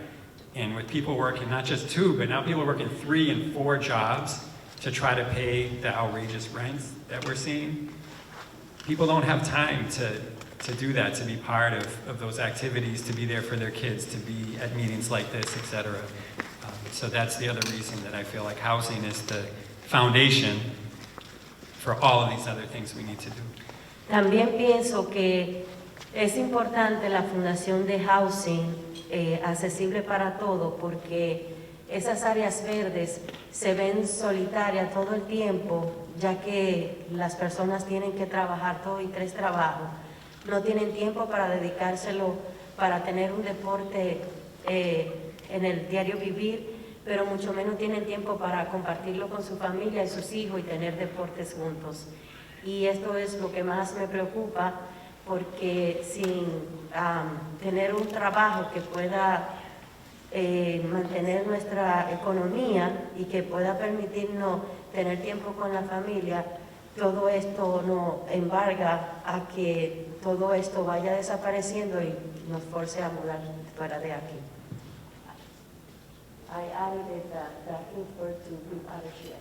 And with people working not just 2, but now people working 3 and 4 jobs to try to pay the outrageous rents that we're seeing, people don't have time to do that, to be part of those activities, to be there for their kids, to be at meetings like this, etc. So that's the other reason that I feel like housing is the foundation for all of these other things we need to do. También pienso que es importante la fundación de housing accesible para todo, porque esas áreas verdes se ven solitarias todo el tiempo, ya que las personas tienen que trabajar 2 y 3 trabajos, no tienen tiempo para dedicárselo, para tener un deporte en el diario vivir, pero mucho menos tienen tiempo para compartirlo con su familia y sus hijos y tener deportes juntos. Y esto es lo que más me preocupa, porque sin tener un trabajo que pueda mantener nuestra economía y que pueda permitirnos tener tiempo con la familia, todo esto no embarga a que todo esto vaya desapareciendo y nos force a mudar fuera de aquí. I added that refer to group ownership.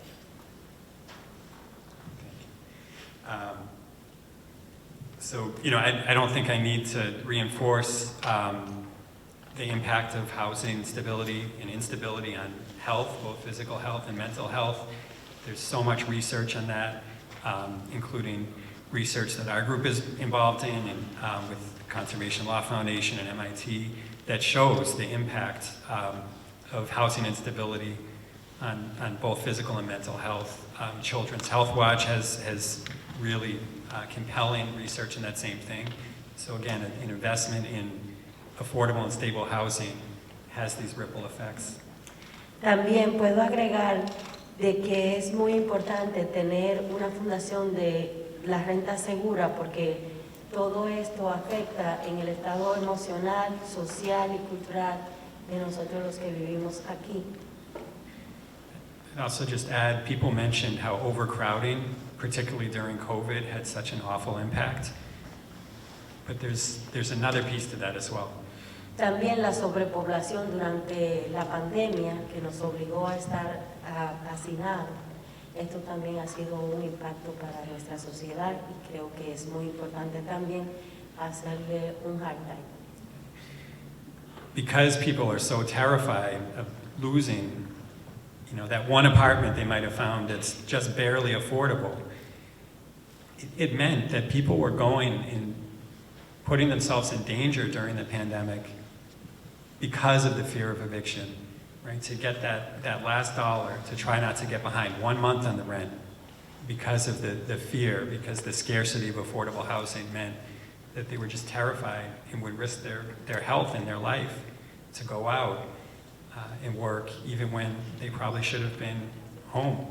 So, you know, I don't think I need to reinforce the impact of housing stability and instability on health, both physical health and mental health. There's so much research on that, including research that our group is involved in and with Conservation Law Foundation and MIT that shows the impact of housing instability on both physical and mental health. Children's Health Watch has really compelling research in that same thing. So again, an investment in affordable and stable housing has these ripple effects. También puedo agregar de que es muy importante tener una fundación de la renta segura porque todo esto afecta en el estado emocional, social y cultural de nosotros los que vivimos aquí. And also just add, people mentioned how overcrowding, particularly during COVID, had such an awful impact. But there's another piece to that as well. También la sobrepoblación durante la pandemia que nos obligó a estar hacinados. Esto también ha sido un impacto para nuestra sociedad y creo que es muy importante también hacerle un highlight. Because people are so terrified of losing, you know, that one apartment they might have found that's just barely affordable, it meant that people were going and putting themselves in danger during the pandemic because of the fear of eviction, right? To get that last dollar, to try not to get behind 1 month on the rent because of the fear, because the scarcity of affordable housing meant that they were just terrified and would risk their health and their life to go out and work even when they probably should have been home.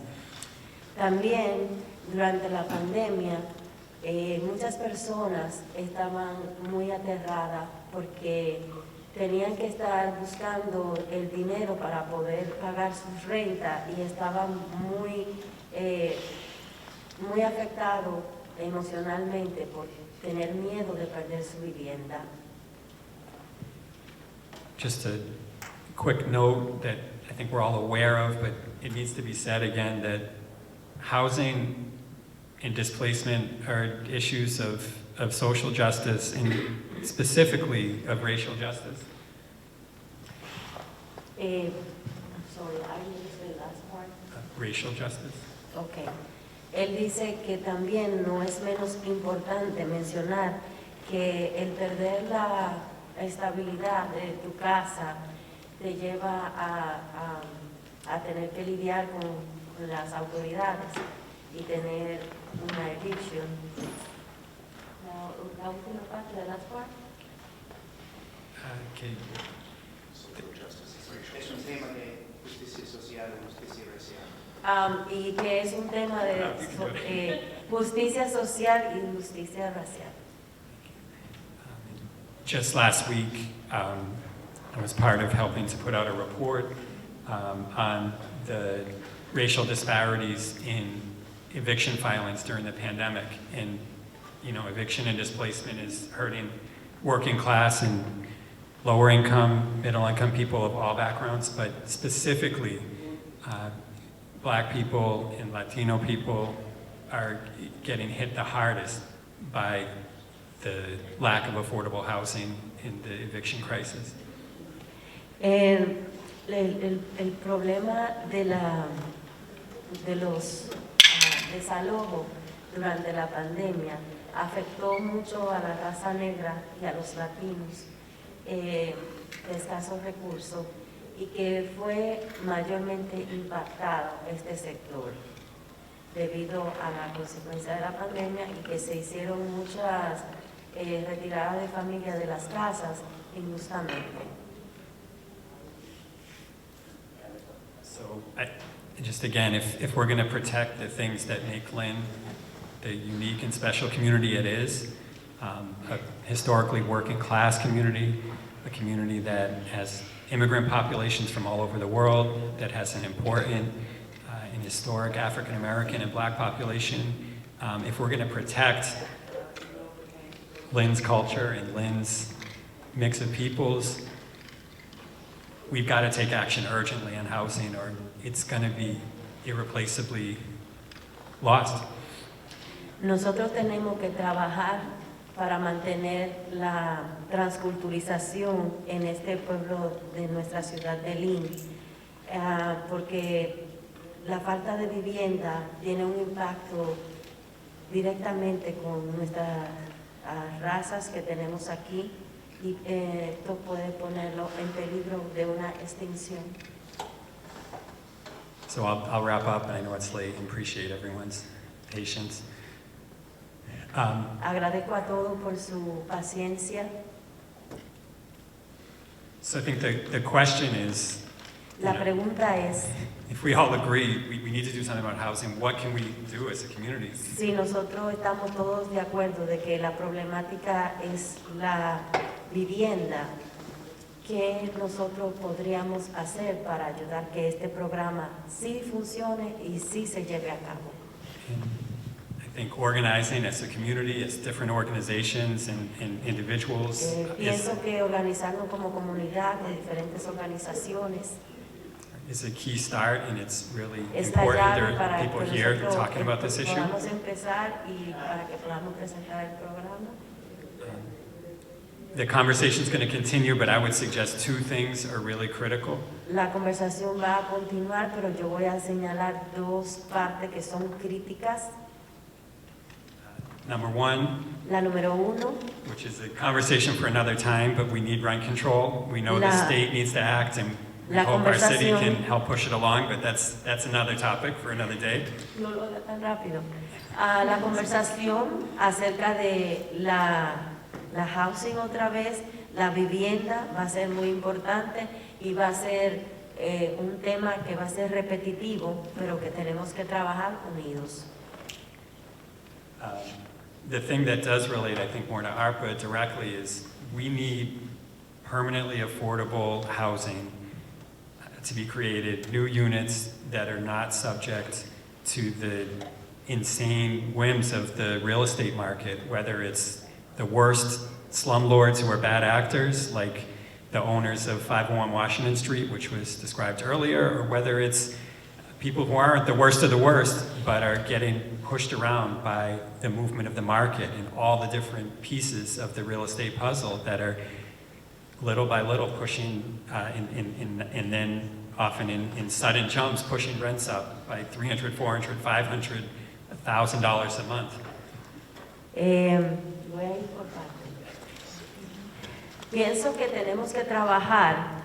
También durante la pandemia muchas personas estaban muy aterradas porque tenían que estar buscando el dinero para poder pagar sus rentas y estaban muy afectados emocionalmente por tener miedo de perder su vivienda. Just a quick note that I think we're all aware of, but it needs to be said again, that housing and displacement are issues of social justice and specifically of racial justice. I'm sorry, I missed the last part. Racial justice. Okay. Él dice que también no es menos importante mencionar que el perder la estabilidad de tu casa te lleva a tener que lidiar con las autoridades y tener una eviction. La última parte de las partes. Okay. Es un tema de justicia social y justicia racial. Y que es un tema de justicia social y justicia racial. Just last week, I was part of helping to put out a report on the racial disparities in eviction filings during the pandemic. And, you know, eviction and displacement is hurting working class and lower income, middle income people of all backgrounds, but specifically Black people and Latino people are getting hit the hardest by the lack of affordable housing in the eviction crisis. El problema de los desalojos durante la pandemia afectó mucho a la raza negra y a los latinos de escasos recursos y que fue mayormente impactado este sector debido a la consecuencia de la pandemia y que se hicieron muchas retiradas de familia de las casas injustamente. So just again, if we're going to protect the things that make Lynn the unique and special community it is, a historically working class community, a community that has immigrant populations from all over the world, that has an important and historic African American and Black population, If we're going to protect Lynn's culture and Lynn's mix of peoples, we've got to take action urgently on housing, or it's going to be irreplaceably lost. Nosotros tenemos que trabajar para mantener la transculturización en este pueblo de nuestra ciudad de Lynn, porque la falta de vivienda tiene un impacto directamente con nuestras razas que tenemos aquí, y esto puede ponerlo en peligro de una extinción. So I'll wrap up, and I know it's late, and appreciate everyone's patience. Agradezco a todos por su paciencia. So I think the question is, La pregunta es, if we all agree we need to do something about housing, what can we do as a community? si nosotros estamos todos de acuerdo de que la problemática es la vivienda, ¿qué nosotros podríamos hacer para ayudar que este programa sí funcione y sí se lleve a cabo? I think organizing as a community, as different organizations and individuals Pienso que organizarnos como comunidad de diferentes organizaciones is a key start, and it's really es la important. llave There para are people que here nosotros talking about this issue. podamos empezar y para que podamos presentar el programa. The conversation is going to continue, but I would suggest two things are really critical. La conversación va a continuar, pero yo voy a señalar dos partes que son críticas. Number one, La número uno, which is a conversation for another time, but we need rent control. We know the La- state needs to act, and we La hope our city conversación- can help push it along, but that's another topic for another day. no lo haga tan rápido. La conversación acerca de la housing otra vez, la vivienda va a ser muy importante y va a ser un tema que va a ser repetitivo, pero que tenemos que trabajar unidos. The thing that does relate, I think, more to ARPA directly is we need permanently affordable housing to be created, new units that are not subject to the insane whims of the real estate market, whether it's the worst slumlords who are bad actors, like the owners of 501 Washington Street, which was described earlier, or whether it's people who aren't the worst of the worst, but are getting pushed around by the movement of the market and all the different pieces of the real estate puzzle that are little by little pushing, and then often in sudden jumps, pushing rents up by $300, $400, $500, $1,000 a month. Voy a ir por partes. Pienso que tenemos que trabajar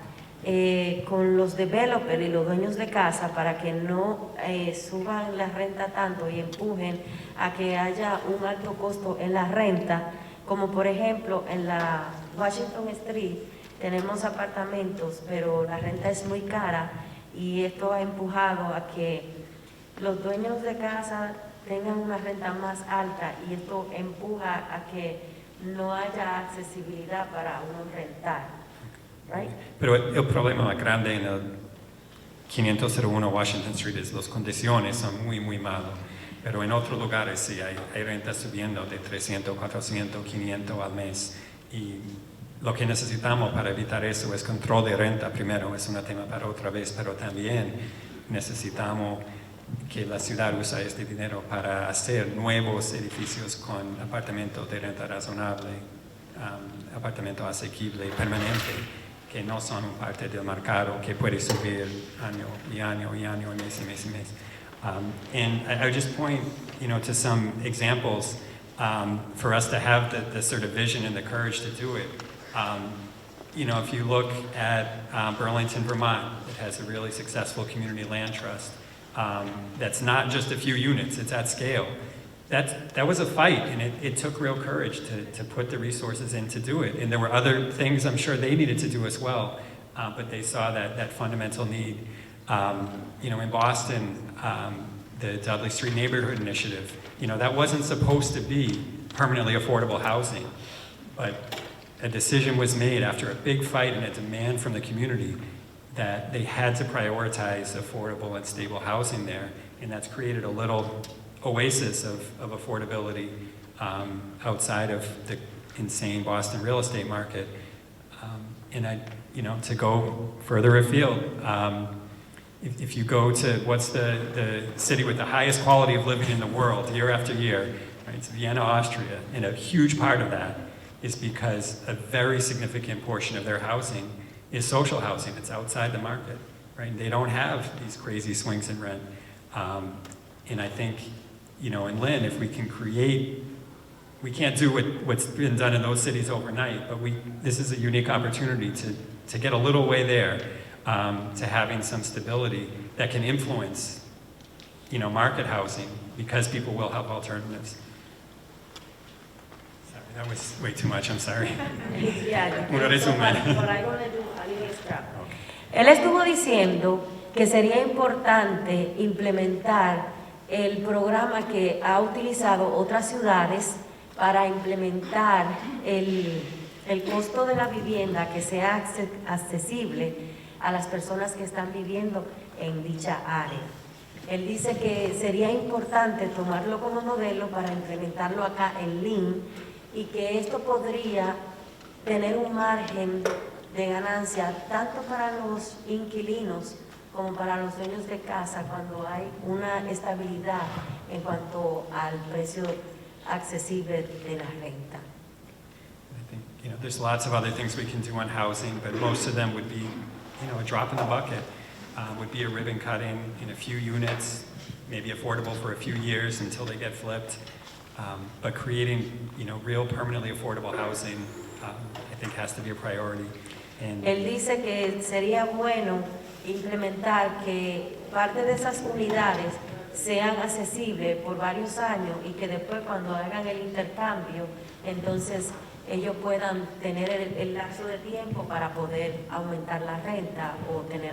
con los developers y los dueños de casa para que no suban la renta tanto y empujen a que haya un alto costo en la renta, como por ejemplo en la Washington Street tenemos apartamentos, pero la renta es muy cara y esto ha empujado a que los dueños de casa tengan una renta más alta y esto empuja a que no haya accesibilidad para uno rentar. Right? Pero el problema más grande en el 501 Washington Street es las condiciones son muy, muy malas. Pero en otros lugares sí, hay rentas subiendo de 300, 400, 500 al mes. Y lo que necesitamos para evitar eso es control de renta. Primero, es un tema para otra vez, pero también necesitamos que la ciudad use este dinero para hacer nuevos edificios con apartamentos de renta razonable, apartamentos asequibles, permanentes, que no son parte del mercado, que puede subir año y año y año, mes y mes y mes. And I would just point, to some examples for us to have the sort of vision and the courage to do it. If you look at Burlington, Vermont, it has a really successful community land trust. That's not just a few units, it's at scale. That was a fight, and it took real courage to put the resources in to do it. And there were other things I'm sure they needed to do as well, but they saw that fundamental need. In Boston, the Dudley Street Neighborhood Initiative, that wasn't supposed to be permanently affordable housing, but a decision was made after a big fight and a demand from the community that they had to prioritize affordable and stable housing there, and that's created a little oasis of affordability outside of the insane Boston real estate market. To go further afield, if you go to what's the city with the highest quality of living in the world year after year, right, it's Vienna, Austria, and a huge part of that is because a very significant portion of their housing is social housing. It's outside the market, right? They don't have these crazy swings in rent. And I think, in Lynn, if we can create, we can't do what's been done in those cities overnight, but this is a unique opportunity to get a little way there, to having some stability that can influence, market housing, because people will have alternatives. Sorry, that was way too much, I'm sorry. Un resumen. Él estuvo diciendo que sería importante implementar el programa que ha utilizado otras ciudades para implementar el costo de la vivienda que sea accesible a las personas que están viviendo en dicha área. Él dice que sería importante tomarlo como modelo para implementarlo acá en Lynn y que esto podría tener un margen de ganancia tanto para los inquilinos como para los dueños de casa cuando hay una estabilidad en cuanto al precio accesible de la renta. I think, there's lots of other things we can do on housing, but most of them would be, a drop in the bucket. Would be a ribbon cutting in a few units, maybe affordable for a few years until they get flipped. But creating, real permanently affordable housing, I think has to be a priority. And Él dice que sería bueno implementar que parte de esas unidades sean accesibles por varios años y que después cuando hagan el intercambio, entonces ellos puedan tener el lapso de tiempo para poder aumentar la renta o tener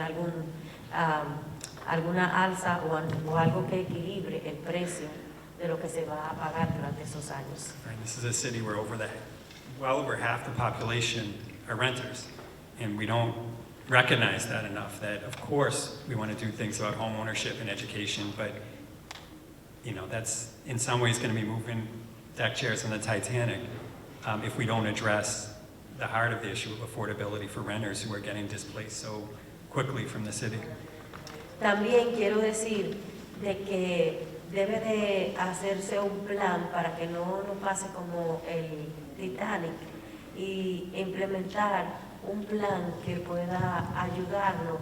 alguna alza o algo que equilibre el precio de lo que se va a pagar durante esos años. right, this is a city where well over half the population are renters, and we don't recognize that enough, that of course we want to do things about home ownership and education, but that's in some ways going to be moving deck chairs in the Titanic if we don't address the heart of the issue of affordability for renters who are getting displaced so quickly from the city. También quiero decir de que debe de hacerse un plan para que no nos pase como el Titanic y implementar un plan que pueda ayudarnos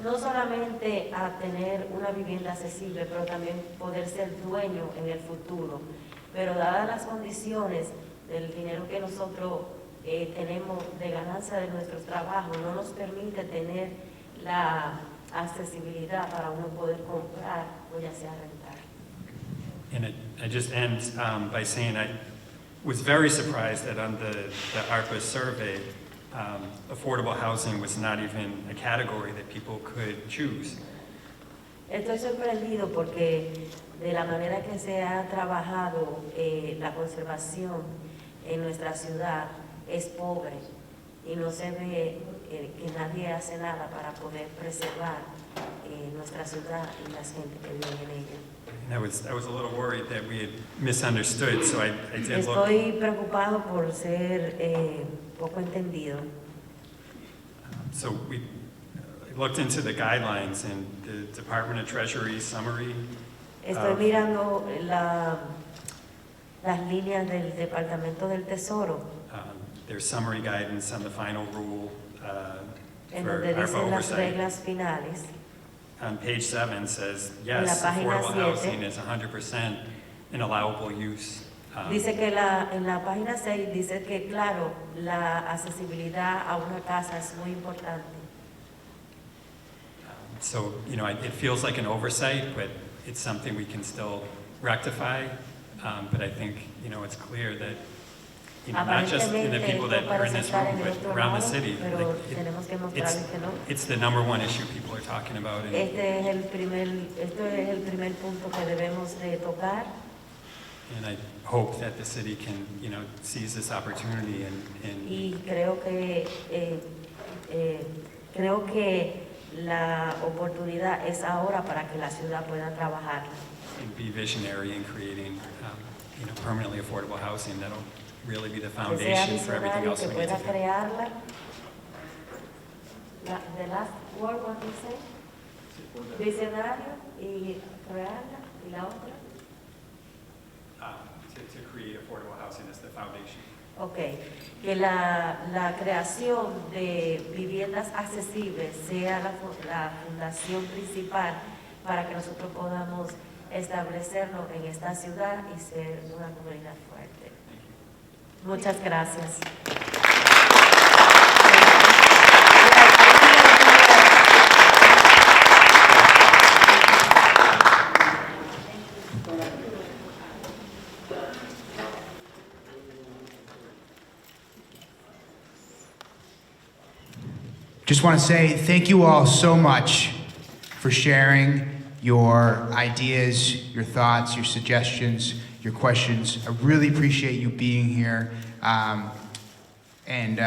no solamente a tener una vivienda accesible, pero también poder ser dueño en el futuro. Pero dadas las condiciones del dinero que nosotros tenemos de ganancia de nuestros trabajos, no nos permite tener la accesibilidad para uno poder comprar o ya sea rentar. And I just end by saying I was very surprised that on the ARPA survey, affordable housing was not even a category that people could choose. Estoy sorprendido porque de la manera que se ha trabajado la conservación en nuestra ciudad es pobre y no se ve que nadie hace nada para poder preservar nuestra ciudad y la gente que vive en ella. And I was a little worried that we had misunderstood, so I did look. Estoy preocupado por ser poco entendido. So we looked into the guidelines and the Department of Treasury summary. Estoy mirando las líneas del Departamento del Tesoro. Their summary guidance on the final rule En for donde ARPA dicen las oversight. reglas finales. On page 7 says, En la yes, página affordable 7. housing is 100% an allowable use. Dice que en la página 6 dice que, claro, la accesibilidad a una casa es muy importante. So, it feels like an oversight, but it's something we can still rectify. But I think, it's clear that, not just in the people that are in this room, but around the city, it's the number one issue people are talking about. And Este es el primer punto que debemos de tocar. And I hope that the city can, seize this opportunity Y creo que la oportunidad es ahora para que la ciudad pueda trabajar. and be visionary in creating, permanently affordable housing that'll really be the Que sea foundation for everything visionario, else que we need pueda to do. crearla. The last word, what do you say? Visionario y crearla, y la otra. To create affordable housing as the foundation. Ok, que la creación de viviendas accesibles sea la fundación principal para que nosotros podamos establecernos en esta ciudad y ser una comunidad fuerte. Muchas gracias. Just want to say thank you all so much for sharing your ideas, your thoughts, your suggestions, your questions. I really appreciate you being here, and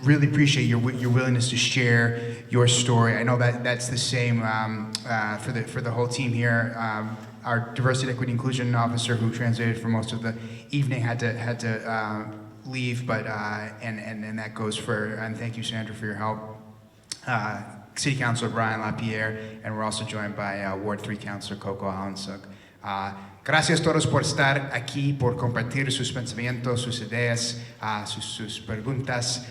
really appreciate your willingness to share your story. I know that that's the same for the whole team here. Our diversity, equity, inclusion officer, who translated for most of the evening, had to leave, but and that goes for, and thank you, Sandra, for your help. City Councilor Brian LaPierre, and we're also joined by Ward 3 Councilor Coco Alansug. Gracias a todos por estar aquí, por compartir sus pensamientos, sus ideas, sus preguntas,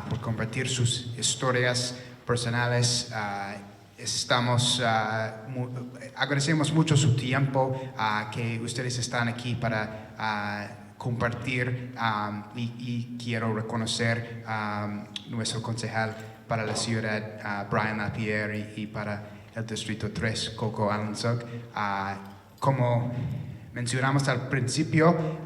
por compartir sus historias personales. Agradecemos mucho su tiempo, que ustedes están aquí para compartir, y quiero reconocer nuestro concejal para la ciudad, Brian LaPierre, y para el Distrito 3, Coco Alansug. Como mencionamos al principio,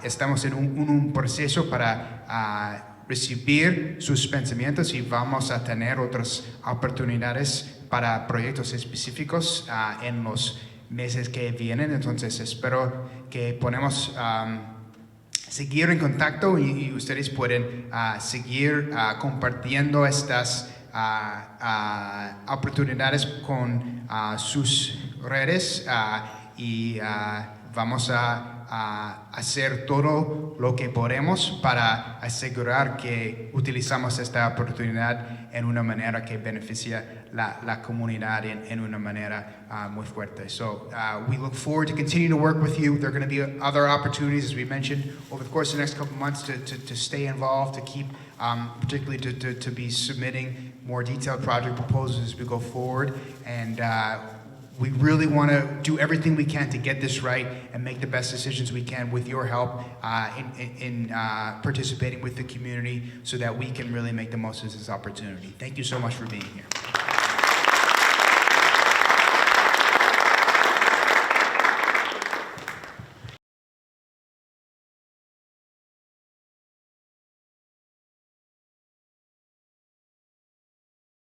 estamos en un proceso para recibir sus pensamientos y vamos a tener otras oportunidades para proyectos específicos en los meses que vienen. Entonces espero que podamos seguir en contacto y ustedes pueden seguir compartiendo estas oportunidades con sus redes, y vamos a hacer todo lo que podemos para asegurar que utilizamos esta oportunidad en una manera que beneficia la comunidad en una manera muy fuerte. So we look forward to continuing to work with you. There are going to be other opportunities, as we mentioned, over the course of the next couple months to stay involved, to keep, particularly to be submitting more detailed project proposals as we go forward. And we really want to do everything we can to get this right and make the best decisions we can with your help in participating with the community, so that we can really make the most of this opportunity. Thank you so much for being here.